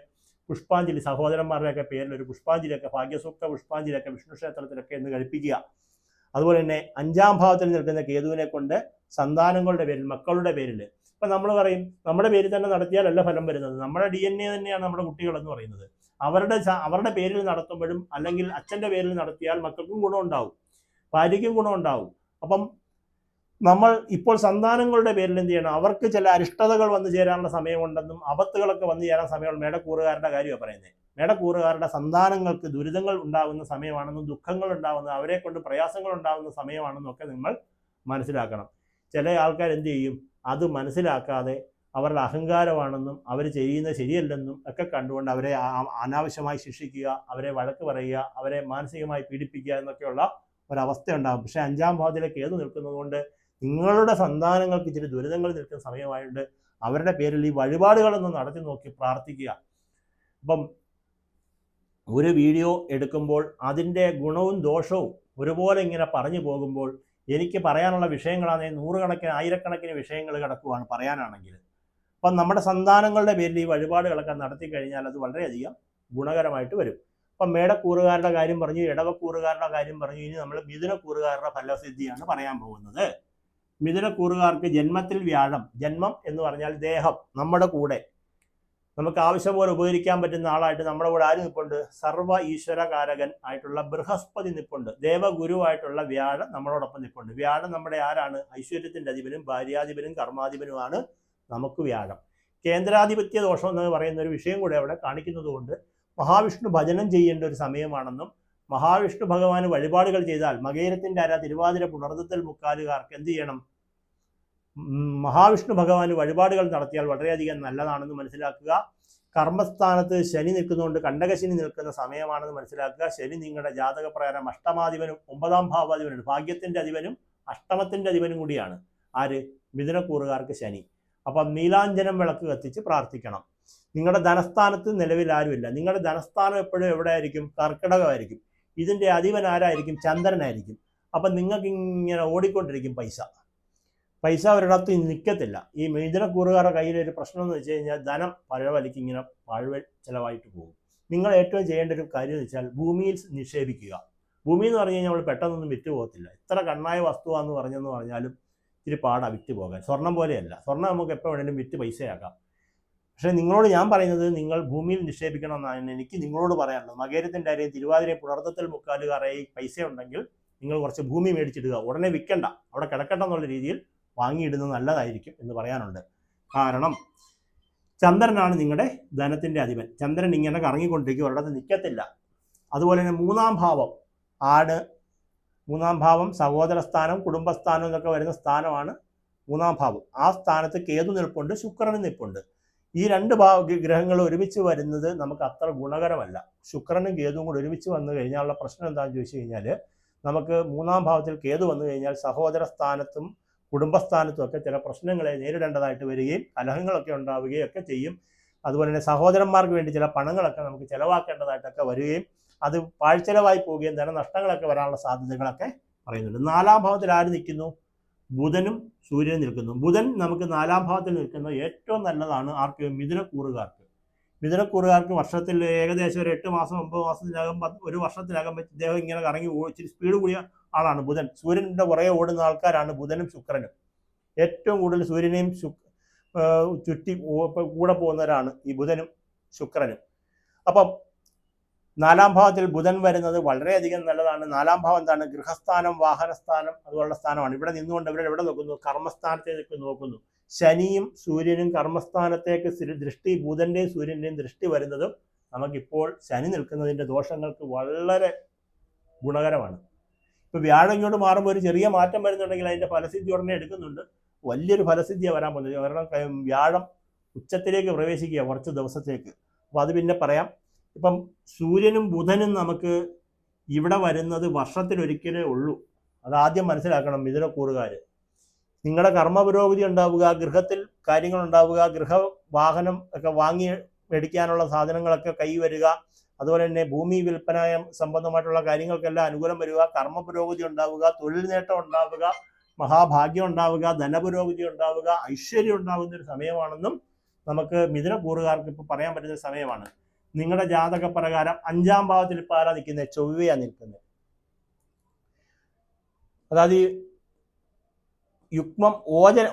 പുഷ്പാഞ്ജലി, സഹോദരന്മാരുടെയൊക്കെ പേരിൽ ഒരു പുഷ്പാഞ്ജലിയൊക്കെ, ഭാഗ്യസൂക്ത പുഷ്പാഞ്ജലിയൊക്കെ വിഷ്ണു ക്ഷേത്രത്തിലൊക്കെ എന്ന് കഴിപ്പിക്കുക. അതുപോലെ തന്നെ 5ാം ഭാവത്തിൽ നിൽക്കുന്ന കേതുവിനെ കൊണ്ട് സന്താനങ്ങളുടെ പേരിൽ, മക്കളുടെ പേരിൽ, ഇപ്പം നമ്മൾ പറയും നമ്മുടെ പേരിൽ തന്നെ നടത്തിയാലല്ല ഫലം വരുന്നത്, നമ്മുടെ DNA തന്നെയാണ് നമ്മുടെ കുട്ടികളെന്ന് പറയുന്നത്. അവരുടെ പേരിൽ നടത്തുമ്പോഴും അല്ലെങ്കിൽ അച്ഛൻ്റെ പേരിൽ നടത്തിയാൽ മക്കൾക്കും ഗുണമുണ്ടാവും, ഭാര്യയ്ക്കും ഗുണമുണ്ടാവും. അപ്പം നമ്മൾ ഇപ്പോൾ സന്താനങ്ങളുടെ പേരിൽ എന്ത് ചെയ്യണം, അവർക്ക് ചില അരിഷ്ടതകൾ വന്നു ചേരാനുള്ള സമയമുണ്ടെന്നും ആപത്തുകളൊക്കെ വന്നു ചേരാൻ സമയമുള്ള മേടക്കൂറുകാരുടെ കാര്യമാണ് പറയുന്നത്. മേടക്കൂറുകാരുടെ സന്താനങ്ങൾക്ക് ദുരിതങ്ങൾ ഉണ്ടാകുന്ന സമയമാണെന്നും ദുഃഖങ്ങൾ ഉണ്ടാകുന്ന, അവരെ കൊണ്ട് പ്രയാസങ്ങൾ ഉണ്ടാകുന്ന സമയമാണെന്നും ഒക്കെ നിങ്ങൾ മനസ്സിലാക്കണം. ചില ആൾക്കാർ എന്ത് ചെയ്യും, അത് മനസ്സിലാക്കാതെ അവരുടെ അഹങ്കാരമാണെന്നും അവർ ചെയ്യുന്നത് ശരിയല്ലെന്നും ഒക്കെ കണ്ടുകൊണ്ട് അവരെ അനാവശ്യമായി ശിക്ഷിക്കുക, അവരെ വഴക്ക് പറയുക, അവരെ മാനസികമായി പീഡിപ്പിക്കുക എന്നൊക്കെയുള്ള ഒരവസ്ഥ ഉണ്ടാകും. പക്ഷേ 5ാം ഭാവത്തിലേക്ക് ഏത് നിൽക്കുന്നത് കൊണ്ട് നിങ്ങളുടെ സന്താനങ്ങൾക്ക് ഇച്ചിരി ദുരിതങ്ങൾ നിൽക്കുന്ന സമയമായതുകൊണ്ട് അവരുടെ പേരിൽ ഈ വഴിപാടുകളൊന്നും നടത്തി നോക്കി പ്രാർത്ഥിക്കുക. അപ്പം ഒരു വീഡിയോ എടുക്കുമ്പോൾ അതിൻ്റെ ഗുണവും ദോഷവും ഒരുപോലെ ഇങ്ങനെ പറഞ്ഞു പോകുമ്പോൾ എനിക്ക് പറയാനുള്ള വിഷയങ്ങളാണെങ്കിൽ 100 ആയിരക്കണക്കിന് വിഷയങ്ങൾ കിടക്കുവാണ് പറയാനാണെങ്കിൽ. അപ്പം നമ്മുടെ സന്താനങ്ങളുടെ പേരിൽ ഈ വഴിപാടുകളൊക്കെ നടത്തി കഴിഞ്ഞാൽ അത് വളരെയധികം ഗുണകരമായിട്ട് വരും. അപ്പം മേടക്കൂറുകാരുടെ കാര്യം പറഞ്ഞു, ഇടവക്കൂറുകാരുടെ കാര്യം പറഞ്ഞു. ഇനി നമ്മൾ മിഥുനക്കൂറുകാരുടെ ഫലസിദ്ധിയാണ് പറയാൻ പോകുന്നത്. മിഥുനക്കൂറുകാർക്ക് ജന്മത്തിൽ വ്യാഴം, ജന്മം എന്ന് പറഞ്ഞാൽ ദേഹം, നമ്മുടെ കൂടെ നമുക്ക് ആവശ്യം പോലെ ഉപകരിക്കാൻ പറ്റുന്ന ആളായിട്ട് നമ്മുടെ കൂടെ ആര് നിൽപ്പുണ്ട്, സർവ്വ ഈശ്വരകാരകൻ ആയിട്ടുള്ള ബൃഹസ്പതി നിൽപ്പുണ്ട്. ദേവഗുരുവായിട്ടുള്ള വ്യാഴം നമ്മളോടൊപ്പം നിൽപ്പുണ്ട്. വ്യാഴം നമ്മുടെ ആരാണ്, ഐശ്വര്യത്തിൻ്റെ അധിപനും ഭാര്യാധിപനും കർമാധിപനുമാണ് നമുക്ക് വ്യാഴം. കേന്ദ്രാധിപത്യ ദോഷം എന്ന് പറയുന്ന ഒരു വിഷയം കൂടെ അവിടെ കാണിക്കുന്നത് കൊണ്ട് മഹാവിഷ്ണു ഭജനം ചെയ്യേണ്ട ഒരു സമയമാണെന്നും മഹാവിഷ്ണു ഭഗവാന് വഴിപാടുകൾ ചെയ്താൽ മകേരത്തിൻ്റെ അര, തിരുവാതിര, പുണർതത്തിൽ മുക്കാലുകാർക്ക് എന്ത് ചെയ്യണം, മഹാവിഷ്ണു ഭഗവാന് വഴിപാടുകൾ നടത്തിയാൽ വളരെയധികം നല്ലതാണെന്ന് മനസ്സിലാക്കുക. കർമ്മസ്ഥാനത്ത് ശനി നിൽക്കുന്നതുകൊണ്ട് കണ്ടകശനി നിൽക്കുന്ന സമയമാണെന്ന് മനസ്സിലാക്കുക. ശനി നിങ്ങളുടെ ജാതകപ്രകാരം അഷ്ടമാധിപനും 9ാം ഭാവാധിപനും, ഭാഗ്യത്തിൻ്റെ അധിപനും അഷ്ടമത്തിൻ്റെ അധിപനും കൂടിയാണ്. ആര്, മിഥുനക്കൂറുകാർക്ക് ശനി. അപ്പം നീലാഞ്ജനം വിളക്ക് കത്തിച്ച് പ്രാർത്ഥിക്കണം. നിങ്ങളുടെ ധനസ്ഥാനത്ത് നിലവിൽ ആരുമില്ല. നിങ്ങളുടെ ധനസ്ഥാനം എപ്പോഴും എവിടെ ആയിരിക്കും, കർക്കിടകമായിരിക്കും. ഇതിൻ്റെ അധിപൻ ആരായിരിക്കും, ചന്ദ്രനായിരിക്കും. അപ്പം നിങ്ങൾക്ക് ഇങ്ങനെ ഓടിക്കൊണ്ടിരിക്കും പൈസ ഒരിടത്ത് നിൽക്കത്തില്ല. ഈ മിഥുനക്കൂറുകാരുടെ കയ്യിലൊരു പ്രശ്നം എന്ന് വെച്ച് കഴിഞ്ഞാൽ ധനം പഴവലിക്ക് ഇങ്ങനെ പഴവൽ ചിലവായിട്ട് പോകും. നിങ്ങൾ ഏറ്റവും ചെയ്യേണ്ട ഒരു കാര്യം എന്ന് വെച്ചാൽ ഭൂമിയിൽ നിക്ഷേപിക്കുക. ഭൂമി എന്ന് പറഞ്ഞു കഴിഞ്ഞാൽ നമ്മൾ പെട്ടെന്നൊന്നും വിറ്റ് പോകത്തില്ല. എത്ര കണ്ണായ വസ്തുവാന്ന് പറഞ്ഞാലും ഇത്തിരി പാടാ വിറ്റ് പോകാൻ. സ്വർണം പോലെയല്ല, സ്വർണ്ണം നമുക്ക് എപ്പോൾ വേണമെങ്കിലും വിറ്റ് പൈസയാക്കാം. പക്ഷേ നിങ്ങളോട് ഞാൻ പറയുന്നത് നിങ്ങൾ ഭൂമിയിൽ നിക്ഷേപിക്കണമെന്നാണ് എനിക്ക് നിങ്ങളോട് പറയാനുള്ളത്. മകേരത്തിൻ്റെ അരയും തിരുവാതിരയും പുണർത്തത്തിൽ മുക്കാലുകാരായി പൈസ ഉണ്ടെങ്കിൽ നിങ്ങൾ കുറച്ച് ഭൂമി മേടിച്ചിടുക. ഉടനെ വിൽക്കണ്ട, അവിടെ കിടക്കട്ടെ എന്നുള്ള രീതിയിൽ വാങ്ങിയിടുന്നത് നല്ലതായിരിക്കും എന്ന് പറയാനുണ്ട്. കാരണം ചന്ദ്രനാണ് നിങ്ങളുടെ ധനത്തിൻ്റെ അധിപൻ. ചന്ദ്രൻ ഇങ്ങനെ കറങ്ങിക്കൊണ്ടിരിക്കും, ഒരിടത്ത് നിൽക്കത്തില്ല. അതുപോലെ തന്നെ 3ാം ഭാവം ആണ്. 3ാം ഭാവം സഹോദരസ്ഥാനം, കുടുംബസ്ഥാനം എന്നൊക്കെ വരുന്ന സ്ഥാനമാണ് 3ാം ഭാവം. ആ സ്ഥാനത്ത് കേതു നിൽപ്പുണ്ട്, ശുക്രനും നിൽപ്പുണ്ട്. ഈ 2 ഗ്രഹങ്ങൾ ഒരുമിച്ച് വരുന്നത് നമുക്ക് അത്ര ഗുണകരമല്ല. ശുക്രനും കേതുവും കൂടെ ഒരുമിച്ച് വന്നു കഴിഞ്ഞാലുള്ള പ്രശ്നം എന്താണെന്ന് ചോദിച്ചു കഴിഞ്ഞാൽ, നമുക്ക് 3ാം ഭാവത്തിൽ കേതു വന്നു കഴിഞ്ഞാൽ സഹോദര സ്ഥാനത്തും കുടുംബസ്ഥാനത്തും ഒക്കെ ചില പ്രശ്നങ്ങളെ നേരിടേണ്ടതായിട്ട് വരികയും കലഹങ്ങളൊക്കെ ഉണ്ടാവുകയും ഒക്കെ ചെയ്യും. അതുപോലെ തന്നെ സഹോദരന്മാർക്ക് വേണ്ടി ചില പണങ്ങളൊക്കെ നമുക്ക് ചിലവാക്കേണ്ടതായിട്ടൊക്കെ വരികയും അത് പാഴ്ചെലവായി പോവുകയും ധനനഷ്ടങ്ങളൊക്കെ വരാനുള്ള സാധ്യതകളൊക്കെ പറയുന്നുണ്ട്. 4ാം ഭാവത്തിൽ ആര് നിൽക്കുന്നു, ബുധനും സൂര്യനും നിൽക്കുന്നു. ബുധൻ നമുക്ക് 4ാം ഭാവത്തിൽ നിൽക്കുന്നത് ഏറ്റവും നല്ലതാണ്. ആർക്ക്, മിഥുനക്കൂറുകാർക്ക്. മിഥുനക്കൂറുകാർക്ക് വർഷത്തിൽ ഏകദേശം ഒരു 8 മാസം 9 മാസത്തിനകം 1 വർഷത്തിനകം ഇദ്ദേഹം ഇങ്ങനെ കറങ്ങി ഇച്ചിരി സ്പീഡ് കൂടിയ ആളാണ് ബുധൻ. സൂര്യൻ്റെ പുറകെ ഓടുന്ന ആൾക്കാരാണ് ബുധനും ശുക്രനും. ഏറ്റവും കൂടുതൽ സൂര്യനെയും ചുറ്റി കൂടെ പോകുന്നവരാണ് ഈ ബുധനും ശുക്രനും. അപ്പം 4ാം ഭാവത്തിൽ ബുധൻ വരുന്നത് വളരെയധികം നല്ലതാണ്. 4ാം ഭാവം എന്താണ്, ഗൃഹസ്ഥാനം, വാഹനസ്ഥാനം അതുപോലുള്ള സ്ഥാനമാണ്. ഇവിടെ നിന്നുകൊണ്ട് എവിടെ നോക്കുന്നു, കർമ്മസ്ഥാനത്തേക്ക് നോക്കുന്നു. ശനിയും സൂര്യനും കർമ്മസ്ഥാനത്തേക്ക് ദൃഷ്ടി, ബുധന്റെയും സൂര്യന്റെയും ദൃഷ്ടി വരുന്നതും നമുക്കിപ്പോൾ ശനി നിൽക്കുന്നതിൻ്റെ ദോഷങ്ങൾക്ക് വളരെ ഗുണകരമാണ്. ഇപ്പോൾ വ്യാഴം ഇങ്ങോട്ട് മാറുമ്പോൾ ഒരു ചെറിയ മാറ്റം വരുന്നുണ്ടെങ്കിൽ അതിൻ്റെ ഫലസിദ്ധി ഉടനെ എടുക്കുന്നുണ്ട്. വലിയൊരു ഫലസിദ്ധിയാണ് വരാൻ പോകുന്നത്. കാരണം വ്യാഴം ഉച്ചത്തിലേക്ക് പ്രവേശിക്കുക കുറച്ച് ദിവസത്തേക്ക്. അപ്പോൾ അത് പിന്നെ പറയാം. ഇപ്പം സൂര്യനും ബുധനും നമുക്ക് ഇവിടെ വരുന്നത് വർഷത്തിലൊരിക്കലേ ഉള്ളൂ. അതാദ്യം മനസ്സിലാക്കണം മിഥുനക്കൂറുകാർ. നിങ്ങളുടെ കർമ്മ പുരോഗതി ഉണ്ടാവുക, ഗൃഹത്തിൽ കാര്യങ്ങൾ ഉണ്ടാവുക, വാഹനം ഒക്കെ വാങ്ങി മേടിക്കാനുള്ള സാധനങ്ങളൊക്കെ കൈ വരിക, അതുപോലെ തന്നെ ഭൂമി വിൽപ്പന സംബന്ധമായിട്ടുള്ള കാര്യങ്ങൾക്കെല്ലാം അനുകൂലം വരിക, കർമ്മ പുരോഗതി ഉണ്ടാവുക, തൊഴിൽ നേട്ടം ഉണ്ടാവുക, മഹാഭാഗ്യം ഉണ്ടാവുക, ധനപുരോഗതി ഉണ്ടാവുക, ഐശ്വര്യം ഉണ്ടാകുന്ന ഒരു സമയമാണെന്നും നമുക്ക് മിഥുനക്കൂറുകാർക്ക് ഇപ്പോൾ പറയാൻ പറ്റുന്ന സമയമാണ്. നിങ്ങളുടെ ജാതക പ്രകാരം 5ാം ഭാവത്തിൽ ഇപ്പോൾ ആരാ നിൽക്കുന്നത്? ചൊവ്വയാണ് നിൽക്കുന്നത്. അതായത് യുഗ്മം ഓജൻ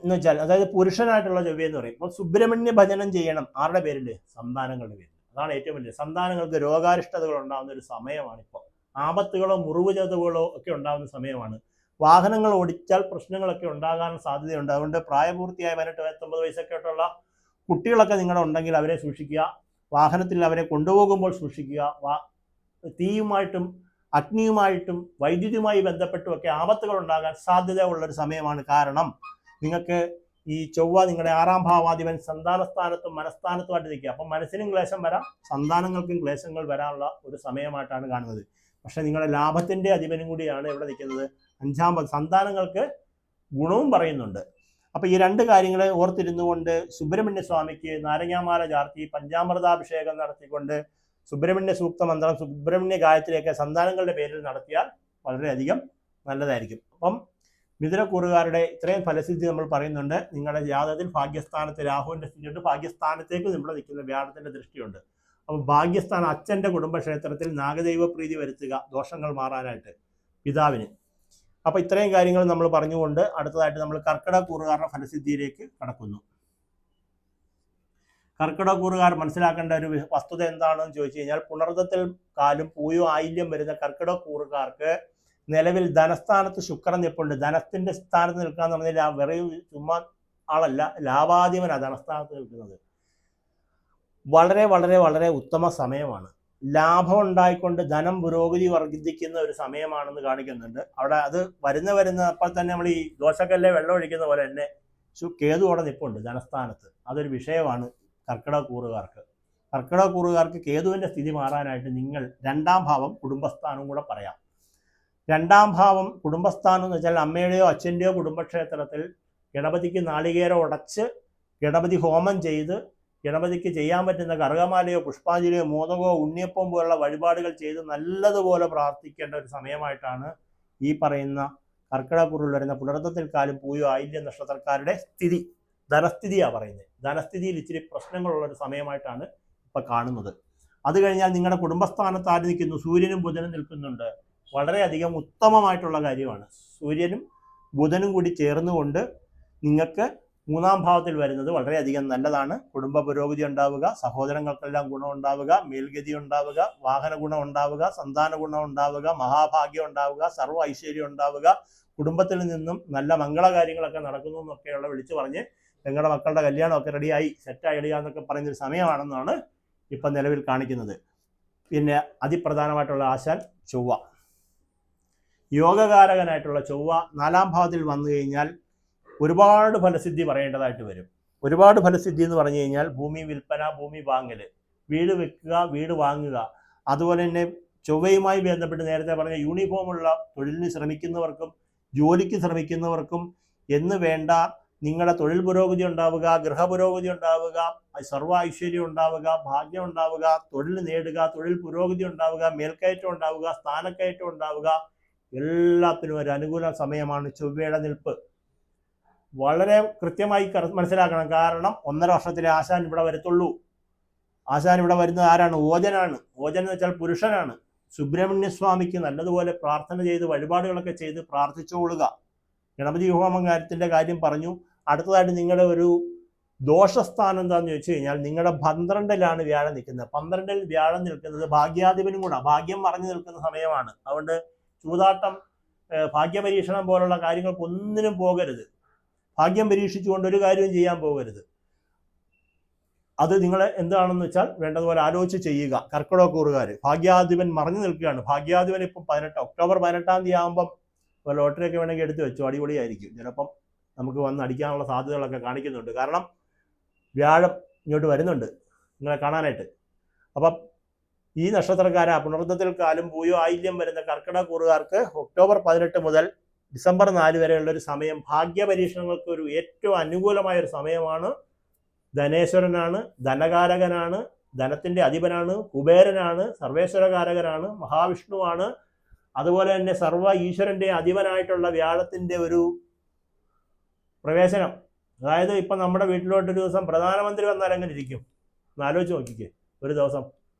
എന്ന് വെച്ചാൽ അതായത് പുരുഷനായിട്ടുള്ള ചൊവ്വയെന്ന് പറയും. അപ്പോൾ സുബ്രഹ്മണ്യ ഭജനം ചെയ്യണം. ആരുടെ പേരിൽ? സന്താനങ്ങളുടെ പേരിൽ. അതാണ് ഏറ്റവും വലിയ. സന്താനങ്ങൾക്ക് രോഗാരിഷ്ടതകൾ ഉണ്ടാകുന്ന ഒരു സമയമാണ് ഇപ്പോൾ. ആപത്തുകളോ മുറിവുചതകളോ ഒക്കെ ഉണ്ടാകുന്ന സമയമാണ്. വാഹനങ്ങൾ ഓടിച്ചാൽ പ്രശ്നങ്ങളൊക്കെ ഉണ്ടാകാൻ സാധ്യതയുണ്ട്. അതുകൊണ്ട് പ്രായപൂർത്തിയായ 18-19 വയസ്സൊക്കെ ആയിട്ടുള്ള കുട്ടികളൊക്കെ നിങ്ങളുടെ ഉണ്ടെങ്കിൽ അവരെ സൂക്ഷിക്കുക. വാഹനത്തിൽ അവരെ കൊണ്ടുപോകുമ്പോൾ സൂക്ഷിക്കുക. തീയുമായിട്ടും അഗ്നിയുമായിട്ടും വൈദ്യുതിയുമായി ബന്ധപ്പെട്ടുമൊക്കെ ആപത്തുകൾ ഉണ്ടാകാൻ സാധ്യത ഉള്ളൊരു സമയമാണ്. കാരണം നിങ്ങൾക്ക് ഈ ചൊവ്വ നിങ്ങളുടെ 6ാം ഭാവാധിപൻ സന്താനസ്ഥാനത്തും മനസ്ഥാനത്തുമായിട്ട് നിൽക്കുക. അപ്പം മനസ്സിനും ക്ലേശം വരാം, സന്താനങ്ങൾക്കും ക്ലേശങ്ങൾ വരാനുള്ള ഒരു സമയമായിട്ടാണ് കാണുന്നത്. പക്ഷെ നിങ്ങളുടെ ലാഭത്തിൻ്റെ അധിപനും കൂടിയാണ് ഇവിടെ നിൽക്കുന്നത്. 5ാം സന്താനങ്ങൾക്ക് ഗുണവും പറയുന്നുണ്ട്. അപ്പോൾ ഈ 2 കാര്യങ്ങൾ ഓർത്തിരുന്നുകൊണ്ട് സുബ്രഹ്മണ്യ സ്വാമിക്ക് നാരങ്ങാമാല ചാർത്തി പഞ്ചാമൃതാഭിഷേകം നടത്തിക്കൊണ്ട് സുബ്രഹ്മണ്യ സൂക്ത മന്ത്രം, സുബ്രഹ്മണ്യ ഗായത്രിയൊക്കെ സന്താനങ്ങളുടെ പേരിൽ നടത്തിയാൽ വളരെയധികം നല്ലതായിരിക്കും. അപ്പം മിഥുനക്കൂറുകാരുടെ ഇത്രയും ഫലസിദ്ധി നമ്മൾ പറയുന്നുണ്ട്. നിങ്ങളുടെ ജാതകത്തിൽ ഭാഗ്യസ്ഥാനത്ത് രാഹുവിൻ്റെ സ്ഥിതിയുണ്ട്. ഭാഗ്യസ്ഥാനത്തേക്ക് നമ്മൾ നിൽക്കുന്ന വ്യാഴത്തിൻ്റെ ദൃഷ്ടിയുണ്ട്. അപ്പോൾ ഭാഗ്യസ്ഥാനം അച്ഛൻ്റെ കുടുംബക്ഷേത്രത്തിൽ നാഗദൈവ പ്രീതി വരുത്തുക, ദോഷങ്ങൾ മാറാനായിട്ട് പിതാവിന്. അപ്പോൾ ഇത്രയും കാര്യങ്ങൾ നമ്മൾ പറഞ്ഞുകൊണ്ട് അടുത്തതായിട്ട് നമ്മൾ കർക്കിടകക്കൂറുകാരുടെ ഫലസിദ്ധിയിലേക്ക് കടക്കുന്നു. കർക്കിടകക്കൂറുകാർ മനസ്സിലാക്കേണ്ട ഒരു വസ്തുത എന്താണെന്ന് ചോദിച്ചു കഴിഞ്ഞാൽ, പുണർദത്തിൽ കാലും പൂയോ ആയില്യം വരുന്ന കർക്കിടകക്കൂറുകാർക്ക് നിലവിൽ ധനസ്ഥാനത്ത് ശുക്രൻ നിൽപ്പുണ്ട്. ധനത്തിന്റെ സ്ഥാനത്ത് നിൽക്കാന്ന് പറഞ്ഞാൽ വെറും ചുമ്മാ ആളല്ല, ലാഭാധിപനാണ് ധനസ്ഥാനത്ത് നിൽക്കുന്നത്. വളരെ വളരെ വളരെ ഉത്തമ സമയമാണ്. ലാഭം ഉണ്ടായിക്കൊണ്ട് ധനം പുരോഗതി വർദ്ധിക്കുന്ന ഒരു സമയമാണെന്ന് കാണിക്കുന്നുണ്ട്. അവിടെ അത് വരുന്ന അപ്പോൾ തന്നെ നമ്മൾ ഈ ദോശക്കല്ലെ വെള്ളം ഒഴിക്കുന്ന പോലെ തന്നെ കേതുവോടെ നിൽപ്പുണ്ട് ധനസ്ഥാനത്ത്. അതൊരു വിഷയമാണ് കർക്കിടകക്കൂറുകാർക്ക്. കർക്കിടകക്കൂറുകാർക്ക് കേതുവിൻ്റെ സ്ഥിതി മാറാനായിട്ട് നിങ്ങൾ 2ാം ഭാവം കുടുംബസ്ഥാനം കൂടെ പറയാം. 2ാം ഭാവം കുടുംബസ്ഥാനം എന്ന് വെച്ചാൽ അമ്മയുടെയോ അച്ഛൻ്റെയോ കുടുംബക്ഷേത്രത്തിൽ ഗണപതിക്ക് നാളികേരം ഉടച്ച് ഗണപതി ഹോമം ചെയ്ത് ഗണപതിക്ക് ചെയ്യാൻ പറ്റുന്ന കറുകമാലയോ പുഷ്പാഞ്ജലിയോ മോദകമോ ഉണ്ണിയപ്പം പോലുള്ള വഴിപാടുകൾ ചെയ്ത് നല്ലതുപോലെ പ്രാർത്ഥിക്കേണ്ട ഒരു സമയമായിട്ടാണ് ഈ പറയുന്ന കർക്കിടകക്കൂറിൽ വരുന്ന പുണർദത്തിൽ കാലും പൂയോ ആയില്യം നക്ഷത്രക്കാരുടെ സ്ഥിതി. ധനസ്ഥിതിയാണ് പറയുന്നത്. ധനസ്ഥിതിയിൽ ഇച്ചിരി പ്രശ്നങ്ങളുള്ളൊരു സമയമായിട്ടാണ് ഇപ്പം കാണുന്നത്. അത് കഴിഞ്ഞാൽ നിങ്ങളുടെ കുടുംബസ്ഥാനത്ത് ആര് നിൽക്കുന്നു? സൂര്യനും ബുധനും നിൽക്കുന്നുണ്ട്. വളരെയധികം ഉത്തമമായിട്ടുള്ള കാര്യമാണ്. സൂര്യനും ബുധനും കൂടി ചേർന്നുകൊണ്ട് നിങ്ങൾക്ക് 3ാം ഭാവത്തിൽ വരുന്നത് വളരെയധികം നല്ലതാണ്. കുടുംബ പുരോഗതി ഉണ്ടാവുക, സഹോദരങ്ങൾക്കെല്ലാം ഗുണം ഉണ്ടാവുക, മേൽഗതി ഉണ്ടാവുക, വാഹന ഗുണം ഉണ്ടാവുക, സന്താന ഗുണം ഉണ്ടാവുക, മഹാഭാഗ്യം ഉണ്ടാവുക, സർവ്വ ഐശ്വര്യം ഉണ്ടാവുക, കുടുംബത്തിൽ നിന്നും നല്ല മംഗളകാര്യങ്ങളൊക്കെ നടക്കുന്നു എന്നൊക്കെയുള്ള വിളിച്ചു പറഞ്ഞ് നിങ്ങളുടെ മക്കളുടെ കല്യാണമൊക്കെ റെഡിയായി സെറ്റായി എന്നൊക്കെ പറയുന്നൊരു സമയമാണെന്നാണ് ഇപ്പം നിലവിൽ കാണിക്കുന്നത്. പിന്നെ അതിപ്രധാനമായിട്ടുള്ള ആശാൻ ചൊവ്വ, യോഗകാരകനായിട്ടുള്ള ചൊവ്വ 4ാം ഭാവത്തിൽ വന്നു കഴിഞ്ഞാൽ ഒരുപാട് ഫലസിദ്ധി പറയേണ്ടതായിട്ട് വരും. ഒരുപാട് ഫലസിദ്ധി എന്ന് പറഞ്ഞു കഴിഞ്ഞാൽ ഭൂമി വിൽപ്പന, ഭൂമി വാങ്ങൽ, വീട് വെക്കുക, വീട് വാങ്ങുക, അതുപോലെ തന്നെ ചൊവ്വയുമായി ബന്ധപ്പെട്ട് നേരത്തെ പറഞ്ഞ യൂണിഫോമുള്ള തൊഴിലിന് ശ്രമിക്കുന്നവർക്കും ജോലിക്ക് ശ്രമിക്കുന്നവർക്കും എന്ന് വേണ്ട നിങ്ങളുടെ തൊഴിൽ പുരോഗതി ഉണ്ടാവുക, ഗൃഹപുരോഗതി ഉണ്ടാവുക, സർവ്വ ഐശ്വര്യം ഉണ്ടാവുക, ഭാഗ്യം ഉണ്ടാവുക, തൊഴിൽ നേടുക, തൊഴിൽ പുരോഗതി ഉണ്ടാവുക, മേൽക്കയറ്റം ഉണ്ടാവുക, സ്ഥാനക്കയറ്റം ഉണ്ടാവുക, എല്ലാത്തിനും ഒരു അനുകൂല സമയമാണ് ചൊവ്വയുടെ നിൽപ്പ്. വളരെ കൃത്യമായി മനസ്സിലാക്കണം. കാരണം 1.5 വർഷത്തിലെ ആശാൻ ഇവിടെ വരത്തുള്ളൂ. ആശാൻ ഇവിടെ വരുന്നത് ആരാണ്? ഓജനാണ്. ഓജൻ എന്ന് വെച്ചാൽ പുരുഷനാണ്. സുബ്രഹ്മണ്യ സ്വാമിക്ക് നല്ലതുപോലെ പ്രാർത്ഥന ചെയ്ത് വഴിപാടുകളൊക്കെ ചെയ്ത് പ്രാർത്ഥിച്ചുകൊള്ളുക. ഗണപതി ഹോമം കാര്യത്തിൻ്റെ കാര്യം പറഞ്ഞു. അടുത്തതായിട്ട് നിങ്ങളുടെ ഒരു ദോഷസ്ഥാനം എന്താണെന്ന് ചോദിച്ചു കഴിഞ്ഞാൽ നിങ്ങളുടെ 12ലാണ് വ്യാഴം നിൽക്കുന്നത്. 12ൽ വ്യാഴം നിൽക്കുന്നത് ഭാഗ്യാധിപനും കൂടെ, ഭാഗ്യം മറഞ്ഞു നിൽക്കുന്ന സമയമാണ്. അതുകൊണ്ട് ചൂതാട്ടം, ഭാഗ്യപരീക്ഷണം പോലുള്ള കാര്യങ്ങൾക്ക് ഒന്നിനും പോകരുത്. ഭാഗ്യം പരീക്ഷിച്ചുകൊണ്ട് ഒരു കാര്യവും ചെയ്യാൻ പോകരുത്. അത് നിങ്ങൾ എന്താണെന്ന് വെച്ചാൽ വേണ്ടതുപോലെ ആലോചിച്ച് ചെയ്യുക. കർക്കിടകക്കൂറുകാർ, ഭാഗ്യാധിപൻ മറഞ്ഞു നിൽക്കുകയാണ്. ഭാഗ്യാധിപൻ ഇപ്പം ഒക്ടോബർ 18 തീയതി ആകുമ്പം ലോട്ടറി ഒക്കെ വേണമെങ്കിൽ എടുത്ത് വെച്ചു, അടിപൊളിയായിരിക്കും. ചിലപ്പം നമുക്ക് വന്ന് അടിക്കാനുള്ള സാധ്യതകളൊക്കെ കാണിക്കുന്നുണ്ട്. കാരണം വ്യാഴം ഇങ്ങോട്ട് വരുന്നുണ്ട് നിങ്ങളെ കാണാനായിട്ട്. അപ്പം ഈ നക്ഷത്രക്കാര പുണർദത്തിൽ കാലും പൂയോ ആയില്യം വരുന്ന കർക്കിടകക്കൂറുകാർക്ക് ഒക്ടോബർ 18 മുതൽ ഡിസംബർ 4 വരെയുള്ള ഒരു സമയം ഭാഗ്യ പരീക്ഷണങ്ങൾക്ക് ഒരു ഏറ്റവും അനുകൂലമായ ഒരു സമയമാണ്. ധനേശ്വരനാണ്, ധനകാരകനാണ്, ധനത്തിന്റെ അധിപനാണ്, കുബേരനാണ്, സർവേശ്വരകാരകനാണ്, മഹാവിഷ്ണുവാണ്. അതുപോലെ തന്നെ സർവ്വ ഈശ്വരന്റെ അധിപനായിട്ടുള്ള വ്യാഴത്തിന്റെ ഒരു പ്രവേശനം. അതായത് ഇപ്പം നമ്മുടെ വീട്ടിലോട്ടൊരു ദിവസം പ്രധാനമന്ത്രി വന്നാൽ എങ്ങനെ ഇരിക്കും എന്ന് ആലോചിച്ച് നോക്കിക്കേ. ഒരു ദിവസം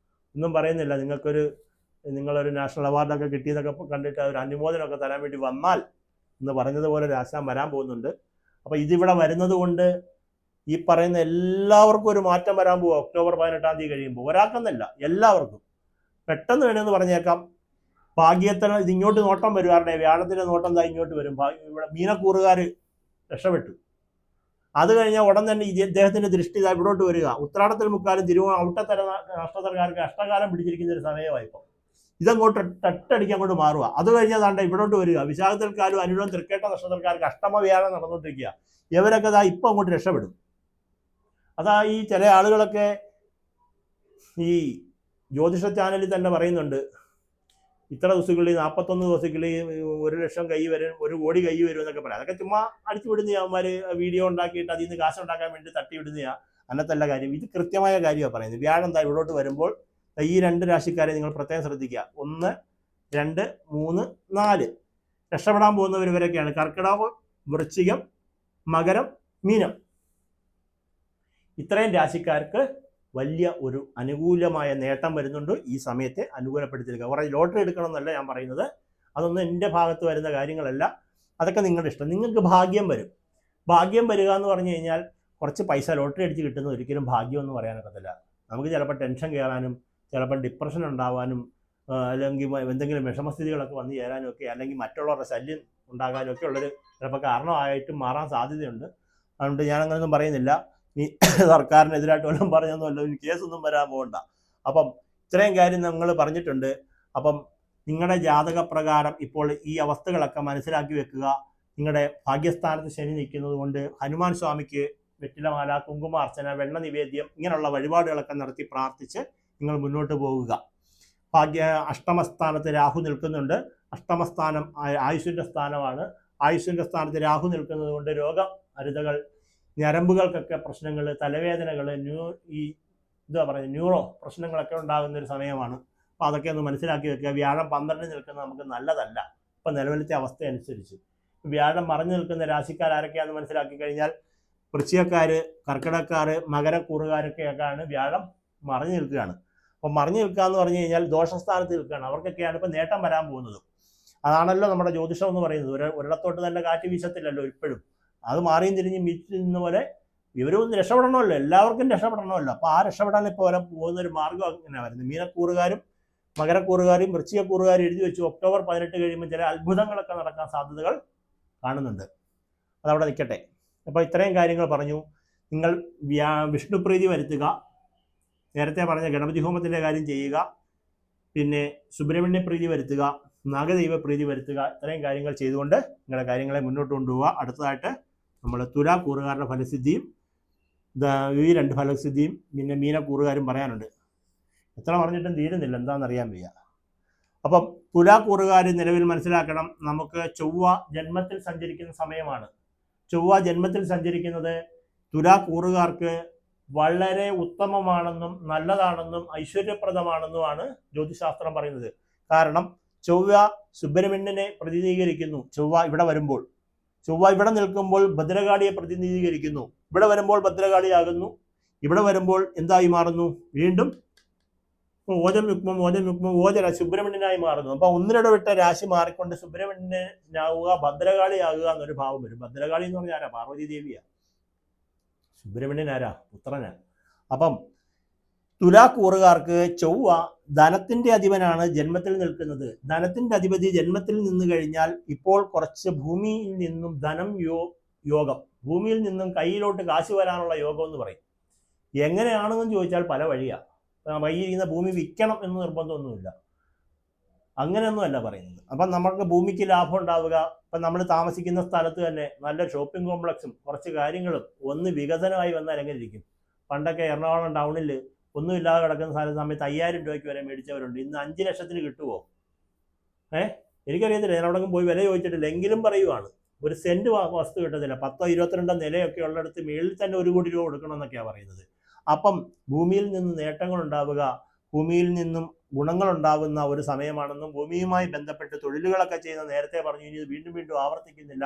ഒന്നും പറയുന്നില്ല, നിങ്ങളൊരു നാഷണൽ അവാർഡൊക്കെ കിട്ടിയെന്നൊക്കെ കണ്ടിട്ട് ഒരു അനുമോദനമൊക്കെ തരാൻ വേണ്ടി വന്നാൽ എന്ന് പറഞ്ഞതുപോലെ ഒരു ആശാൻ വരാൻ പോകുന്നുണ്ട്. അപ്പോൾ ഇതിവിടെ വരുന്നത് കൊണ്ട് ഈ പറയുന്ന എല്ലാവർക്കും ഒരു മാറ്റം വരാൻ പോവുക ഒക്ടോബർ 18 തീയതി കഴിയുമ്പോൾ. ഒരാൾക്കെന്നല്ല, എല്ലാവർക്കും. പെട്ടെന്ന് വേണമെന്ന് പറഞ്ഞേക്കാം. ഭാഗ്യത്തിന് ഇത് ഇങ്ങോട്ട് നോട്ടം വരും. ആരുടെ? വ്യാഴത്തിന്റെ നോട്ടം താ ഇങ്ങോട്ട് വരും. ഇവിടെ മീനക്കൂറുകാർ രക്ഷപ്പെട്ടു. അത് കഴിഞ്ഞാൽ ഉടൻ തന്നെ ഇദ്ദേഹത്തിന്റെ ദൃഷ്ടി ഇവിടോട്ട് വരിക. ഉത്രാടത്തിൽ മുക്കാലും ഔട്ടത്തര നക്ഷത്രക്കാർക്ക് അഷ്ടകാലം പിടിച്ചിരിക്കുന്ന ഒരു സമയമായിപ്പോൾ ഇതങ്ങോട്ട് തട്ടടിക്കാൻ കൊണ്ട് മാറുക. അത് കഴിഞ്ഞാൽ താണ്ട ഇവിടോട്ട് വരിക. വിശാഖത്തിൽക്കാലും അനുരവും തൃക്കേട്ട നക്ഷത്രക്കാർക്ക് അഷ്ടമ വ്യാഴം നടന്നുകൊണ്ടിരിക്കുക. ഇവരൊക്കെ ഇതാ ഇപ്പം അങ്ങോട്ട് രക്ഷപ്പെടും. അതാ ഈ ചില ആളുകളൊക്കെ ഈ ജ്യോതിഷ ചാനലിൽ തന്നെ പറയുന്നുണ്ട്, ഇത്ര ദിവസങ്ങളിൽ 41 ദിവസങ്ങളിൽ 1 ലക്ഷം കൈ വരും, 1 കോടി കൈ വരും എന്നൊക്കെ പറയാം. അതൊക്കെ ചുമ്മാ അടിച്ചു വിടുന്ന അവന്മാർ വീഡിയോ ഉണ്ടാക്കിയിട്ട് അതിൽ നിന്ന് കാശുണ്ടാക്കാൻ വേണ്ടി തട്ടിവിടുന്നതാ. അന്നത്തല്ല കാര്യം. ഇത് കൃത്യമായ കാര്യമാണ് പറയുന്നത്. വ്യാഴം എന്താ ഇവിടോട്ട് വരുമ്പോൾ ഈ 2 രാശിക്കാരെ നിങ്ങൾ പ്രത്യേകം ശ്രദ്ധിക്കുക. 1, 2, 3, 4 രക്ഷപ്പെടാൻ പോകുന്നവരൊക്കെയാണ് കർക്കിടകം, വൃശ്ചികം, മകരം, മീനം. ഇത്രയും രാശിക്കാർക്ക് വലിയ ഒരു അനുകൂലമായ നേട്ടം വരുന്നുണ്ട്. ഈ സമയത്തെ അനുകൂലപ്പെടുത്തിയിരിക്കുക. കുറേ ലോട്ടറി എടുക്കണം എന്നല്ല ഞാൻ പറയുന്നത്. അതൊന്നും എൻ്റെ ഭാഗത്ത് വരുന്ന കാര്യങ്ങളല്ല. അതൊക്കെ നിങ്ങളുടെ ഇഷ്ടം. നിങ്ങൾക്ക് ഭാഗ്യം വരും. ഭാഗ്യം വരിക എന്ന് പറഞ്ഞു കഴിഞ്ഞാൽ കുറച്ച് പൈസ ലോട്ടറി അടിച്ച് കിട്ടുന്നത് ഒരിക്കലും ഭാഗ്യമെന്ന് പറയാനൊക്കത്തില്ല. നമുക്ക് ചിലപ്പോൾ ടെൻഷൻ കയറാനും, ചിലപ്പോൾ ഡിപ്രഷൻ ഉണ്ടാവാനും, അല്ലെങ്കിൽ എന്തെങ്കിലും വിഷമസ്ഥിതികളൊക്കെ വന്നു ചേരാനും ഒക്കെ, അല്ലെങ്കിൽ മറ്റുള്ളവരുടെ ശല്യം ഉണ്ടാകാനും ഒക്കെ ഉള്ളൊരു ചിലപ്പോൾ കാരണമായിട്ടും മാറാൻ സാധ്യതയുണ്ട്. അതുകൊണ്ട് ഞാനങ്ങനൊന്നും പറയുന്നില്ല. ഈ സർക്കാരിനെതിരായിട്ട് വല്ലതും പറഞ്ഞൊന്നുമല്ല, കേസൊന്നും വരാൻ പോകണ്ട. അപ്പം ഇത്രയും കാര്യം ഞങ്ങൾ പറഞ്ഞിട്ടുണ്ട്. അപ്പം നിങ്ങളുടെ ജാതകപ്രകാരം ഇപ്പോൾ ഈ അവസ്ഥകളൊക്കെ മനസ്സിലാക്കി വെക്കുക. നിങ്ങളുടെ ഭാഗ്യസ്ഥാനത്ത് ശനി നിൽക്കുന്നത് കൊണ്ട് ഹനുമാൻ സ്വാമിക്ക് വെറ്റിലമാല, കുങ്കുമാർച്ചന, വെണ്ണ നിവേദ്യം ഇങ്ങനെയുള്ള വഴിപാടുകളൊക്കെ നടത്തി പ്രാർത്ഥിച്ച് നിങ്ങൾ മുന്നോട്ട് പോകുക. അഷ്ടമസ്ഥാനത്ത് രാഹു നിൽക്കുന്നുണ്ട്. അഷ്ടമസ്ഥാനം ആയുസ്സിൻ്റെ സ്ഥാനമാണ്. ആയുസ്സിൻ്റെ സ്ഥാനത്ത് രാഹു നിൽക്കുന്നത് കൊണ്ട് രോഗഅരുതകൾ, ഞരമ്പുകൾക്കൊക്കെ പ്രശ്നങ്ങൾ, തലവേദനകൾ, ന്യൂറോ പ്രശ്നങ്ങളൊക്കെ ഉണ്ടാകുന്ന ഒരു സമയമാണ്. അപ്പോൾ അതൊക്കെ ഒന്ന് മനസ്സിലാക്കി വെക്കുക. വ്യാഴം 12 നിൽക്കുന്നത് നമുക്ക് നല്ലതല്ല ഇപ്പം നിലവിലത്തെ അവസ്ഥ അനുസരിച്ച്. വ്യാഴം മറഞ്ഞു നിൽക്കുന്ന രാശിക്കാർ ആരൊക്കെയാണെന്ന് മനസ്സിലാക്കി കഴിഞ്ഞാൽ വൃശ്ചികക്കാർ, കർക്കിടകക്കാർ, മകരക്കൂറുകാരൊക്കെയൊക്കെയാണ് വ്യാഴം മറഞ്ഞു നിൽക്കുകയാണ്. അപ്പോൾ മറഞ്ഞു നിൽക്കുക എന്ന് പറഞ്ഞു കഴിഞ്ഞാൽ ദോഷസ്ഥാനത്ത് നിൽക്കുകയാണ്. അവർക്കൊക്കെയാണ് ഇപ്പോൾ നേട്ടം വരാൻ പോകുന്നത്. അതാണല്ലോ നമ്മുടെ ജ്യോതിഷം എന്ന് പറയുന്നത്. ഒരിടത്തോട്ട് തന്നെ കാറ്റ് വീശത്തില്ലല്ലോ ഇപ്പോഴും. അത് മാറിയും തിരിഞ്ഞും വീശുന്ന പോലെ ഇവരും ഒന്ന് രക്ഷപ്പെടണമല്ലോ, എല്ലാവർക്കും രക്ഷപ്പെടണമല്ലോ. അപ്പോൾ ആ രക്ഷപ്പെടാൻ ഇപ്പോൾ വരാൻ പോകുന്നൊരു മാർഗ്ഗം അങ്ങനെ വരുന്നത്. മീനക്കൂറുകാരും മകരക്കൂറുകാരും വൃശ്ചികക്കൂറുകാരും എഴുതി വെച്ചു ഒക്ടോബർ 18 കഴിയുമ്പോൾ ചില അത്ഭുതങ്ങളൊക്കെ നടക്കാൻ സാധ്യതകൾ കാണുന്നുണ്ട്. അതവിടെ നിൽക്കട്ടെ. അപ്പോൾ ഇത്രയും കാര്യങ്ങൾ പറഞ്ഞു. നിങ്ങൾ വിഷ്ണുപ്രീതി വരുത്തുക. നേരത്തെ പറഞ്ഞ ഗണപതി ഹോമത്തിൻ്റെ കാര്യം ചെയ്യുക. പിന്നെ സുബ്രഹ്മണ്യ പ്രീതി വരുത്തുക, നാഗദൈവ പ്രീതി വരുത്തുക. ഇത്രയും കാര്യങ്ങൾ ചെയ്തുകൊണ്ട് നിങ്ങളുടെ കാര്യങ്ങളെ മുന്നോട്ട് കൊണ്ടുപോവുക. അടുത്തതായിട്ട് നമ്മൾ തുലാക്കൂറുകാരുടെ ഫലസിദ്ധിയും ഈ 2 ഫലസിദ്ധിയും പിന്നെ മീനക്കൂറുകാരും പറയാനുണ്ട്. എത്ര പറഞ്ഞിട്ടും തീരുന്നില്ല, എന്താണെന്നറിയാൻ വയ്യ. അപ്പം തുലാക്കൂറുകാർ നിലവിൽ മനസ്സിലാക്കണം, നമുക്ക് ചൊവ്വ ജന്മത്തിൽ സഞ്ചരിക്കുന്ന സമയമാണ്. ചൊവ്വ ജന്മത്തിൽ സഞ്ചരിക്കുന്നത് തുലാക്കൂറുകാർക്ക് വളരെ ഉത്തമമാണെന്നും നല്ലതാണെന്നും ഐശ്വര്യപ്രദമാണെന്നുമാണ് ജ്യോതിശാസ്ത്രം പറയുന്നത്. കാരണം ചൊവ്വ സുബ്രഹ്മണ്യനെ പ്രതിനിധീകരിക്കുന്നു. ചൊവ്വ ഇവിടെ വരുമ്പോൾ, ചൊവ്വ ഇവിടെ നിൽക്കുമ്പോൾ ഭദ്രകാളിയെ പ്രതിനിധീകരിക്കുന്നു. ഇവിടെ വരുമ്പോൾ ഭദ്രകാളിയാകുന്നു. ഇവിടെ വരുമ്പോൾ എന്തായി മാറുന്നു? വീണ്ടും ഓജര സുബ്രഹ്മണ്യനായി മാറുന്നു. അപ്പൊ ഒന്നിനിടവിട്ട രാശി മാറിക്കൊണ്ട് സുബ്രഹ്മണ്യനാവുക, ഭദ്രകാളിയാകുക എന്നൊരു ഭാവം വരും. ഭദ്രകാളി എന്ന് പറഞ്ഞാൽ ആരാ? പാർവതി ദേവിയാ. സുബ്രഹ്മണ്യൻ ആരാ? പുത്രനാ. അപ്പം തുലാക്കൂറുകാർക്ക് ചൊവ്വ ധനത്തിന്റെ അധിപനാണ് ജന്മത്തിൽ നിൽക്കുന്നത്. ധനത്തിന്റെ അധിപതി ജന്മത്തിൽ നിന്ന് കഴിഞ്ഞാൽ ഇപ്പോൾ കുറച്ച് ഭൂമിയിൽ നിന്നും ധനം യോഗം, ഭൂമിയിൽ നിന്നും കയ്യിലോട്ട് കാശ് വരാനുള്ള യോഗം എന്ന് പറയും. എങ്ങനെയാണെന്ന് ചോദിച്ചാൽ പല വഴിയാണ്. വഴിയിരിക്കുന്ന ഭൂമി വിൽക്കണം എന്ന് നിർബന്ധമൊന്നുമില്ല, അങ്ങനെയൊന്നും അല്ല പറയുന്നത്. അപ്പം നമുക്ക് ഭൂമിക്ക് ലാഭം ഉണ്ടാവുക, ഇപ്പം നമ്മൾ താമസിക്കുന്ന സ്ഥലത്ത് തന്നെ നല്ല ഷോപ്പിംഗ് കോംപ്ലക്സും കുറച്ച് കാര്യങ്ങളും ഒന്ന് വികസനമായി വന്നാൽ എങ്ങനെ ഇരിക്കും? പണ്ടൊക്കെ എറണാകുളം ടൗണിൽ ഒന്നുമില്ലാതെ കിടക്കുന്ന സമയത്ത് 5000 രൂപയ്ക്ക് വരെ മേടിച്ചവരുണ്ട്. ഇന്ന് 5 ലക്ഷത്തിന് കിട്ടുമോ? എനിക്കറിയത്തില്ല, ഞാൻ അവിടെ പോയി വില ചോദിച്ചിട്ടില്ല. എങ്കിലും പറയുവാണ്, ഒരു സെന്റ് വസ്തു കിട്ടത്തില്ല. 10 22 നിലയൊക്കെ ഉള്ളിടത്ത് മേളിൽ തന്നെ 1 കോടി രൂപ കൊടുക്കണമെന്നൊക്കെയാണ് പറയുന്നത്. അപ്പം ഭൂമിയിൽ നിന്ന് നേട്ടങ്ങൾ ഉണ്ടാവുക, ഭൂമിയിൽ നിന്നും ഗുണങ്ങൾ ഉണ്ടാകുന്ന ഒരു സമയമാണെന്നും ഭൂമിയുമായി ബന്ധപ്പെട്ട് തൊഴിലുകളൊക്കെ ചെയ്യുന്ന, നേരത്തെ പറഞ്ഞു, ഇനി വീണ്ടും വീണ്ടും ആവർത്തിക്കുന്നില്ല,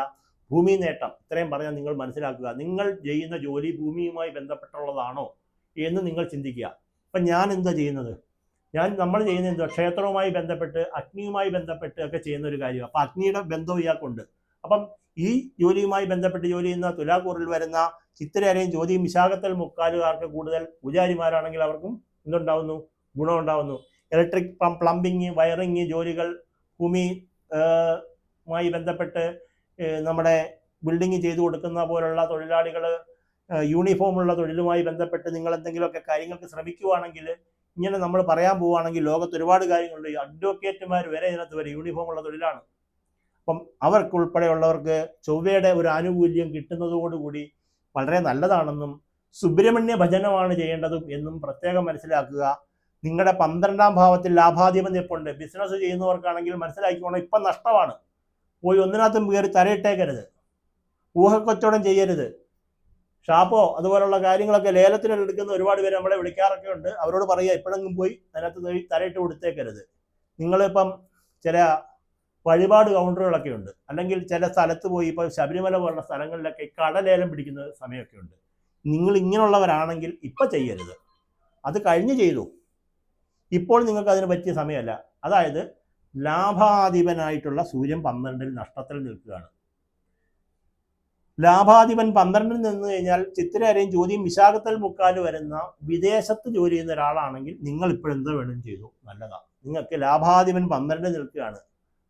ഭൂമി നേട്ടം ഇത്രയും പറഞ്ഞാൽ നിങ്ങൾ മനസ്സിലാക്കുക. നിങ്ങൾ ചെയ്യുന്ന ജോലി ഭൂമിയുമായി ബന്ധപ്പെട്ടുള്ളതാണോ എന്ന് നിങ്ങൾ ചിന്തിക്കുക. അപ്പം ഞാൻ എന്താ ചെയ്യുന്നത്? നമ്മൾ ചെയ്യുന്ന എന്തോ ക്ഷേത്രവുമായി ബന്ധപ്പെട്ട് അഗ്നിയുമായി ബന്ധപ്പെട്ട് ഒക്കെ ചെയ്യുന്ന ഒരു കാര്യമാണ്. അപ്പം അഗ്നിയുടെ ബന്ധവും ഇയാൾക്കുണ്ട്. അപ്പം ഈ ജോലിയുമായി ബന്ധപ്പെട്ട് ജോലി ചെയ്യുന്ന തുലാക്കൂറിൽ വരുന്ന ചിത്തിരരെയും ജ്യോതിയും വിശാഖത്തിൽ മുക്കാലുകാർക്ക് കൂടുതൽ പൂജാരിമാരാണെങ്കിൽ അവർക്കും എന്തുണ്ടാവുന്നു? ഗുണമുണ്ടാവുന്നു. ഇലക്ട്രിക് പ്ലംബിങ് വയറിങ് ജോലികൾ, ഭൂമിയുമായി ബന്ധപ്പെട്ട് നമ്മുടെ ബിൽഡിങ് ചെയ്തു കൊടുക്കുന്ന പോലുള്ള തൊഴിലാളികൾ, യൂണിഫോമുള്ള തൊഴിലുമായി ബന്ധപ്പെട്ട് നിങ്ങൾ എന്തെങ്കിലുമൊക്കെ കാര്യങ്ങൾക്ക് ശ്രമിക്കുവാണെങ്കിൽ, ഇങ്ങനെ നമ്മൾ പറയാൻ പോവുകയാണെങ്കിൽ ലോകത്ത് ഒരുപാട് കാര്യങ്ങളുണ്ട്. അഡ്വക്കേറ്റുമാർ വരെ ഇതിനകത്ത് വരെ യൂണിഫോമുള്ള തൊഴിലാണ്. അപ്പം അവർക്കുൾപ്പെടെയുള്ളവർക്ക് ചൊവ്വയുടെ ഒരു ആനുകൂല്യം കിട്ടുന്നതോടുകൂടി വളരെ നല്ലതാണെന്നും സുബ്രഹ്മണ്യ ഭജനമാണ് ചെയ്യേണ്ടതും എന്നും പ്രത്യേകം മനസ്സിലാക്കുക. നിങ്ങളുടെ 12ാം ഭാവത്തിൽ ലാഭാധിപൻ നിൽപ്പുണ്ട്. ബിസിനസ് ചെയ്യുന്നവർക്കാണെങ്കിൽ മനസ്സിലാക്കിക്കോണം, ഇപ്പം നഷ്ടമാണ്. പോയി ഒന്നിനകത്തും കയറി തരയിട്ടേക്കരുത്, ഊഹക്കച്ചവടം ചെയ്യരുത്. ഷാപ്പോ അതുപോലുള്ള കാര്യങ്ങളൊക്കെ ലേലത്തിന് എടുക്കുന്ന ഒരുപാട് പേര് നമ്മളെ വിളിക്കാറൊക്കെ ഉണ്ട്. അവരോട് പറയുക, എപ്പോഴെങ്കിലും പോയി അതിനകത്ത് തരയിട്ട് കൊടുത്തേക്കരുത്. നിങ്ങളിപ്പം ചില വഴിപാട് കൗണ്ടറുകളൊക്കെ ഉണ്ട്, അല്ലെങ്കിൽ ചില സ്ഥലത്ത് പോയി ഇപ്പോൾ ശബരിമല പോലുള്ള സ്ഥലങ്ങളിലൊക്കെ കടലേലം പിടിക്കുന്ന സമയമൊക്കെ ഉണ്ട്. നിങ്ങൾ ഇങ്ങനെയുള്ളവരാണെങ്കിൽ ഇപ്പം ചെയ്യരുത്, അത് കഴിഞ്ഞ് ചെയ്തു. ഇപ്പോൾ നിങ്ങൾക്ക് അതിന് പറ്റിയ സമയമല്ല. അതായത് ലാഭാധിപനായിട്ടുള്ള സൂര്യൻ 12ൽ നഷ്ടത്തിൽ നിൽക്കുകയാണ്. ലാഭാധിപൻ 12ൽ നിന്ന് കഴിഞ്ഞാൽ ചിത്തിരരെയും ജ്യോതിയും വിശാഖത്തിൽ മുക്കാല് വരുന്ന വിദേശത്ത് ജോലി ചെയ്യുന്ന ഒരാളാണെങ്കിൽ നിങ്ങൾ ഇപ്പോൾ എന്തോ വേണം ചെയ്തു, നല്ലതാണ്. നിങ്ങൾക്ക് ലാഭാധിപൻ 12ൽ നിൽക്കുകയാണ്.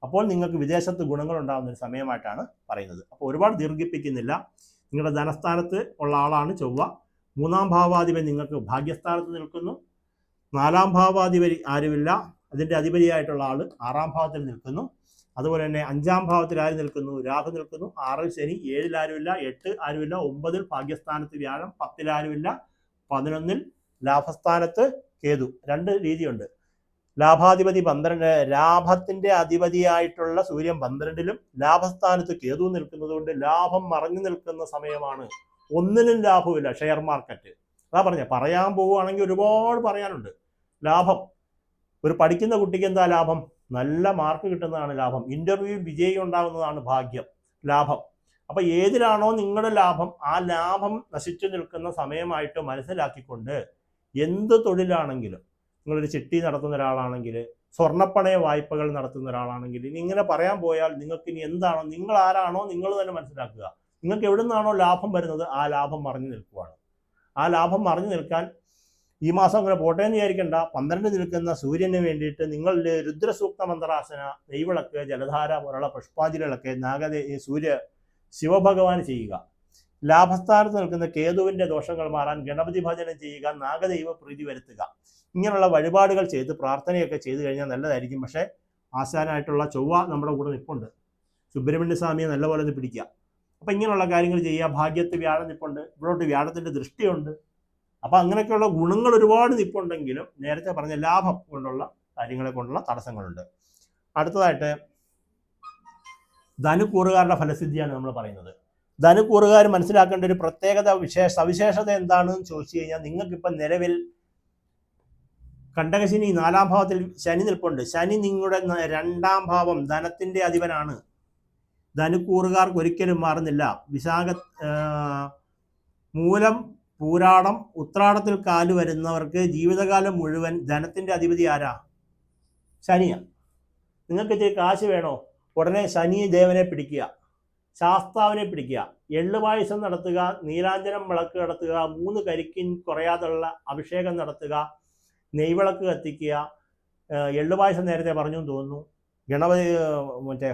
അപ്പോൾ നിങ്ങൾക്ക് വിദേശത്ത് ഗുണങ്ങൾ ഉണ്ടാകുന്ന ഒരു സമയമായിട്ടാണ് പറയുന്നത്. അപ്പോൾ ഒരുപാട് ദീർഘിപ്പിക്കുന്നില്ല. നിങ്ങളുടെ ധനസ്ഥാനത്ത് ഉള്ള ആളാണ് ചൊവ്വ. 3ാം ഭാവാധിപൻ നിങ്ങൾക്ക് ഭാഗ്യസ്ഥാനത്ത് നിൽക്കുന്നു. 4ാം ഭാവാധിപതി ആരുമില്ല, അതിൻ്റെ അധിപതിയായിട്ടുള്ള ആൾ 6ാം ഭാവത്തിൽ നിൽക്കുന്നു. അതുപോലെ തന്നെ 5ാം ഭാവത്തിൽ ആര് നിൽക്കുന്നു? രാഹു നിൽക്കുന്നു. 6ൽ ശനി, 7ൽ ആരുമില്ല, 8 ആരുമില്ല, 9ൽ ഭാഗ്യസ്ഥാനത്ത് വ്യാഴം, 10ൽ ആരുമില്ല, 11ൽ ലാഭസ്ഥാനത്ത് കേതു. 2 രീതിയുണ്ട്. ലാഭാധിപതി 12, ലാഭത്തിന്റെ അധിപതിയായിട്ടുള്ള സൂര്യൻ 12ലും ലാഭസ്ഥാനത്ത് കേതു നിൽക്കുന്നത് കൊണ്ട് ലാഭം മറഞ്ഞു നിൽക്കുന്ന സമയമാണ്. ഒന്നിനും ലാഭമില്ല. ഷെയർ മാർക്കറ്റ് അതാ പറയാൻ പോവുകയാണെങ്കിൽ ഒരുപാട് പറയാനുണ്ട്. ലാഭം, ഒരു പഠിക്കുന്ന കുട്ടിക്ക് എന്താ ലാഭം? നല്ല മാർക്ക് കിട്ടുന്നതാണ് ലാഭം. ഇന്റർവ്യൂവിൽ വിജയം ഉണ്ടാകുന്നതാണ് ഭാഗ്യം, ലാഭം. അപ്പൊ ഏതിലാണോ നിങ്ങളുടെ ലാഭം, ആ ലാഭം നശിച്ചു നിൽക്കുന്ന സമയമായിട്ട് മനസ്സിലാക്കിക്കൊണ്ട് എന്ത് തൊഴിലാണെങ്കിലും, നിങ്ങളൊരു ചിട്ടി നടത്തുന്ന ഒരാളാണെങ്കിൽ, സ്വർണ്ണപ്പണയ വായ്പകൾ നടത്തുന്ന ഒരാളാണെങ്കിൽ, ഇനി ഇങ്ങനെ പറയാൻ പോയാൽ നിങ്ങൾക്ക് ഇനി എന്താണോ, നിങ്ങൾ ആരാണോ നിങ്ങൾ തന്നെ മനസ്സിലാക്കുക. നിങ്ങൾക്ക് എവിടെ നിന്നാണോ ലാഭം വരുന്നത് ആ ലാഭം മറിഞ്ഞു നിൽക്കുവാണ്. ആ ലാഭം മറിഞ്ഞു നിൽക്കാൻ ഈ മാസം അങ്ങനെ പോട്ടെ എന്ന് വിചാരിക്കേണ്ട. 12 നിൽക്കുന്ന സൂര്യന് വേണ്ടിയിട്ട് നിങ്ങൾ രുദ്രസൂക്ത മന്ത്രാസന, നെയ്വിളക്ക്, ജലധാര പോലുള്ള പുഷ്പാഞ്ജലികളൊക്കെ സൂര്യ ശിവഭഗവാൻ ചെയ്യുക. ലാഭസ്ഥാനത്ത് നിൽക്കുന്ന കേതുവിൻ്റെ ദോഷങ്ങൾ മാറാൻ ഗണപതി ഭജനം ചെയ്യുക, നാഗദൈവ പ്രീതി വരുത്തുക. ഇങ്ങനെയുള്ള വഴിപാടുകൾ ചെയ്ത് പ്രാർത്ഥനയൊക്കെ ചെയ്തു കഴിഞ്ഞാൽ നല്ലതായിരിക്കും. പക്ഷേ ആശാനായിട്ടുള്ള ചൊവ്വ നമ്മുടെ കൂടെ നിൽപ്പുണ്ട്. സുബ്രഹ്മണ്യ സ്വാമിയെ നല്ലപോലെ ഒന്ന് പിടിക്കുക. അപ്പം ഇങ്ങനെയുള്ള കാര്യങ്ങൾ ചെയ്യുക. ഭാഗ്യത്ത് വ്യാഴം നിൽപ്പുണ്ട്, ഇവിടോട്ട് വ്യാഴത്തിൻ്റെ ദൃഷ്ടിയുണ്ട്. അപ്പം അങ്ങനെയൊക്കെയുള്ള ഗുണങ്ങൾ ഒരുപാട് നിൽപ്പുണ്ടെങ്കിലും നേരത്തെ പറഞ്ഞ ലാഭം കൊണ്ടുള്ള കാര്യങ്ങളെ കൊണ്ടുള്ള തടസ്സങ്ങളുണ്ട്. അടുത്തതായിട്ട് ധനുക്കൂറുകാരുടെ ഫലസിദ്ധിയാണ് നമ്മൾ പറയുന്നത്. ധനുക്കൂറുകാർ മനസ്സിലാക്കേണ്ട ഒരു സവിശേഷത എന്താണെന്ന് ചോദിച്ചു കഴിഞ്ഞാൽ, നിങ്ങൾക്കിപ്പം നിലവിൽ കണ്ടകശനി 4ാം ഭാവത്തിൽ ശനി നിൽപ്പുണ്ട്. ശനി നിങ്ങളുടെ 2ാം ഭാവം, ധനത്തിൻ്റെ അധിപനാണ്. ധനുക്കൂറുകാർക്ക് ഒരിക്കലും മാറുന്നില്ല. മൂലം, പൂരാടം, ഉത്രാടത്തിൽ കാല് വരുന്നവർക്ക് ജീവിതകാലം മുഴുവൻ ധനത്തിൻ്റെ അധിപതി ആരാ? ശനിയാണ്. നിങ്ങൾക്ക് ഇത്തിരി കാശ് വേണോ? ഉടനെ ശനി ദേവനെ പിടിക്കുക, ശാസ്താവിനെ പിടിക്കുക, എള്ളുപായസം നടത്തുക, നീരാഞ്ജനം വിളക്ക് നടത്തുക, 3 കരിക്കിൻ കുറയാതുള്ള അഭിഷേകം നടത്തുക, നെയ്വിളക്ക് കത്തിക്കുക, എള്ളുപായസം നേരത്തെ പറഞ്ഞു തോന്നുന്നു, ഗണപതി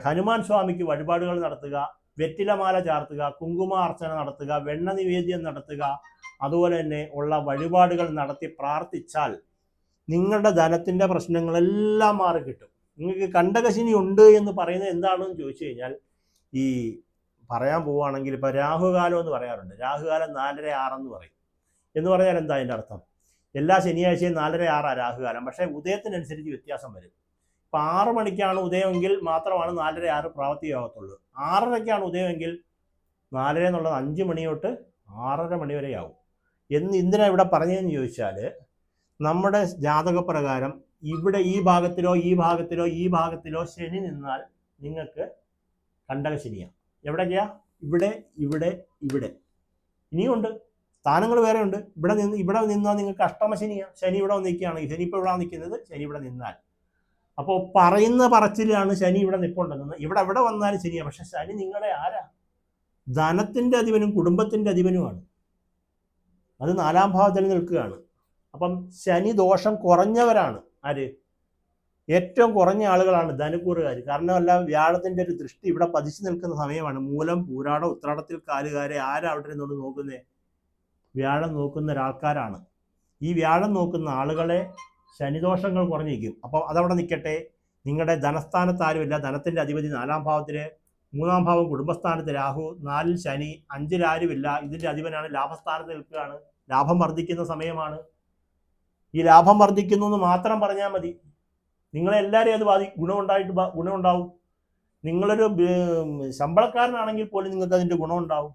ഹനുമാൻ സ്വാമിക്ക് വഴിപാടുകൾ നടത്തുക, വെറ്റിലമാല ചാർത്തുക, കുങ്കുമ അർച്ചന നടത്തുക, വെണ്ണ നിവേദ്യം നടത്തുക, അതുപോലെ തന്നെ ഉള്ള വഴിപാടുകൾ നടത്തി പ്രാർത്ഥിച്ചാൽ നിങ്ങളുടെ ധനത്തിൻ്റെ പ്രശ്നങ്ങളെല്ലാം മാറി കിട്ടും. നിങ്ങൾക്ക് കണ്ടകശിനി ഉണ്ട് എന്ന് പറയുന്നത് എന്താണെന്ന് ചോദിച്ചു കഴിഞ്ഞാൽ, ഈ പറയാൻ പോവുകയാണെങ്കിൽ ഇപ്പോൾ രാഹുകാലം എന്ന് പറയാറുണ്ട്. രാഹുകാലം 4:30 എന്ന് പറയും. എന്ന് പറഞ്ഞാൽ എന്താ അതിൻ്റെ അർത്ഥം? എല്ലാ ശനിയാഴ്ചയും 4:30 രാഹുകാലം, പക്ഷേ ഉദയത്തിനനുസരിച്ച് വ്യത്യാസം വരും. ഇപ്പം 6 മണിക്കാണ് ഉദയമെങ്കിൽ മാത്രമാണ് 4:30 പ്രാവർത്തികമാകത്തുള്ളൂ. 6:30ക്കാണ് ഉദയമെങ്കിൽ 4 എന്നുള്ളത് 5 മണി തൊട്ട് 6:30 മണി വരെയാവും. എന്തിനാ ഇവിടെ പറഞ്ഞതെന്ന് ചോദിച്ചാൽ, നമ്മുടെ ജാതകപ്രകാരം ഇവിടെ ഈ ഭാഗത്തിലോ ഈ ഭാഗത്തിലോ ഈ ഭാഗത്തിലോ ശനി നിന്നാൽ നിങ്ങൾക്ക് കണ്ടകശനിയാണ്. എവിടേക്കാ? ഇവിടെ ഇവിടെ ഇവിടെ. ഇനിയുണ്ട്, സ്ഥാനങ്ങൾ വേറെ ഉണ്ട്. ഇവിടെ നിന്നാൽ നിങ്ങൾക്ക് അഷ്ടമശനിയാണ്. ശനി ഇവിടെ നിൽക്കുകയാണെങ്കിൽ, ശനി ഇപ്പോൾ ഇവിടെ നിൽക്കുന്നത്, ശനി ഇവിടെ നിന്നാൽ. അപ്പോൾ പറയുന്ന പറച്ചിലാണ് ശനി ഇവിടെ നിൽപ്പുണ്ടെന്ന്. ഇവിടെ വന്നാലും ശനിയാണ്. പക്ഷെ ശനി നിങ്ങളുടെ ആരാ? ധനത്തിൻ്റെ അധിപനും കുടുംബത്തിൻ്റെ അധിപനുമാണ്. അത് 4-ാം ഭാവത്തിൽ നിൽക്കുകയാണ്. അപ്പം ശനി ദോഷം കുറഞ്ഞവരാണ് ആര്? ഏറ്റവും കുറഞ്ഞ ആളുകളാണ് ധനുക്കൂറുകാർ. കാരണമല്ല, വ്യാഴത്തിൻ്റെ ഒരു ദൃഷ്ടി ഇവിടെ പതിച്ചു നിൽക്കുന്ന സമയമാണ്. മൂലം, പൂരാടം, ഉത്രാടത്തിൽ കാലുകാരെ ആരാ അവിടെ നിന്നോട് നോക്കുന്നേ? വ്യാഴം നോക്കുന്ന ഒരാൾക്കാരാണ്. ഈ വ്യാഴം നോക്കുന്ന ആളുകളെ ശനിദോഷങ്ങൾ കുറഞ്ഞിരിക്കും. അപ്പോൾ അതവിടെ നിൽക്കട്ടെ. നിങ്ങളുടെ ധനസ്ഥാനത്ത് ആരുമില്ല. ധനത്തിൻ്റെ അധിപതി 4-ാം ഭാവത്തിൽ, 3-ാം ഭാവം കുടുംബസ്ഥാനത്ത് രാഹു, 4-ൽ ശനി, 5-ൽ ആരുമില്ല. ഇതിൻ്റെ അധിപനാണ് ലാഭസ്ഥാനത്ത് നിൽക്കുകയാണ്. ലാഭം വർദ്ധിക്കുന്ന സമയമാണ്. ഈ ലാഭം വർദ്ധിക്കുന്നു എന്ന് മാത്രം പറഞ്ഞാൽ മതി. നിങ്ങളെല്ലാവരെയും അത് ഗുണമുണ്ടാവും. നിങ്ങളൊരു ശമ്പളക്കാരനാണെങ്കിൽ പോലും നിങ്ങൾക്ക് അതിൻ്റെ ഗുണമുണ്ടാവും.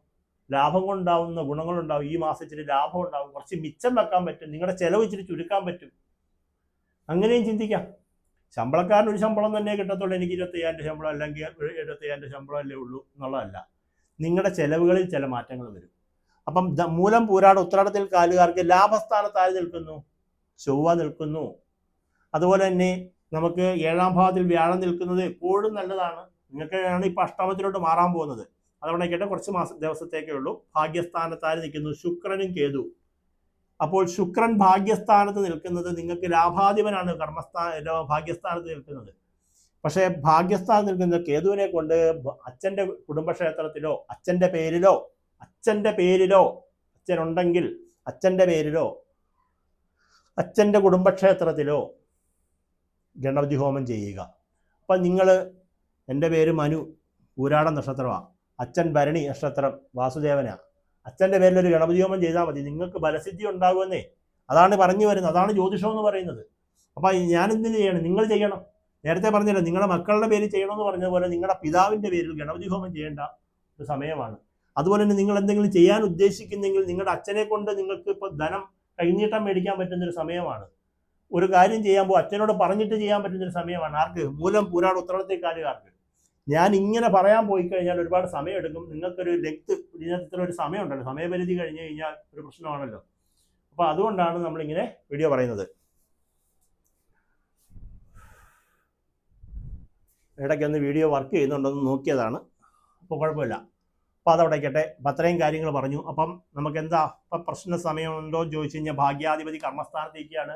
ലാഭം കൊണ്ടുണ്ടാവുന്ന ഗുണങ്ങളുണ്ടാവും. ഈ മാസം ഇച്ചിരി ലാഭം ഉണ്ടാവും. കുറച്ച് മിച്ചം വെക്കാൻ പറ്റും. നിങ്ങളുടെ ചിലവ് ഇച്ചിരി ചുരുക്കാൻ പറ്റും. അങ്ങനെയും ചിന്തിക്കാം. ശമ്പളക്കാരൻ ഒരു ശമ്പളം തന്നെ കിട്ടത്തുള്ളൂ. എനിക്ക് 25,000 ശമ്പളം അല്ലെങ്കിൽ 75,000 ശമ്പളം അല്ലേ ഉള്ളൂ എന്നുള്ളതല്ല. നിങ്ങളുടെ ചിലവുകളിൽ ചില മാറ്റങ്ങൾ വരും. അപ്പം മൂലം, പൂരാടം, ഉത്രാടത്തിൽ കാലുകാർക്ക് ലാഭസ്ഥാനത്ത് ആര് നിൽക്കുന്നു? ചൊവ്വ നിൽക്കുന്നു. അതുപോലെ തന്നെ നമുക്ക് 7-ാം ഭാവത്തിൽ വ്യാഴം നിൽക്കുന്നത് എപ്പോഴും നല്ലതാണ്. നിങ്ങൾക്കാണ് ഇപ്പോൾ അഷ്ടമത്തിലോട്ട് മാറാൻ പോകുന്നത്. അതവിടെ കേട്ടെ, കുറച്ച് ദിവസത്തേക്കേ ഉള്ളൂ. ഭാഗ്യസ്ഥാനത്ത് ആര് നിൽക്കുന്നു? ശുക്രനും കേതു. അപ്പോൾ ശുക്രൻ ഭാഗ്യസ്ഥാനത്ത് നിൽക്കുന്നത് നിങ്ങൾക്ക് ലാഭാധിപനാണ്. ഭാഗ്യസ്ഥാനത്ത് നിൽക്കുന്നത്. പക്ഷേ ഭാഗ്യസ്ഥാനത്ത് നിൽക്കുന്ന കേതുവിനെ കൊണ്ട് അച്ഛൻ്റെ കുടുംബക്ഷേത്രത്തിലോ അച്ഛൻ്റെ പേരിലോ അച്ഛനുണ്ടെങ്കിൽ അച്ഛൻ്റെ പേരിലോ അച്ഛൻ്റെ കുടുംബക്ഷേത്രത്തിലോ ഗണപതി ഹോമം ചെയ്യുക. അപ്പം നിങ്ങൾ, എൻ്റെ പേര് മനു, പൂരാട നക്ഷത്രമാണ്, അച്ഛൻ ഭരണി നക്ഷത്രം, വാസുദേവനാണ്, അച്ഛൻ്റെ പേരിലൊരു ഗണപതി ഹോമം ചെയ്താൽ മതി. നിങ്ങൾക്ക് ബലസിദ്ധി ഉണ്ടാകുമെന്നേ. അതാണ് പറഞ്ഞു വരുന്നത്. അതാണ് ജ്യോതിഷം എന്ന് പറയുന്നത്. അപ്പം ഞാനെന്തിനു ചെയ്യണം? നിങ്ങൾ ചെയ്യണം. നേരത്തെ പറഞ്ഞല്ലോ, നിങ്ങളുടെ മക്കളുടെ പേര് ചെയ്യണമെന്ന് പറഞ്ഞതുപോലെ നിങ്ങളുടെ പിതാവിൻ്റെ പേരിൽ ഗണപതി ഹോമം ചെയ്യേണ്ട ഒരു സമയമാണ്. അതുപോലെ തന്നെ നിങ്ങൾ എന്തെങ്കിലും ചെയ്യാൻ ഉദ്ദേശിക്കുന്നെങ്കിൽ നിങ്ങളുടെ അച്ഛനെ കൊണ്ട് നിങ്ങൾക്ക് ഇപ്പോൾ ധനം കൈനീട്ടം മേടിക്കാൻ പറ്റുന്നൊരു സമയമാണ്. ഒരു കാര്യം ചെയ്യാൻ അച്ഛനോട് പറഞ്ഞിട്ട് ചെയ്യാൻ പറ്റുന്നൊരു സമയമാണ്. ആർക്ക്? മൂലം, പൂരാടം, ഉത്രാടത്തേക്കാരുകാർക്ക്. ഞാൻ ഇങ്ങനെ പറയാൻ പോയി കഴിഞ്ഞാൽ ഒരുപാട് സമയമെടുക്കും. നിങ്ങൾക്കൊരു ഇതിനകത്തൊരു സമയമുണ്ടല്ലോ, സമയപരിധി കഴിഞ്ഞ് കഴിഞ്ഞാൽ ഒരു പ്രശ്നമാണല്ലോ. അപ്പോൾ അതുകൊണ്ടാണ് നമ്മളിങ്ങനെ വീഡിയോ പറയുന്നത്. ഇടയ്ക്കൊന്ന് വീഡിയോ വർക്ക് ചെയ്യുന്നുണ്ടെന്ന് നോക്കിയതാണ്. അപ്പോൾ കുഴപ്പമില്ല. അപ്പോൾ അതവിടെ ആയിക്കട്ടെ. അപ്പം അത്രയും കാര്യങ്ങൾ പറഞ്ഞു. അപ്പം നമുക്ക് എന്താ ഇപ്പം പ്രശ്ന സമയമുണ്ടോ എന്ന് ചോദിച്ചു കഴിഞ്ഞാൽ, ഭാഗ്യാധിപതി കർമ്മസ്ഥാനത്തേക്കാണ്.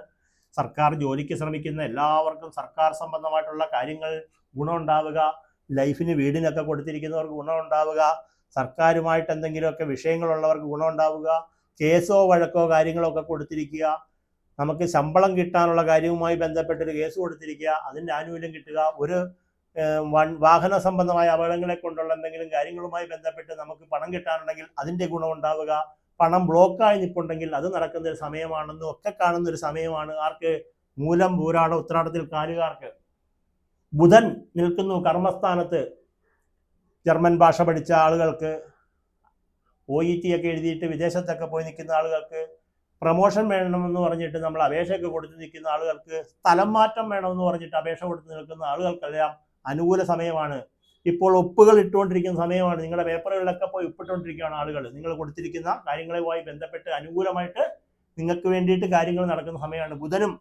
സർക്കാർ ജോലിക്ക് ശ്രമിക്കുന്ന എല്ലാവർക്കും സർക്കാർ സംബന്ധമായിട്ടുള്ള കാര്യങ്ങൾ ഗുണമുണ്ടാവുക. ലൈഫിന് വീടിനൊക്കെ കൊടുത്തിരിക്കുന്നവർക്ക് ഗുണമുണ്ടാവുക. സർക്കാരുമായിട്ട് എന്തെങ്കിലുമൊക്കെ വിഷയങ്ങളുള്ളവർക്ക് ഗുണമുണ്ടാവുക. കേസോ വഴക്കോ കാര്യങ്ങളോ ഒക്കെ കൊടുത്തിരിക്കുക. നമുക്ക് ശമ്പളം കിട്ടാനുള്ള കാര്യവുമായി ബന്ധപ്പെട്ടൊരു കേസ് കൊടുത്തിരിക്കുക, അതിൻ്റെ ആനുകൂല്യം കിട്ടുക. ഒരു വാഹന സംബന്ധമായ അപകടങ്ങളെ കൊണ്ടുള്ള എന്തെങ്കിലും കാര്യങ്ങളുമായി ബന്ധപ്പെട്ട് നമുക്ക് പണം കിട്ടാനുണ്ടെങ്കിൽ അതിൻ്റെ ഗുണമുണ്ടാവുക. പണം ബ്ലോക്കായി നിൽപ്പുണ്ടെങ്കിൽ അത് നടക്കുന്നൊരു സമയമാണെന്നും ഒക്കെ കാണുന്നൊരു സമയമാണ്. ആർക്ക്? മൂലം, പൂരാടം, ഉത്രാടത്തിൽ കാലുകാർക്ക്. ബുധൻ നിൽക്കുന്നു കർമ്മസ്ഥാനത്ത്. ജർമ്മൻ ഭാഷ പഠിച്ച ആളുകൾക്ക്, OET ഒക്കെ എഴുതിയിട്ട് വിദേശത്തൊക്കെ പോയി നിൽക്കുന്ന ആളുകൾക്ക്, പ്രമോഷൻ വേണമെന്ന് പറഞ്ഞിട്ട് നമ്മൾ അപേക്ഷയൊക്കെ കൊടുത്ത് നിൽക്കുന്ന ആളുകൾക്ക്, സ്ഥലം മാറ്റം വേണമെന്ന് പറഞ്ഞിട്ട് അപേക്ഷ കൊടുത്ത് നിൽക്കുന്ന ആളുകൾക്കെല്ലാം അനുകൂല സമയമാണ്. ഇപ്പോൾ ഒപ്പുകൾ ഇട്ടുകൊണ്ടിരിക്കുന്ന സമയമാണ്. നിങ്ങളുടെ പേപ്പറുകളിലൊക്കെ പോയി ഒപ്പിട്ടുകൊണ്ടിരിക്കുകയാണ് ആളുകൾ. നിങ്ങൾ കൊടുത്തിരിക്കുന്ന കാര്യങ്ങളുമായി ബന്ധപ്പെട്ട് അനുകൂലമായിട്ട് നിങ്ങൾക്ക് വേണ്ടിയിട്ട് കാര്യങ്ങൾ നടക്കുന്ന സമയമാണ്. ബുധനും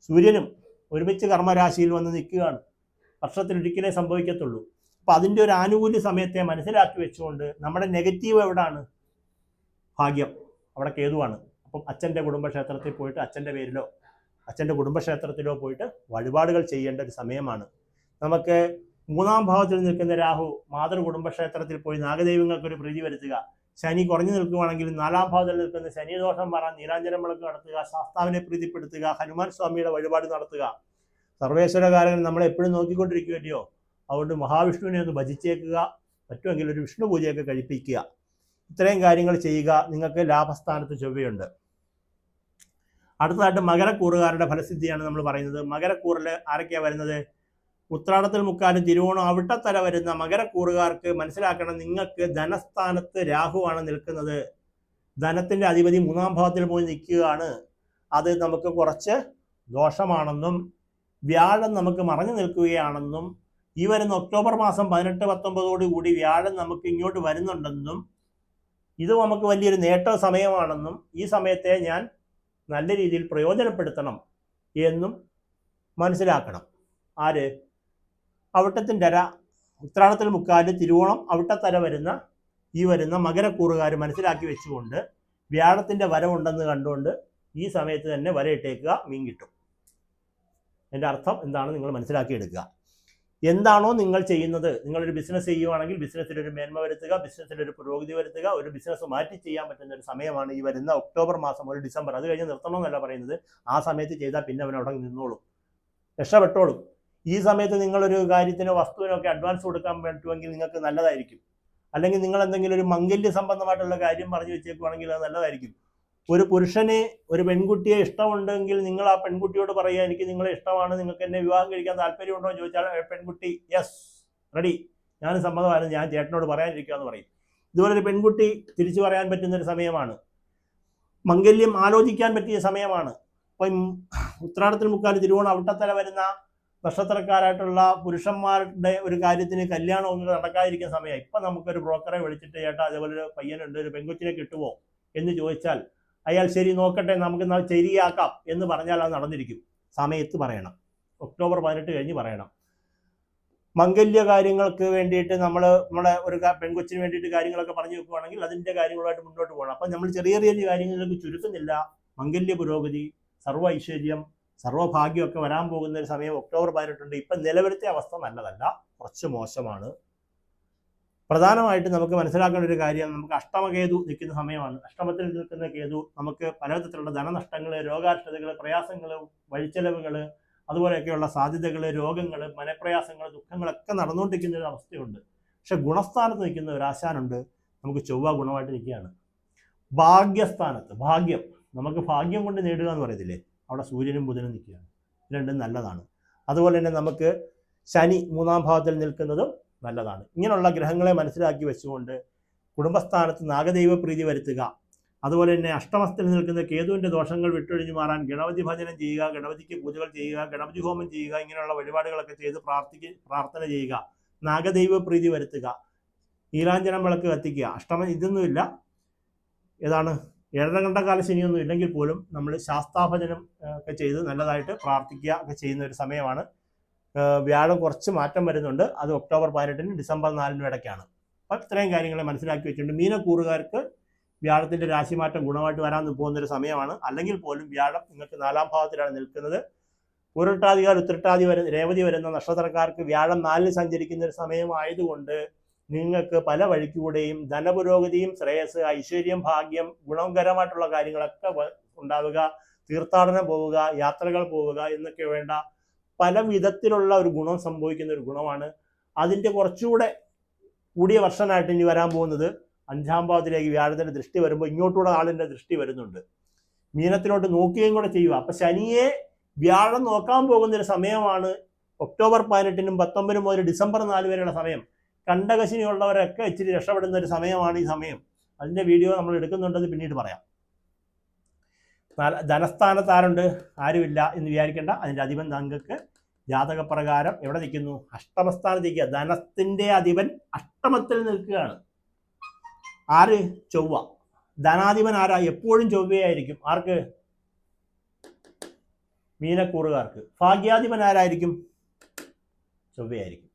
സൂര്യനും ഒരുമിച്ച് കർമ്മരാശിയിൽ വന്ന് നിൽക്കുകയാണ്. വർഷത്തിലൊരിക്കലേ സംഭവിക്കത്തുള്ളൂ. അപ്പോൾ അതിൻ്റെ ഒരു ആനുകൂല്യ സമയത്തെ മനസ്സിലാക്കി വെച്ചുകൊണ്ട് നമ്മുടെ നെഗറ്റീവ് എവിടാണ്? ഭാഗ്യം. അവിടെ കേതുവാണ്. അപ്പം അച്ഛൻ്റെ കുടുംബക്ഷേത്രത്തിൽ പോയിട്ട് അച്ഛൻ്റെ പേരിലോ അച്ഛൻ്റെ കുടുംബക്ഷേത്രത്തിലോ പോയിട്ട് വഴിപാടുകൾ ചെയ്യേണ്ട ഒരു സമയമാണ്. നമുക്ക് മൂന്നാം ഭാവത്തിൽ നിൽക്കുന്ന രാഹു മാതൃകുടുംബക്ഷേത്രത്തിൽ പോയി നാഗദൈവങ്ങൾക്ക് ഒരു പ്രീതി വരുത്തുക. ശനി കുറഞ്ഞു നിൽക്കുകയാണെങ്കിൽ 4-ാം ഭാവത്തിൽ നിൽക്കുന്ന ശനിദോഷം മാറാൻ നീരാഞ്ജനം വിളക്ക് നടത്തുക, ശാസ്താവിനെ പ്രീതിപ്പെടുത്തുക, ഹനുമാൻ സ്വാമിയുടെ വഴിപാട് നടത്തുക. സർവേശ്വരകാരൻ നമ്മളെ എപ്പോഴും നോക്കിക്കൊണ്ടിരിക്കുകയല്ലയോ, അതുകൊണ്ട് മഹാവിഷ്ണുവിനെ ഒന്ന് ഭജിച്ചേക്കുക, പറ്റുമെങ്കിൽ ഒരു വിഷ്ണു പൂജയൊക്കെ കഴിപ്പിക്കുക. ഇത്രയും കാര്യങ്ങൾ ചെയ്യുക. നിങ്ങൾക്ക് ലാഭസ്ഥാനത്ത് ചൊവ്വയുണ്ട്. അടുത്തതായിട്ട് മകരക്കൂറുകാരുടെ ഫലസിദ്ധിയാണ് നമ്മൾ പറയുന്നത്. മകരക്കൂറിൽ ആരൊക്കെയാണ് വരുന്നത്? ഉത്രാടത്തിൽ മുക്കാലും തിരുവോണം അവിട്ടത്തല വരുന്ന മകരക്കൂറുകാർക്ക് മനസ്സിലാക്കണം, നിങ്ങൾക്ക് ധനസ്ഥാനത്ത് രാഹുവാണ് നിൽക്കുന്നത്. ധനത്തിന്റെ അധിപതി 3-ാം ഭാവത്തിൽ പോയി നിൽക്കുകയാണ്. അത് നമുക്ക് കുറച്ച് ദോഷമാണെന്നും വ്യാഴം നമുക്ക് മറഞ്ഞു നിൽക്കുകയാണെന്നും ഈ വരുന്ന ഒക്ടോബർ മാസം 18-19 കൂടി വ്യാഴം നമുക്ക് ഇങ്ങോട്ട് വരുന്നുണ്ടെന്നും ഇത് നമുക്ക് വലിയൊരു നേട്ട സമയമാണെന്നും ഈ സമയത്തെ ഞാൻ നല്ല രീതിയിൽ പ്രയോജനപ്പെടുത്തണം എന്നും മനസ്സിലാക്കണം. ആര്? അവിട്ടത്തിൻ്റെ അര ഉത്രാടത്തിൽ മുക്കാല് തിരുവോണം അവിട്ടത്തര വരുന്ന മകരക്കൂറുകാർ മനസ്സിലാക്കി വെച്ചുകൊണ്ട് വ്യാഴത്തിൻ്റെ വരവുണ്ടെന്ന് കണ്ടുകൊണ്ട് ഈ സമയത്ത് തന്നെ വരയിട്ടേക്കുക, മീൻ കിട്ടും. എൻ്റെ അർത്ഥം എന്താണ് നിങ്ങൾ മനസ്സിലാക്കിയെടുക്കുക. എന്താണോ നിങ്ങൾ ചെയ്യുന്നത്, നിങ്ങളൊരു ബിസിനസ് ചെയ്യുവാണെങ്കിൽ ബിസിനസ്സിലൊരു മേന്മ വരുത്തുക, ബിസിനസ്സിലൊരു പുരോഗതി വരുത്തുക. ഒരു ബിസിനസ് മാറ്റി ചെയ്യാൻ പറ്റുന്ന ഒരു സമയമാണ് ഈ വരുന്ന ഒക്ടോബർ മാസം ഒരു ഡിസംബർ. അത് കഴിഞ്ഞ് നിർത്തണമെന്നല്ല പറയുന്നത്, ആ സമയത്ത് ചെയ്താൽ പിന്നെ അവൻ അവിടെ നിന്നോളും, രക്ഷപ്പെട്ടോളും. ഈ സമയത്ത് നിങ്ങളൊരു കാര്യത്തിനോ വസ്തുവിനോ ഒക്കെ അഡ്വാൻസ് കൊടുക്കാൻ പറ്റുമെങ്കിൽ നിങ്ങൾക്ക് നല്ലതായിരിക്കും. അല്ലെങ്കിൽ നിങ്ങൾ എന്തെങ്കിലും ഒരു മംഗല്യ സംബന്ധമായിട്ടുള്ള കാര്യം പറഞ്ഞു വെച്ചേക്കുവാണെങ്കിൽ അത് നല്ലതായിരിക്കും. ഒരു പുരുഷന് ഒരു പെൺകുട്ടിയെ ഇഷ്ടമുണ്ടെങ്കിൽ നിങ്ങൾ ആ പെൺകുട്ടിയോട് പറയുക, എനിക്ക് നിങ്ങളെ ഇഷ്ടമാണ്, നിങ്ങൾക്ക് എന്നെ വിവാഹം കഴിക്കാൻ താല്പര്യമുണ്ടോ എന്ന് ചോദിച്ചാൽ പെൺകുട്ടി യെസ് റെഡി, ഞാൻ സമ്മതമായിരുന്നു, ഞാൻ ചേട്ടനോട് പറയാനിരിക്കുക എന്ന് പറയും. ഇതുപോലെ ഒരു പെൺകുട്ടി തിരിച്ചു പറയാൻ പറ്റുന്ന ഒരു സമയമാണ്. മംഗല്യം ആലോചിക്കാൻ പറ്റിയ സമയമാണ്. അപ്പം ഉത്രാടത്തിൽ മുക്കാൽ തിരുവോണം അവിട്ടത്തല വരുന്ന നക്ഷത്രക്കാരായിട്ടുള്ള പുരുഷന്മാരുടെ ഒരു കാര്യത്തിന് കല്യാണം ഒന്നും നടക്കാതിരിക്കുന്ന സമയം. ഇപ്പം നമുക്കൊരു ബ്രോക്കറെ വിളിച്ചിട്ട് ചേട്ടാ അതേപോലെ ഒരു പയ്യനുണ്ട്, ഒരു പെൺകുച്ചിനെ കിട്ടുമോ എന്ന് ചോദിച്ചാൽ അയാൾ ശരി നോക്കട്ടെ നമുക്ക് ശരിയാക്കാം എന്ന് പറഞ്ഞാൽ അത് നടന്നിരിക്കും. സമയത്ത് പറയണം, ഒക്ടോബർ 18 കഴിഞ്ഞ് പറയണം. മംഗല്യ കാര്യങ്ങൾക്ക് വേണ്ടിയിട്ട് നമ്മുടെ ഒരു പെൺകൊച്ചിന് വേണ്ടിയിട്ട് കാര്യങ്ങളൊക്കെ പറഞ്ഞു വെക്കുകയാണെങ്കിൽ അതിൻ്റെ കാര്യങ്ങളുമായിട്ട് മുന്നോട്ട് പോകണം. അപ്പം നമ്മൾ ചെറിയ ചെറിയ കാര്യങ്ങളിലേക്ക് ചുരുക്കുന്നില്ല. മംഗല്യ പുരോഗതി, സർവ്വ ഐശ്വര്യം, സർവ്വഭാഗ്യമൊക്കെ വരാൻ പോകുന്ന ഒരു സമയം ഒക്ടോബർ 18. ഇപ്പം നിലവിലത്തെ അവസ്ഥ നല്ലതല്ല, കുറച്ച് മോശമാണ്. പ്രധാനമായിട്ട് നമുക്ക് മനസ്സിലാക്കേണ്ട ഒരു കാര്യം, നമുക്ക് അഷ്ടമകേതു നിൽക്കുന്ന സമയമാണ്. അഷ്ടമത്തിൽ നിൽക്കുന്ന കേതു നമുക്ക് പലതരത്തിലുള്ള ധനനഷ്ടങ്ങൾ, രോഗാഷ്ടതകൾ, പ്രയാസങ്ങൾ, വഴിച്ചെലവുകൾ, അതുപോലെയൊക്കെയുള്ള സാധ്യതകൾ, രോഗങ്ങൾ, മനപ്രയാസങ്ങൾ, ദുഃഖങ്ങളൊക്കെ നടന്നുകൊണ്ടിരിക്കുന്ന ഒരു അവസ്ഥയുണ്ട്. പക്ഷെ ഗുണസ്ഥാനത്ത് നിൽക്കുന്ന ഒരു ആശാനുണ്ട്, നമുക്ക് ചൊവ്വ ഗുണമായിട്ട് നിൽക്കുകയാണ്. ഭാഗ്യസ്ഥാനത്ത്, ഭാഗ്യം നമുക്ക് ഭാഗ്യം കൊണ്ട് നേടുക എന്ന് പറയത്തില്ലേ, അവിടെ സൂര്യനും ബുധനും നിൽക്കുകയാണ്. രണ്ടും നല്ലതാണ്. അതുപോലെ തന്നെ നമുക്ക് ശനി 3-ാം ഭാവത്തിൽ നിൽക്കുന്നതും നല്ലതാണ്. ഇങ്ങനെയുള്ള ഗ്രഹങ്ങളെ മനസ്സിലാക്കി വെച്ചുകൊണ്ട് കുടുംബസ്ഥാനത്ത് നാഗദൈവ പ്രീതി വരുത്തുക. അതുപോലെ തന്നെ അഷ്ടമത്തിൽ നിൽക്കുന്ന കേതുവിൻ്റെ ദോഷങ്ങൾ വിട്ടൊഴിഞ്ഞു മാറാൻ ഗണപതി ഭജനം ചെയ്യുക, ഗണപതിക്ക് പൂജകൾ ചെയ്യുക, ഗണപതി ഹോമം ചെയ്യുക, ഇങ്ങനെയുള്ള വഴിപാടുകളൊക്കെ ചെയ്ത് പ്രാർത്ഥന ചെയ്യുക, നാഗദൈവ പ്രീതി വരുത്തുക, നീലാഞ്ജനം വിളക്ക് കത്തിക്കുക. അഷ്ടമം ഇതൊന്നുമില്ല, ഏതാണ് ഏഴരകണ്ഠകാല ശനിയൊന്നും ഇല്ലെങ്കിൽ പോലും നമ്മൾ ശാസ്താഭജനം ഒക്കെ ചെയ്ത് നല്ലതായിട്ട് പ്രാർത്ഥിക്കുക ഒക്കെ ചെയ്യുന്ന ഒരു സമയമാണ്. വ്യാഴം കുറച്ച് മാറ്റം വരുന്നുണ്ട്, അത് ഒക്ടോബർ 18 ഡിസംബർ 4 ഇടയ്ക്കാണ്. അപ്പം ഇത്രയും കാര്യങ്ങളെ മനസ്സിലാക്കി വെച്ചിട്ടുണ്ട്. മീനക്കൂറുകാർക്ക് വ്യാഴത്തിൻ്റെ രാശിമാറ്റം ഗുണമായിട്ട് വരാൻ പോകുന്നൊരു സമയമാണ്. അല്ലെങ്കിൽ പോലും വ്യാഴം നിങ്ങൾക്ക് 4-ാം ഭാവത്തിലാണ് നിൽക്കുന്നത്. പൂരട്ടാതികാർ ഉത്രട്ടാതി രേവതി വരുന്ന നക്ഷത്രക്കാർക്ക് വ്യാഴം 4 സഞ്ചരിക്കുന്ന ഒരു സമയമായതുകൊണ്ട് നിങ്ങൾക്ക് പല വഴിക്കൂടെയും ധനപുരോഗതിയും ശ്രേയസ്, ഐശ്വര്യം, ഭാഗ്യം, ഗുണകരമായിട്ടുള്ള കാര്യങ്ങളൊക്കെ ഉണ്ടാവുക, തീർത്ഥാടനം പോവുക, യാത്രകൾ പോവുക എന്നൊക്കെ വേണ്ട പല വിധത്തിലുള്ള ഒരു ഗുണം സംഭവിക്കുന്ന ഒരു ഗുണമാണ്. അതിൻ്റെ കുറച്ചുകൂടെ കൂടിയ വർഷനായിട്ട് ഇനി വരാൻ പോകുന്നത് 5-ാം ഭാവത്തിലേക്ക് വ്യാഴത്തിൻ്റെ ദൃഷ്ടി വരുമ്പോൾ ഇങ്ങോട്ടൂടെ ആളിൻ്റെ ദൃഷ്ടി വരുന്നുണ്ട്. മീനത്തിലോട്ട് നോക്കുകയും കൂടെ ചെയ്യുക. അപ്പം ശനിയെ വ്യാഴം നോക്കാൻ പോകുന്നൊരു സമയമാണ് ഒക്ടോബർ 18-നും 19 മുതൽ ഡിസംബർ 4 വരെയുള്ള സമയം. കണ്ടകശിനിയുള്ളവരൊക്കെ ഇച്ചിരി രക്ഷപ്പെടുന്ന ഒരു സമയമാണ് ഈ സമയം. അതിൻ്റെ വീഡിയോ നമ്മൾ എടുക്കുന്നുണ്ടെന്ന് പിന്നീട് പറയാം. ധനസ്ഥാനത്ത് ആരുണ്ട്? ആരുമില്ല എന്ന് വിചാരിക്കേണ്ട. അതിൻ്റെ അധിപൻ താങ്കൾക്ക് ജാതകപ്രകാരം എവിടെ നിൽക്കുന്നു? അഷ്ടമസ്ഥാനത്ത് നിൽക്കുക. ധനത്തിൻ്റെ അധിപൻ അഷ്ടമത്തിൽ നിൽക്കുകയാണ്. ആര്? ചൊവ്വ. ധനാധിപൻ ആരാ? എപ്പോഴും ചൊവ്വയായിരിക്കും. ആർക്ക്? മീനക്കൂറുകാർക്ക്. ഭാഗ്യാധിപൻ ആരായിരിക്കും? ചൊവ്വയായിരിക്കും.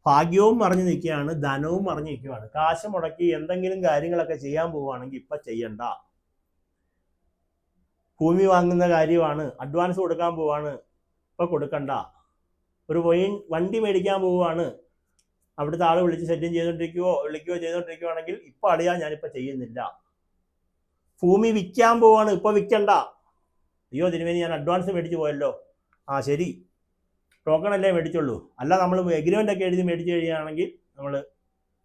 ഭാഗ്യവും മറിഞ്ഞു നിൽക്കുകയാണ്, ധനവും മറിഞ്ഞു നിൽക്കുകയാണ്. കാശ് മുടക്കി എന്തെങ്കിലും കാര്യങ്ങളൊക്കെ ചെയ്യാൻ പോവുകയാണെങ്കിൽ ഇപ്പം ചെയ്യണ്ട. ഭൂമി വാങ്ങുന്ന കാര്യമാണ്, അഡ്വാൻസ് കൊടുക്കാൻ പോവാണ്, ഇപ്പം കൊടുക്കണ്ട. ഒരു വണ്ടി മേടിക്കാൻ പോവുകയാണ്, അവിടുത്തെ ആൾ വിളിച്ച് ശല്യം വിളിക്കുകയോ ചെയ്തുകൊണ്ടിരിക്കുകയാണെങ്കിൽ ഇപ്പം അളിയാ ഞാനിപ്പോൾ ചെയ്യുന്നില്ല. ഭൂമി വിൽക്കാൻ പോവാണ്, ഇപ്പോൾ വിൽക്കണ്ട. അയ്യോ തിരുമേനി ഞാൻ അഡ്വാൻസ് മേടിച്ച് പോയല്ലോ. ആ ശരി, ടോക്കണല്ലേ മേടിച്ചുള്ളൂ. അല്ല നമ്മൾ എഗ്രിമെൻ്റ് ഒക്കെ എഴുതി മേടിച്ച് കഴിയുകയാണെങ്കിൽ നമ്മൾ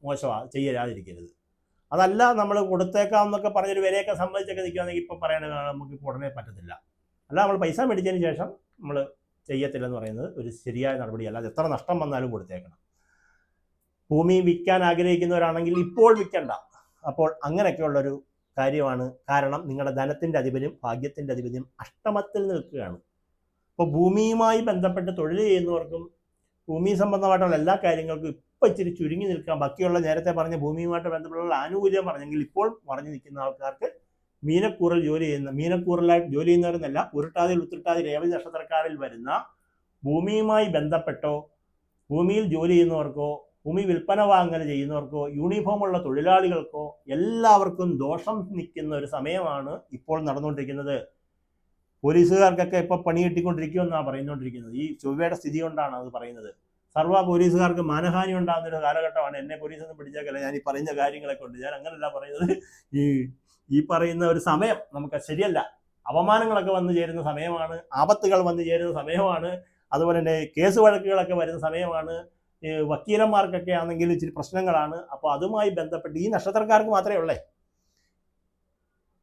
മോശമാണ്, ചെയ്യാതിരിക്കരുത്. അതല്ല നമ്മൾ കൊടുത്തേക്കാം എന്നൊക്കെ പറഞ്ഞൊരു വിലയൊക്കെ സംബന്ധിച്ചൊക്കെ നിൽക്കുകയാണെങ്കിൽ ഇപ്പം പറയണത് നമുക്ക് ഇപ്പോൾ ഉടനെ പറ്റത്തില്ല. അല്ല നമ്മൾ പൈസ മേടിച്ചതിന് ശേഷം നമ്മൾ ചെയ്യത്തില്ലെന്ന് പറയുന്നത് ഒരു ശരിയായ നടപടിയല്ല. അത് എത്ര നഷ്ടം വന്നാലും കൊടുത്തേക്കണം. ഭൂമി വിൽക്കാൻ ആഗ്രഹിക്കുന്നവരാണെങ്കിൽ ഇപ്പോൾ വിൽക്കണ്ട. അപ്പോൾ അങ്ങനെയൊക്കെയുള്ളൊരു കാര്യമാണ്. കാരണം നിങ്ങളുടെ ധനത്തിൻ്റെ അധിപനും ഭാഗ്യത്തിൻ്റെ അധിപനും അഷ്ടമത്തിൽ നിൽക്കുകയാണ്. അപ്പോൾ ഭൂമിയുമായി ബന്ധപ്പെട്ട് തൊഴിൽ ചെയ്യുന്നവർക്കും ഭൂമി സംബന്ധമായിട്ടുള്ള എല്ലാ കാര്യങ്ങൾക്കും ഇപ്പം ഇച്ചിരി ചുരുങ്ങി നിൽക്കാൻ, ബാക്കിയുള്ള നേരത്തെ പറഞ്ഞ ഭൂമിയുമായിട്ട് ബന്ധപ്പെട്ടുള്ള ആനുകൂല്യം പറഞ്ഞെങ്കിൽ ഇപ്പോൾ പറഞ്ഞു നിൽക്കുന്ന ആൾക്കാർക്ക് മീനക്കൂറിലായിട്ട് ജോലി ചെയ്യുന്നവരെന്നല്ല, ഉരുട്ടാതിൽ ഉത്രട്ടാതി രേവതി നക്ഷത്രക്കാരിൽ വരുന്ന ഭൂമിയുമായി ബന്ധപ്പെട്ടോ ഭൂമിയിൽ ജോലി ചെയ്യുന്നവർക്കോ ഭൂമി വിൽപ്പന വാങ്ങൽ ചെയ്യുന്നവർക്കോ യൂണിഫോമുള്ള തൊഴിലാളികൾക്കോ എല്ലാവർക്കും ദോഷം നിൽക്കുന്ന ഒരു സമയമാണ് ഇപ്പോൾ നടന്നുകൊണ്ടിരിക്കുന്നത്. പോലീസുകാർക്കൊക്കെ ഇപ്പോൾ പണി കിട്ടിക്കൊണ്ടിരിക്കുമെന്നാണ് പറഞ്ഞുകൊണ്ടിരിക്കുന്നത്. ഈ ചൊവ്വയുടെ സ്ഥിതി കൊണ്ടാണ് അത് പറയുന്നത്. സർവ്വ പോലീസുകാർക്ക് മാനഹാനി ഉണ്ടാകുന്നൊരു കാലഘട്ടമാണ്. എന്നെ പോലീസൊന്നും പിടിച്ചേക്കല്ല, ഞാൻ ഈ പറയുന്ന കാര്യങ്ങളൊക്കെ ഉണ്ട്. ഞാൻ അങ്ങനെയല്ല പറയുന്നത്. ഈ പറയുന്ന ഒരു സമയം നമുക്ക് ശരിയല്ല. അപമാനങ്ങളൊക്കെ വന്നു ചേരുന്ന സമയമാണ്, ആപത്തുകൾ വന്നു ചേരുന്ന സമയമാണ്, അതുപോലെ തന്നെ കേസ് വഴക്കുകളൊക്കെ വരുന്ന സമയമാണ്. വക്കീലന്മാർക്കൊക്കെ ആണെങ്കിൽ ഇച്ചിരി പ്രശ്നങ്ങളാണ്. അപ്പോൾ അതുമായി ബന്ധപ്പെട്ട് ഈ നക്ഷത്രക്കാർക്ക് മാത്രമേ ഉള്ളേ.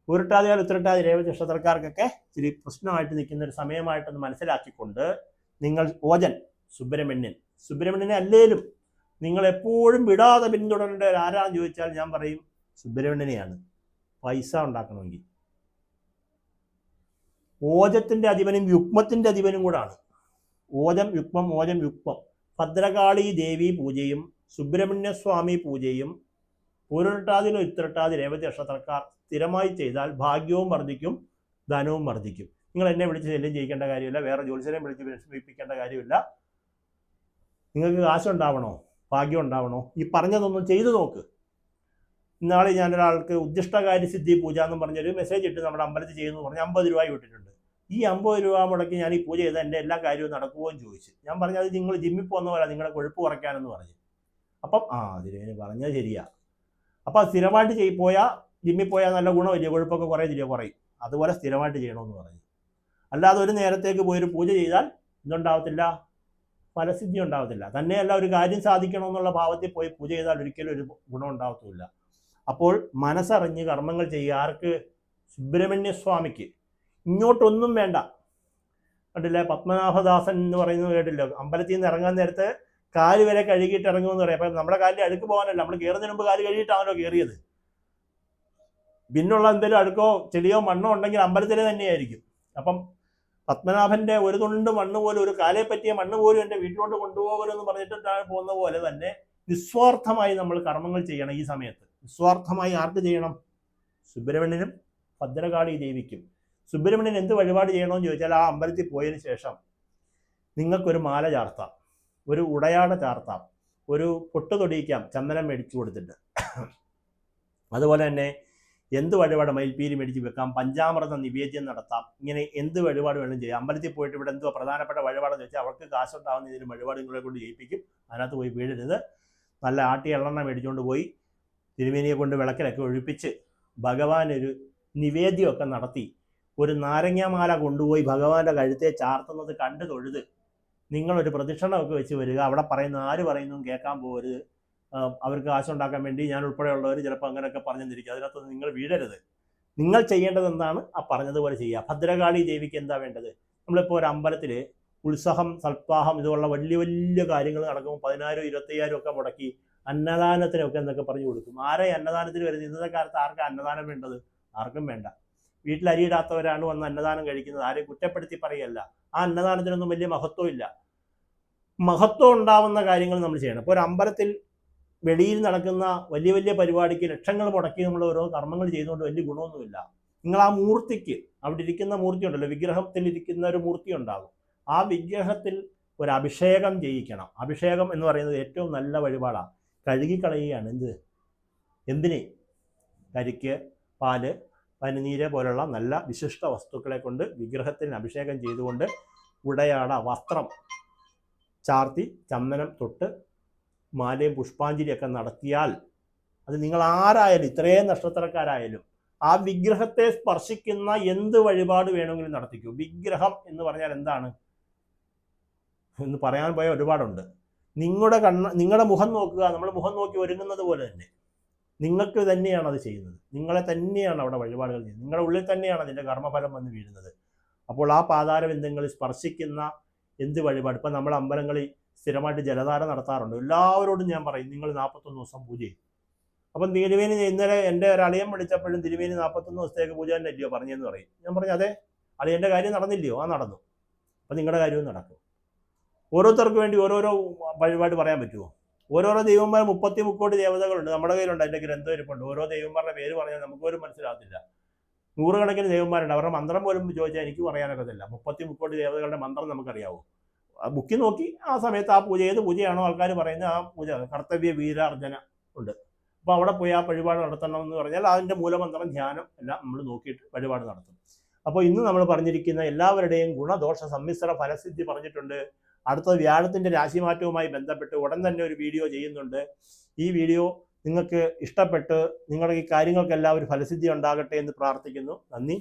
ഉരുട്ടാതിയാൽ ഉത്രട്ടാതി രേവതി നക്ഷത്രക്കാർക്കൊക്കെ ഇച്ചിരി പ്രശ്നമായിട്ട് നിൽക്കുന്ന ഒരു സമയമായിട്ടൊന്ന് മനസ്സിലാക്കിക്കൊണ്ട് നിങ്ങൾ ഓജൻ സുബ്രഹ്മണ്യനെ അല്ലേലും നിങ്ങൾ എപ്പോഴും വിടാതെ പിന്തുടരേണ്ട ആരാന്ന് ചോദിച്ചാൽ ഞാൻ പറയും സുബ്രഹ്മണ്യനെയാണ്. പൈസ ഉണ്ടാക്കണമെങ്കിൽ ഓജത്തിൻ്റെ അധിപനും യുഗ്മത്തിൻ്റെ അധിപനും കൂടാണ്. ഓജം യുഗ്മം ഭദ്രകാളി ദേവി പൂജയും സുബ്രഹ്മണ്യസ്വാമി പൂജയും പൂരുരുട്ടാതിലോ ഉത്രട്ടാതി രേവതി നക്ഷത്രക്കാർ സ്ഥിരമായി ചെയ്താൽ ഭാഗ്യവും വർദ്ധിക്കും, ധനവും വർദ്ധിക്കും. നിങ്ങൾ എന്നെ വിളിച്ച് ശല്യം ചെയ്യിക്കേണ്ട കാര്യമില്ല, വേറെ ജ്യോത്സ്യനെ വിളിച്ച് വിഷമിപ്പിക്കേണ്ട കാര്യമില്ല. നിങ്ങൾക്ക് കാശുണ്ടാവണോ, ഭാഗ്യം ഉണ്ടാവണോ, ഈ പറഞ്ഞതൊന്നും ചെയ്തു നോക്ക്. ഇന്നാളെ ഞാനൊരാൾക്ക് ഉദ്ദിഷ്ടകാര്യസിദ്ധി പൂജ എന്നും പറഞ്ഞൊരു മെസ്സേജ് ഇട്ട് നമ്മുടെ അമ്പലത്തിൽ ചെയ്യുന്നു പറഞ്ഞ് 50 രൂപ വിട്ടിട്ടുണ്ട്. ഈ 50 രൂപ മുടക്കി ഞാൻ ഈ പൂജ ചെയ്താൽ എൻ്റെ എല്ലാ കാര്യവും നടക്കുമോ എന്ന് ചോദിച്ചു. ഞാൻ പറഞ്ഞു അത് നിങ്ങൾ ജിമ്മിൽ പോകുന്ന പോലെ നിങ്ങളുടെ കൊഴുപ്പ് കുറയ്ക്കാനെന്ന് പറഞ്ഞു. അപ്പം അതിന് പറഞ്ഞത് ശരിയാ. അപ്പം സ്ഥിരമായിട്ട് ജിമ്മിൽ പോയാൽ നല്ല ഗുണമില്ല, കൊഴുപ്പൊക്കെ കുറയും. അതുപോലെ സ്ഥിരമായിട്ട് ചെയ്യണമെന്ന് പറഞ്ഞു. അല്ലാതെ ഒരു നേരത്തേക്ക് പോയൊരു പൂജ ചെയ്താൽ ഇതുണ്ടാവത്തില്ല, ഫലസിദ്ധി ഉണ്ടാവത്തില്ല. തന്നെയല്ല ഒരു കാര്യം സാധിക്കണമെന്നുള്ള ഭാവത്തിൽ പോയി പൂജ ചെയ്താൽ ഒരിക്കലും ഒരു ഗുണം ഉണ്ടാവത്തില്ല. അപ്പോൾ മനസ്സറിഞ്ഞ് കർമ്മങ്ങൾ ചെയ്യുക. ആർക്ക്? സുബ്രഹ്മണ്യസ്വാമിക്ക്. ഇങ്ങോട്ടൊന്നും വേണ്ട. കണ്ടില്ലേ, പത്മനാഭദാസൻ എന്ന് പറയുന്നത് കേട്ടില്ലോ, അമ്പലത്തിൽ നിന്ന് ഇറങ്ങാൻ നേരത്ത് കാല് വരെ കഴുകിയിട്ട് ഇറങ്ങുമെന്ന് പറയാം. അപ്പം നമ്മുടെ കാലിൽ അഴുക്ക് പോകാനല്ല, നമ്മൾ കയറുന്നതിന് മുമ്പ് കാല് കഴുകിയിട്ടാണല്ലോ കയറിയത്. പിന്നുള്ള എന്തെങ്കിലും അഴുക്കോ ചെളിയോ മണ്ണോ ഉണ്ടെങ്കിൽ അമ്പലത്തിലെ തന്നെയായിരിക്കും. അപ്പം പത്മനാഭന്റെ ഒരു തുണ്ട് മണ്ണ് പോലും, ഒരു കാലെ പറ്റിയ മണ്ണ് പോലും എൻ്റെ വീട്ടിലോട്ട് കൊണ്ടുപോകരുതെന്ന് പറഞ്ഞിട്ടാണ് പോകുന്ന പോലെ തന്നെ നിസ്വാർത്ഥമായി നമ്മൾ കർമ്മങ്ങൾ ചെയ്യണം. ഈ സമയത്ത് നിസ്വാർത്ഥമായി ആർക്ക് ചെയ്യണം? സുബ്രഹ്മണ്യനും ഭദ്രകാളി ദേവിക്കും. സുബ്രഹ്മണ്യൻ എന്ത് വഴിപാട് ചെയ്യണമെന്ന് ചോദിച്ചാൽ ആ അമ്പലത്തിൽ പോയതിന് ശേഷം നിങ്ങൾക്കൊരു മാല ചാർത്താം, ഒരു ഉടയാട ചാർത്താം, ഒരു പൊട്ട് തൊടിയിക്കാം ചന്ദനം മേടിച്ചു കൊടുത്തിട്ട്. അതുപോലെ തന്നെ എന്ത് വഴിപാട്, മയിൽപ്പീരി മേടിച്ച് വെക്കാം, പഞ്ചാമൃത നിവേദ്യം നടത്താം. ഇങ്ങനെ എന്ത് വഴിപാട് വേണം ചെയ്യാം. അമ്പലത്തിൽ പോയിട്ട് ഇവിടെ എന്തോ പ്രധാനപ്പെട്ട വഴിപാടെന്ന് വെച്ചാൽ അവർക്ക് കാശുണ്ടാകുന്ന ഇതിന് വഴിപാട് നിങ്ങളെ കൊണ്ട് ചെയ്യിപ്പിക്കും. അതിനകത്ത് പോയി വീഴരുത്. നല്ല ആട്ടിയ എള്ളെണ്ണ മേടിച്ചുകൊണ്ട് പോയി തിരുമേനിയെ കൊണ്ട് വിളക്കിലൊക്കെ ഒഴിപ്പിച്ച് ഭഗവാനൊരു നിവേദ്യമൊക്കെ നടത്തി ഒരു നാരങ്ങാമാല കൊണ്ടുപോയി ഭഗവാന്റെ കഴുത്തെ ചാർത്തുന്നത് കണ്ട് തൊഴുത് നിങ്ങളൊരു പ്രദക്ഷിണമൊക്കെ വെച്ച് വരിക. അവിടെ പറയുന്ന ആര് പറയുന്നതും കേൾക്കാൻ പോകരുത്. അവർക്ക് കാശുണ്ടാക്കാൻ വേണ്ടി ഞാൻ ഉൾപ്പെടെയുള്ളവർ ചിലപ്പോൾ അങ്ങനെയൊക്കെ പറഞ്ഞെന്നിരിക്കും. അതിനകത്തൊന്നും നിങ്ങൾ വീഴരുത്. നിങ്ങൾ ചെയ്യേണ്ടത് എന്താണ്? ആ പറഞ്ഞതുപോലെ ചെയ്യുക. ഭദ്രകാളി ദേവിക്ക് എന്താ വേണ്ടത്? നമ്മളിപ്പോൾ ഒരു അമ്പലത്തിൽ ഉത്സവം, സൽപ്പാഹം, ഇതുപോലുള്ള വലിയ വലിയ കാര്യങ്ങൾ നടക്കുമ്പോൾ 10,000 25,000 ഒക്കെ മുടക്കി അന്നദാനത്തിനൊക്കെ എന്നൊക്കെ പറഞ്ഞു കൊടുക്കും. ആരെ അന്നദാനത്തിന് വരുന്നത്? ഇന്നത്തെ കാലത്ത് ആർക്കും അന്നദാനം വേണ്ടത്? ആർക്കും വേണ്ട. വീട്ടിൽ അരിയിടാത്തവരാണ് വന്ന് അന്നദാനം കഴിക്കുന്നത്. ആരെയും കുറ്റപ്പെടുത്തി പറയല്ല. ആ അന്നദാനത്തിനൊന്നും വലിയ മഹത്വം ഇല്ല. മഹത്വം ഉണ്ടാവുന്ന കാര്യങ്ങൾ നമ്മൾ ചെയ്യണം. ഇപ്പോൾ ഒരു അമ്പലത്തിൽ വെളിയിൽ നടക്കുന്ന വലിയ വലിയ പരിപാടിക്ക് ലക്ഷങ്ങൾ മുടക്കി നമ്മൾ ഓരോ കർമ്മങ്ങൾ ചെയ്തുകൊണ്ട് വലിയ ഗുണമൊന്നുമില്ല. നിങ്ങൾ ആ മൂർത്തിക്ക്, അവിടെ ഇരിക്കുന്ന മൂർത്തി ഉണ്ടല്ലോ, വിഗ്രഹത്തിൽ ഇരിക്കുന്ന ഒരു മൂർത്തി ഉണ്ടാകും. ആ വിഗ്രഹത്തിൽ ഒരു അഭിഷേകം ചെയ്യിക്കണം. അഭിഷേകം എന്ന് പറയുന്നത് ഏറ്റവും നല്ല വഴിപാടാണ്. കഴുകിക്കളയുകയാണ്. എന്തിന്? കരിക്ക്, പാല്, പനിനീര് പോലുള്ള നല്ല വിശിഷ്ട വസ്തുക്കളെ കൊണ്ട് വിഗ്രഹത്തിന് അഭിഷേകം ചെയ്തുകൊണ്ട് ഉടയാട വസ്ത്രം ചാർത്തി ചന്ദനം തൊട്ട് മാലയും പുഷ്പാഞ്ജലിയൊക്കെ നടത്തിയാൽ അത് നിങ്ങൾ ആരായാലും, ഇത്രയും നക്ഷത്രക്കാരായാലും, ആ വിഗ്രഹത്തെ സ്പർശിക്കുന്ന എന്ത് വഴിപാട് വേണമെങ്കിലും നടത്തിക്കൂ. വിഗ്രഹം എന്ന് പറഞ്ഞാൽ എന്താണ് എന്ന് പറയാൻ പോയ ഒരുപാടുണ്ട്. നിങ്ങളുടെ മുഖം നോക്കുക. നമ്മൾ മുഖം നോക്കി ഒരുങ്ങുന്നത് പോലെ തന്നെ നിങ്ങൾക്ക് തന്നെയാണ് അത് ചെയ്യുന്നത്. നിങ്ങളെ തന്നെയാണ് അവിടെ വഴിപാടുകൾ ചെയ്യുന്നത്. നിങ്ങളുടെ ഉള്ളിൽ തന്നെയാണ് അതിൻ്റെ കർമ്മഫലം വന്ന് വീഴുന്നത്. അപ്പോൾ ആ പാതാരബിന്ദങ്ങളിൽ സ്പർശിക്കുന്ന എന്ത് വഴിപാട്, ഇപ്പം നമ്മൾ അമ്പലങ്ങളിൽ സ്ഥിരമായിട്ട് ജലധാര നടത്താറുണ്ട്. എല്ലാവരോടും ഞാൻ പറയും, നിങ്ങൾ 41 ദിവസം പൂജ ചെയ്യും. അപ്പം തിരുമേനി ഇന്നലെ എൻ്റെ ഒരു അളിയൻ വിളിച്ചപ്പോഴും തിരുമേനി 41 ദിവസത്തേക്ക് പൂജ തന്നെ അല്ലയോ പറഞ്ഞെന്ന് പറയും. ഞാൻ പറഞ്ഞു, അതെ, അളിയൻ്റെ കാര്യം നടന്നില്ലയോ? ആ നടന്നു. അപ്പം നിങ്ങളുടെ കാര്യവും നടക്കും. ഓരോരുത്തർക്ക് വേണ്ടി ഓരോരോ വഴിപാട് പറയാൻ പറ്റുമോ? ഓരോരോ ദൈവന്മാർ 30 ദേവതകളുണ്ട്. നമ്മുടെ കയ്യിലുണ്ട്, അതിൻ്റെ ഗ്രന്ഥം ഇരിപ്പുണ്ട്. ഓരോ ദൈവന്മാരുടെ പേര് പറഞ്ഞാൽ നമുക്ക് പോലും മനസ്സിലാകത്തില്ല. 100 കണക്കിന് ദൈവന്മാരുണ്ട്. അവരുടെ മന്ത്രം പോലും ചോദിച്ചാൽ എനിക്ക് പറയാനൊക്കത്തില്ല. 30 ദേവതകളുടെ മന്ത്രം നമുക്കറിയാവോ? ബുക്കിൽ നോക്കി ആ സമയത്ത് ആ പൂജ, ഏത് പൂജയാണോ ആൾക്കാർ പറയുന്നത് ആ പൂജ. കർത്തവ്യ വീരാർജന ഉണ്ട്. അപ്പോൾ അവിടെ പോയി ആ വഴിപാട് നടത്തണം എന്ന് പറഞ്ഞാൽ അതിൻ്റെ മൂലമന്ത്രം, ധ്യാനം എല്ലാം നമ്മൾ നോക്കിയിട്ട് വഴിപാട് നടത്തും. അപ്പോൾ ഇന്ന് നമ്മൾ പറഞ്ഞിരിക്കുന്ന എല്ലാവരുടെയും ഗുണദോഷ സമ്മിശ്ര ഫലസിദ്ധി പറഞ്ഞിട്ടുണ്ട്. അടുത്ത വ്യാഴത്തിൻ്റെ രാശിമാറ്റവുമായി ബന്ധപ്പെട്ട് ഉടൻ തന്നെ ഒരു വീഡിയോ ചെയ്യുന്നുണ്ട്. ഈ വീഡിയോ നിങ്ങൾക്ക് ഇഷ്ടപ്പെട്ട് നിങ്ങളുടെ ഈ കാര്യങ്ങൾക്കെല്ലാം ഒരു ഫലസിദ്ധി ഉണ്ടാകട്ടെ എന്ന് പ്രാർത്ഥിക്കുന്നു. നന്ദി.